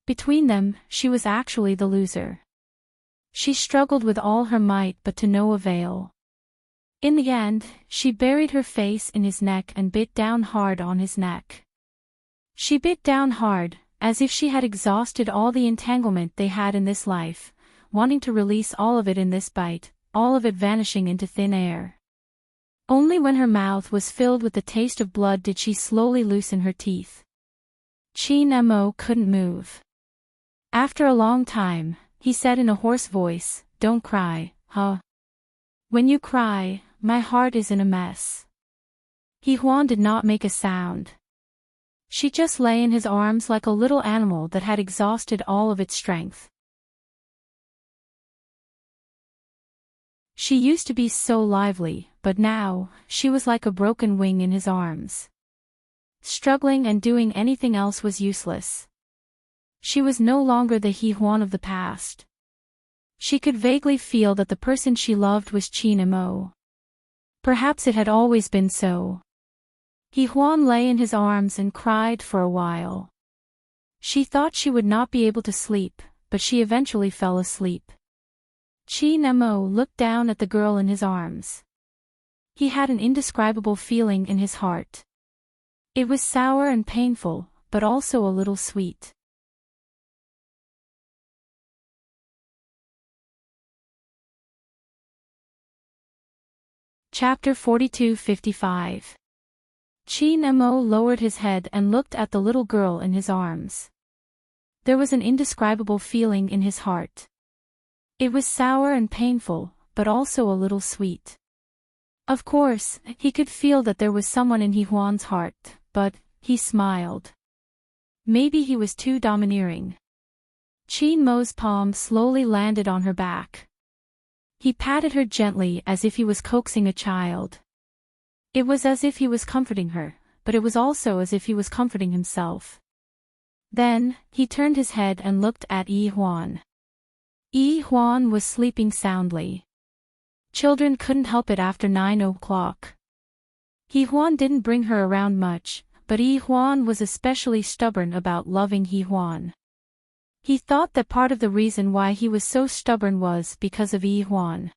Between them, she was actually the loser. She struggled with all her might but to no avail. In the end, she buried her face in his neck and bit down hard on his neck. She bit down hard, as if she had exhausted all the entanglement they had in this life, wanting to release all of it in this bite, all of it vanishing into thin air. Only when her mouth was filled with the taste of blood did she slowly loosen her teeth. Qin Mo couldn't move. After a long time, he said in a hoarse voice, "Don't cry, huh? When you cry, my heart is in a mess." He Huan did not make a sound. She just lay in his arms like a little animal that had exhausted all of its strength. She used to be so lively, but now, she was like a broken wing in his arms. Struggling and doing anything else was useless. She was no longer the He Huan of the past. She could vaguely feel that the person she loved was Qin Mo. Perhaps it had always been so. He Huan lay in his arms and cried for a while. She thought she would not be able to sleep, but she eventually fell asleep. Qin Mo looked down at the girl in his arms. He had an indescribable feeling in his heart. It was sour and painful, but also a little sweet. Chapter 42-55. Qin Mo lowered his head and looked at the little girl in his arms. There was an indescribable feeling in his heart. It was sour and painful, but also a little sweet. Of course, he could feel that there was someone in He Huan's heart, but he smiled. Maybe he was too domineering. Qin Mo's palm slowly landed on her back. He patted her gently as if he was coaxing a child. It was as if he was comforting her, but it was also as if he was comforting himself. Then, he turned his head and looked at Yi Huan. Yi Huan was sleeping soundly. Children couldn't help it after 9 o'clock. He Huan didn't bring her around much, but Yi Huan was especially stubborn about loving He Huan. He thought that part of the reason why he was so stubborn was because of Yi Huan.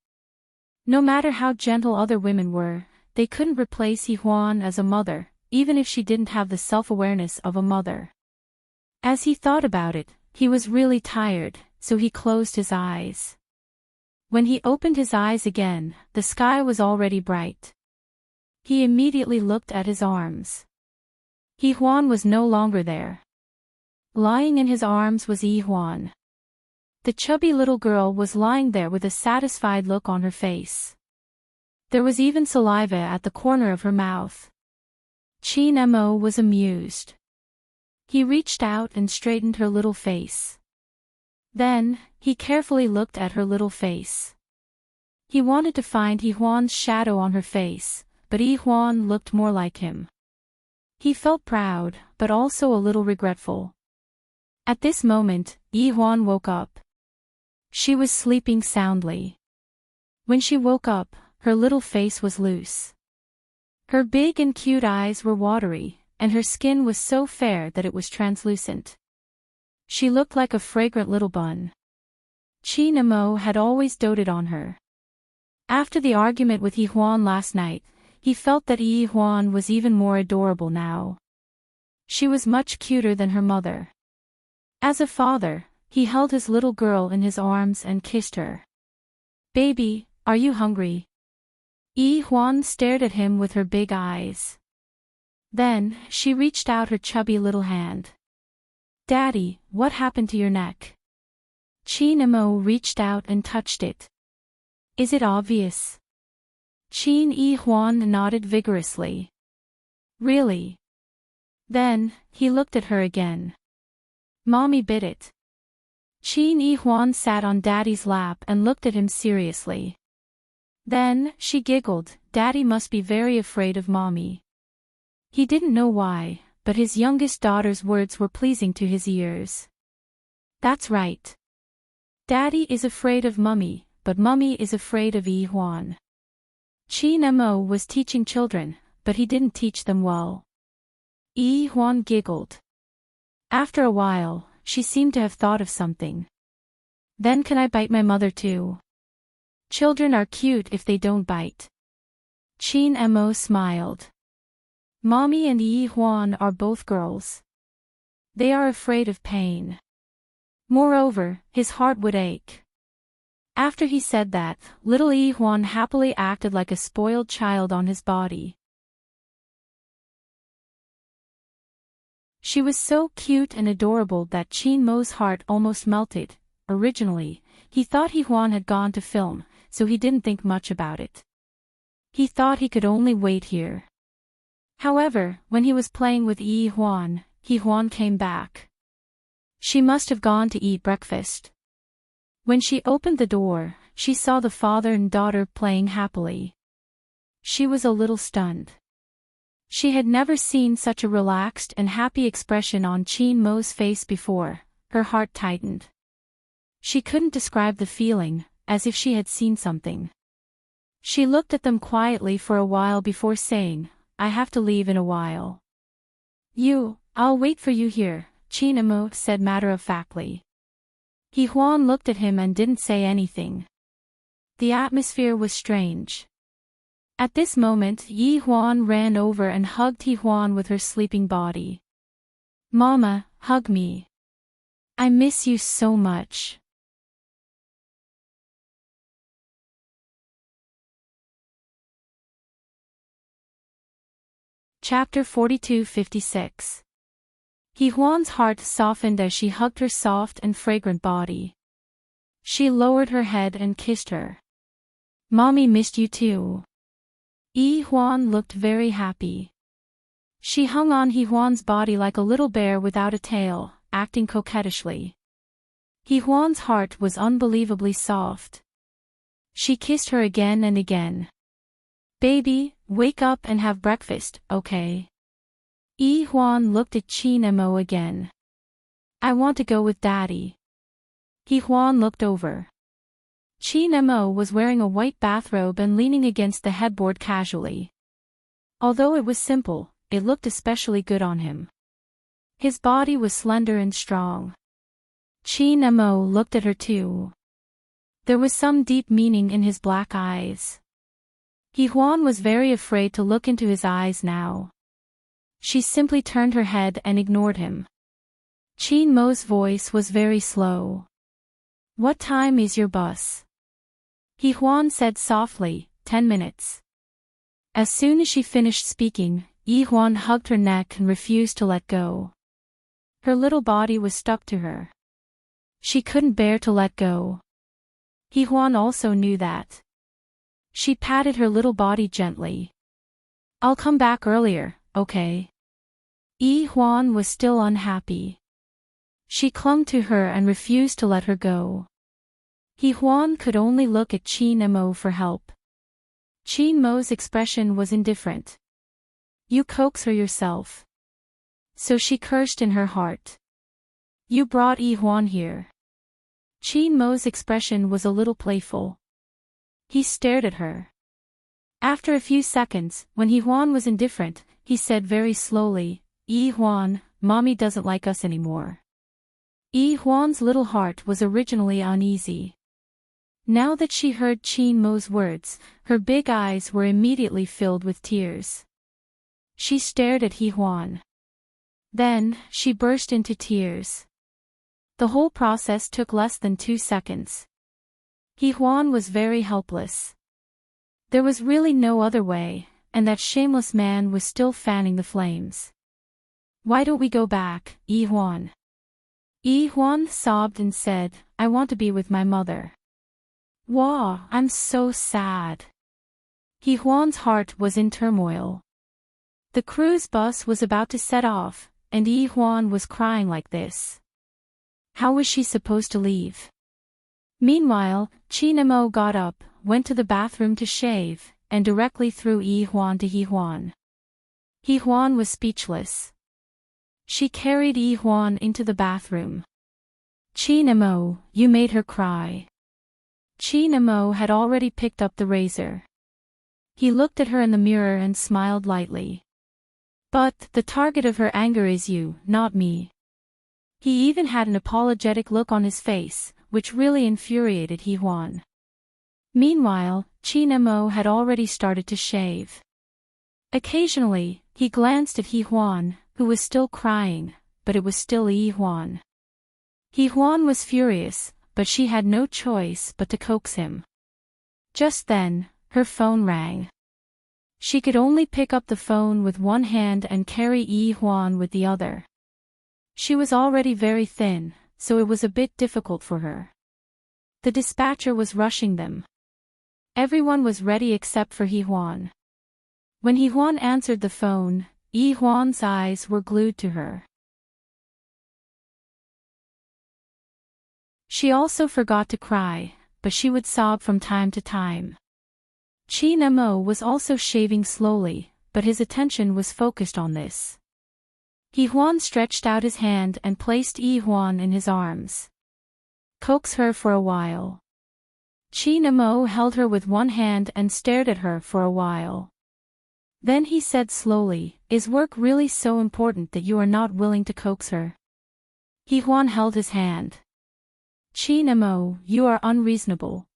No matter how gentle other women were, they couldn't replace He Huan as a mother, even if she didn't have the self-awareness of a mother. As he thought about it, he was really tired, so he closed his eyes. When he opened his eyes again, the sky was already bright. He immediately looked at his arms. He Huan was no longer there. Lying in his arms was Yi Huan. The chubby little girl was lying there with a satisfied look on her face. There was even saliva at the corner of her mouth. Qin Mo was amused. He reached out and straightened her little face. Then, he carefully looked at her little face. He wanted to find Yi Huan's shadow on her face, but Yi Huan looked more like him. He felt proud, but also a little regretful. At this moment, Yi Huan woke up. She was sleeping soundly. When she woke up, her little face was loose. Her big and cute eyes were watery, and her skin was so fair that it was translucent. She looked like a fragrant little bun. Qin Mo had always doted on her. After the argument with Yi Huan last night, he felt that Yi Huan was even more adorable now. She was much cuter than her mother. As a father, he held his little girl in his arms and kissed her. "Baby, are you hungry?" Yi Huan stared at him with her big eyes. Then, she reached out her chubby little hand. "Daddy, what happened to your neck?" Qin Mo reached out and touched it. "Is it obvious?" Yi Huan nodded vigorously. "Really?" Then, he looked at her again. "Mommy bit it." Yi Huan sat on Daddy's lap and looked at him seriously. Then, she giggled, "Daddy must be very afraid of Mommy." He didn't know why, but his youngest daughter's words were pleasing to his ears. "That's right. Daddy is afraid of Mummy, but Mummy is afraid of Yi Huan." Chin Mo was teaching children, but he didn't teach them well. Yi Huan giggled. After a while, she seemed to have thought of something. Then can I bite my mother too? Children are cute if they don't bite. Chin Mo smiled. Mommy and Yi Huan are both girls. They are afraid of pain. Moreover, his heart would ache. After he said that, little Yi Huan happily acted like a spoiled child on his body. She was so cute and adorable that Chin Mo's heart almost melted. Originally, he thought Yi Huan had gone to film, so he didn't think much about it. He thought he could only wait here. However, when he was playing with Yi Huan came back. She must have gone to eat breakfast. When she opened the door, she saw the father and daughter playing happily. She was a little stunned. She had never seen such a relaxed and happy expression on Chin Mo's face before. Her heart tightened. She couldn't describe the feeling, as if she had seen something. She looked at them quietly for a while before saying, I have to leave in a while. I'll wait for you here, Chin Mo said matter-of-factly. Yi Huan looked at him and didn't say anything. The atmosphere was strange. At this moment Yi Huan ran over and hugged Yi Huan with her sleeping body. Mama, hug me. I miss you so much. Chapter 42-56. Yi Huan's heart softened as she hugged her soft and fragrant body. She lowered her head and kissed her. Mommy missed you too. Yi Huan looked very happy. She hung on Yi Huan's body like a little bear without a tail, acting coquettishly. Yi Huan's heart was unbelievably soft. She kissed her again and again. Baby, wake up and have breakfast, okay? Yi Huan looked at Chin Mo again. I want to go with Daddy. Yi Huan looked over. Chin Mo was wearing a white bathrobe and leaning against the headboard casually. Although it was simple, it looked especially good on him. His body was slender and strong. Chin Mo looked at her too. There was some deep meaning in his black eyes. Yi Huan was very afraid to look into his eyes now. She simply turned her head and ignored him. Chin Mo's voice was very slow. What time is your bus? Yi Huan said softly, 10 minutes. As soon as she finished speaking, Yi Huan hugged her neck and refused to let go. Her little body was stuck to her. She couldn't bear to let go. Yi Huan also knew that. She patted her little body gently. I'll come back earlier, okay? Yi Huan was still unhappy. She clung to her and refused to let her go. Yi Huan could only look at Chin Mo for help. Chin Mo's expression was indifferent. You coax her yourself. So she cursed in her heart. You brought Yi Huan here. Chin Mo's expression was a little playful. He stared at her. After a few seconds, when Yi Huan was indifferent, he said very slowly, Yi Huan, Mommy doesn't like us anymore. Yi Huan's little heart was originally uneasy. Now that she heard Chin Mo's words, her big eyes were immediately filled with tears. She stared at Yi Huan. Then, she burst into tears. The whole process took less than 2 seconds. Yi Huan was very helpless. There was really no other way, and that shameless man was still fanning the flames. Why don't we go back, Yi Huan? Yi Huan sobbed and said, I want to be with my mother. Wah, I'm so sad. Yi Huan's heart was in turmoil. The cruise bus was about to set off, and Yi Huan was crying like this. How was she supposed to leave? Meanwhile, Chin Mo got up, went to the bathroom to shave, and directly threw Yi Huan to Yi Huan. Yi Huan was speechless. She carried Yi Huan into the bathroom. Chin Mo, you made her cry. Chin Mo had already picked up the razor. He looked at her in the mirror and smiled lightly. But the target of her anger is you, not me. He even had an apologetic look on his face, which really infuriated Hee-hwan. Meanwhile, Chin-mo had already started to shave. Occasionally, he glanced at Hee-hwan, who was still crying, but it was still Hee-hwan. Hee-hwan was furious, but she had no choice but to coax him. Just then, her phone rang. She could only pick up the phone with one hand and carry Hee-hwan with the other. She was already very thin, so it was a bit difficult for her. The dispatcher was rushing them. Everyone was ready except for Hee-hwan. When Hee-hwan answered the phone, Hee-hwan's eyes were glued to her. She also forgot to cry, but she would sob from time to time. Chin-mo was also shaving slowly, but his attention was focused on this. Hee-hwan stretched out his hand and placed Hee-hwan in his arms. Coax her for a while. Chin-mo held her with one hand and stared at her for a while. Then he said slowly, "Is work really so important that you are not willing to coax her?" Hee-hwan held his hand. "Chin-mo, you are unreasonable."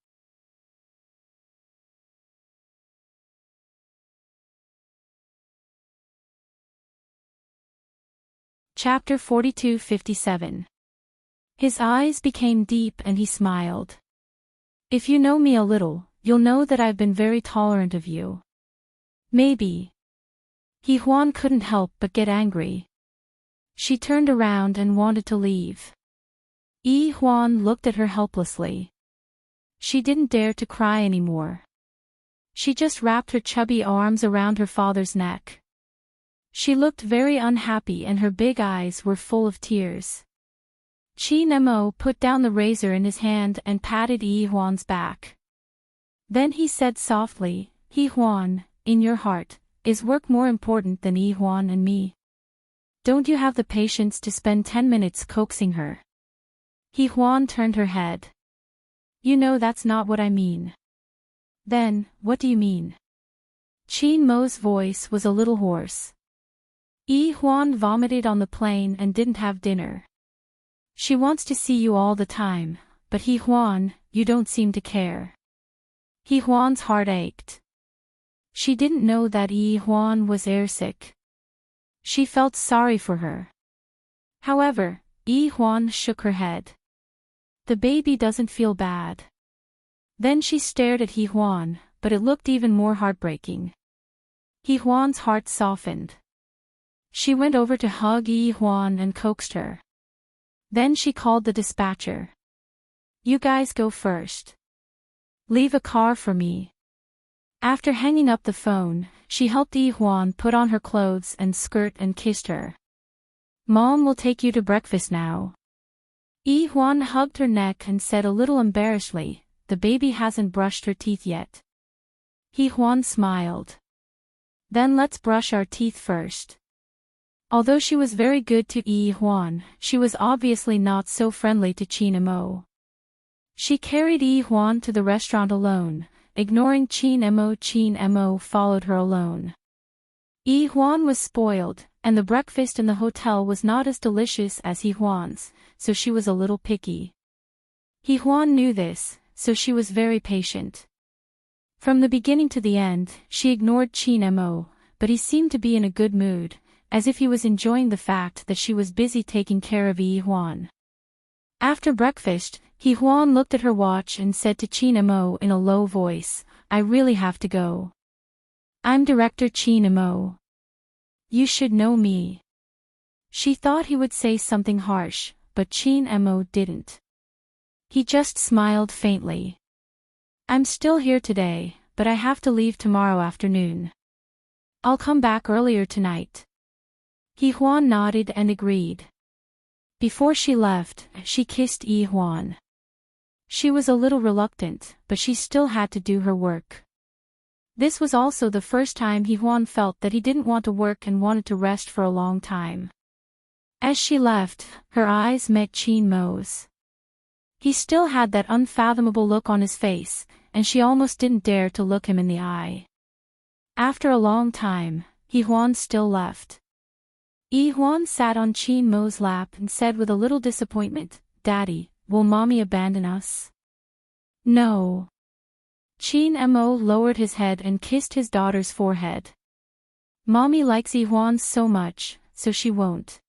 Chapter 42-57. His eyes became deep and he smiled. "If you know me a little, you'll know that I've been very tolerant of you. Maybe." Hee-hwan couldn't help but get angry. She turned around and wanted to leave. Hee-hwan looked at her helplessly. She didn't dare to cry anymore. She just wrapped her chubby arms around her father's neck. She looked very unhappy and her big eyes were full of tears. Chin-mo put down the razor in his hand and patted Hee-hwan's back. Then he said softly, "Hee-hwan, in your heart, is work more important than Hee-hwan and me? Don't you have the patience to spend 10 minutes coaxing her?" Hee-hwan turned her head. "You know that's not what I mean." "Then, what do you mean?" Chin-mo's voice was a little hoarse. "Hee-hwan vomited on the plane and didn't have dinner. She wants to see you all the time, but Hee-hwan, you don't seem to care." Hee-hwan's heart ached. She didn't know that Hee-hwan was airsick. She felt sorry for her. However, Hee-hwan shook her head. "The baby doesn't feel bad." Then she stared at Hee-hwan, but it looked even more heartbreaking. Hee-hwan's heart softened. She went over to hug Hee-hwan and coaxed her. Then she called the dispatcher. "You guys go first. Leave a car for me." After hanging up the phone, she helped Hee-hwan put on her clothes and skirt and kissed her. "Mom will take you to breakfast now." Hee-hwan hugged her neck and said a little embarrassedly, "The baby hasn't brushed her teeth yet." Hee-hwan smiled. "Then let's brush our teeth first." Although she was very good to Hee-hwan, she was obviously not so friendly to Chin-mo. She carried Hee-hwan to the restaurant alone, ignoring Chin-mo. Chin-mo followed her alone. Hee-hwan was spoiled, and the breakfast in the hotel was not as delicious as Hee-hwan's, so she was a little picky. Hee-hwan knew this, so she was very patient. From the beginning to the end, she ignored Chin-mo, but he seemed to be in a good mood, as if he was enjoying the fact that she was busy taking care of Hee-hwan. After breakfast, Hee-hwan looked at her watch and said to Chin-mo in a low voice, "I really have to go. I'm Director Chin-mo. You should know me." She thought he would say something harsh, but Chin-mo didn't. He just smiled faintly. "I'm still here today, but I have to leave tomorrow afternoon. I'll come back earlier tonight." Hee-hwan nodded and agreed. Before she left, she kissed Hee-hwan. She was a little reluctant, but she still had to do her work. This was also the first time Hee-hwan felt that he didn't want to work and wanted to rest for a long time. As she left, her eyes met Chin-mo's. He still had that unfathomable look on his face, and she almost didn't dare to look him in the eye. After a long time, Yi-Huan still left. Yi-Huan sat on Qin Mo's lap and said with a little disappointment, "Daddy, will Mommy abandon us?" "No." Qin Mo lowered his head and kissed his daughter's forehead. "Mommy likes Yi-Huan so much, so she won't."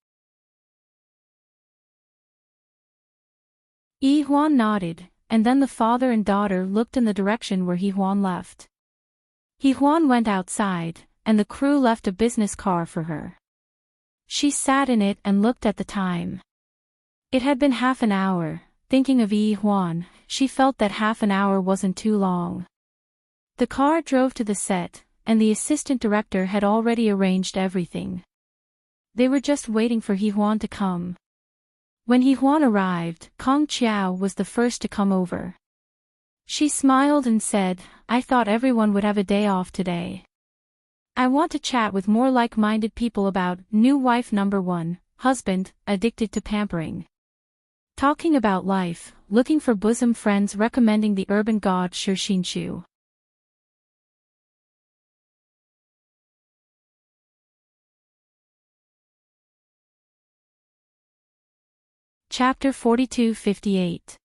Yi-Huan nodded, and then the father and daughter looked in the direction where Yi-Huan left. Yi-Huan went outside, and the crew left a business car for her. She sat in it and looked at the time. It had been half an hour. Thinking of Yi-Huan, she felt that half an hour wasn't too long. The car drove to the set, and the assistant director had already arranged everything. They were just waiting for Yi-Huan to come. When Yi-Huan arrived, Kong Chiao was the first to come over. She smiled and said, "I thought everyone would have a day off today. I want to chat with more like-minded people about new wife number 1, husband, addicted to pampering. Talking about life, looking for bosom friends, recommending the urban god Shirshinshu." Chapter 42-58.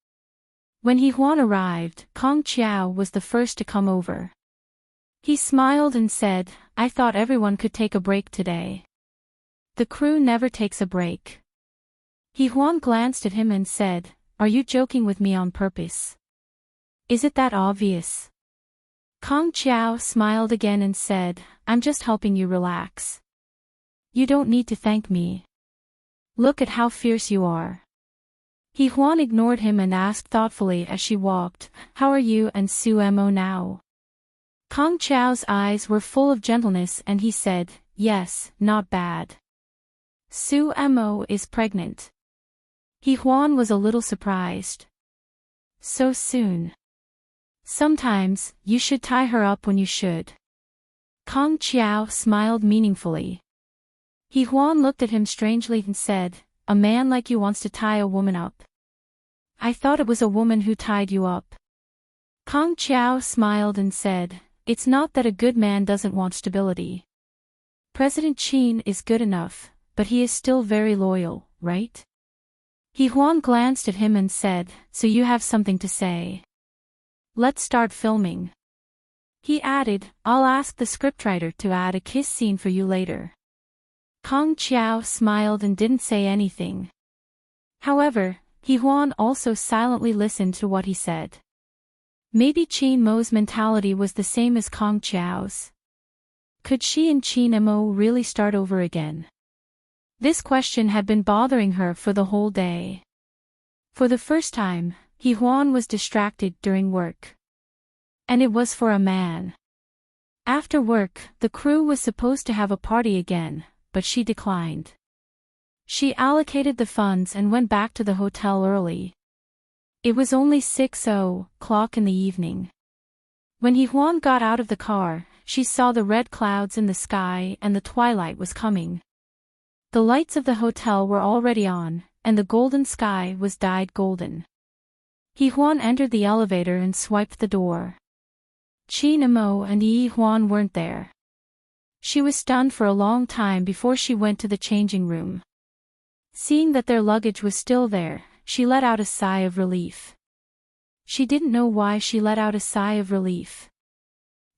When Yi-Huan arrived, Kong Chiao was the first to come over. He smiled and said, "I thought everyone could take a break today. The crew never takes a break." Yi-Huan glanced at him and said, "Are you joking with me on purpose? Is it that obvious?" Kong Chiao smiled again and said, "I'm just helping you relax. You don't need to thank me. Look at how fierce you are." Yi-Huan ignored him and asked thoughtfully as she walked, "How are you and Su Mo now?" Kong Chiao's eyes were full of gentleness and he said, "Yes, not bad. Su Mo is pregnant." Yi-Huan was a little surprised. "So soon?" "Sometimes, you should tie her up when you should." Kong Chiao smiled meaningfully. Yi-Huan looked at him strangely and said, "A man like you wants to tie a woman up? I thought it was a woman who tied you up." Kong Chiao smiled and said, "It's not that a good man doesn't want stability. President Qin is good enough, but he is still very loyal, right?" Yi-Huan glanced at him and said, "So you have something to say? Let's start filming." He added, "I'll ask the scriptwriter to add a kiss scene for you later." Kong Chiao smiled and didn't say anything. However, Yi-Huan also silently listened to what he said. Maybe Qin Mo's mentality was the same as Kong Chiao's. Could she and Qin Mo really start over again? This question had been bothering her for the whole day. For the first time, Yi-Huan was distracted during work. And it was for a man. After work, the crew was supposed to have a party again, but she declined. She allocated the funds and went back to the hotel early. It was only 6:00 in the evening. When Yi-Huan got out of the car, she saw the red clouds in the sky and the twilight was coming. The lights of the hotel were already on, and the golden sky was dyed golden. Yi-Huan entered the elevator and swiped the door. Qin Mo and Yi-Huan weren't there. She was stunned for a long time before she went to the changing room. Seeing that their luggage was still there, she let out a sigh of relief. She didn't know why she let out a sigh of relief.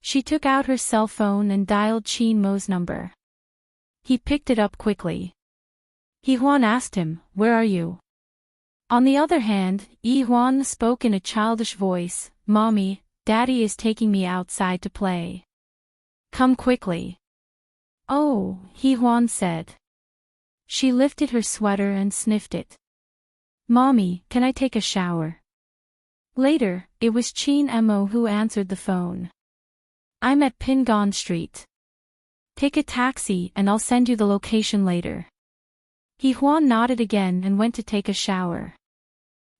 She took out her cell phone and dialed Qin Mo's number. He picked it up quickly. Yi-Huan asked him, "Where are you?" On the other hand, Yi-Huan spoke in a childish voice, "Mommy, Daddy is taking me outside to play. Come quickly." "Oh," Yi-Huan said. She lifted her sweater and sniffed it. "Mommy, can I take a shower?" Later, it was Qin Mo who answered the phone. "I'm at Pingon Street. Take a taxi and I'll send you the location later." Yi-Huan nodded again and went to take a shower.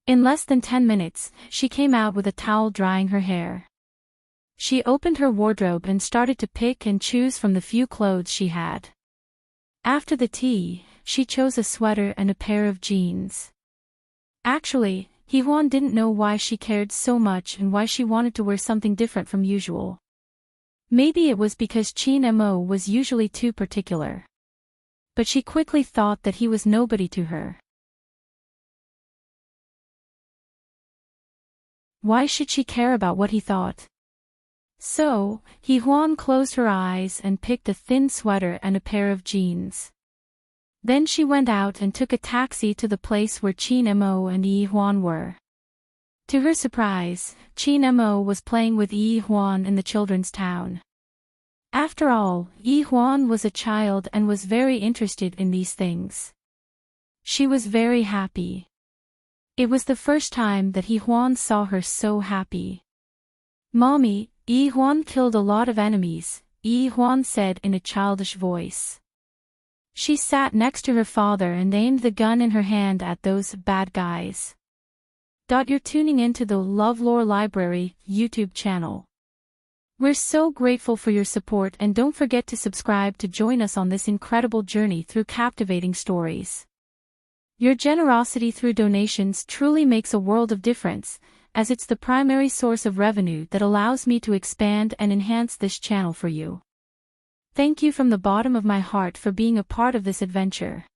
In less than 10 minutes, she came out with a towel drying her hair. She opened her wardrobe and started to pick and choose from the few clothes she had. After the tea, she chose a sweater and a pair of jeans. Actually, Yi-Huan didn't know why she cared so much and why she wanted to wear something different from usual. Maybe it was because Chin Mo was usually too particular. But she quickly thought that he was nobody to her. Why should she care about what he thought? So, Yi Huan closed her eyes and picked a thin sweater and a pair of jeans. Then she went out and took a taxi to the place where Chin Mo and Yi Huan were. To her surprise, Chin Mo was playing with Yi Huan in the children's town. After all, Yi Huan was a child and was very interested in these things. She was very happy. It was the first time that Yi Huan saw her so happy. "Mommy, Yi Huan killed a lot of enemies," Yi Huan said in a childish voice. She sat next to her father and aimed the gun in her hand at those bad guys. You're tuning into the LoveLore Library YouTube channel. We're so grateful for your support, and don't forget to subscribe to join us on this incredible journey through captivating stories. Your generosity through donations truly makes a world of difference, as it's the primary source of revenue that allows me to expand and enhance this channel for you. Thank you from the bottom of my heart for being a part of this adventure.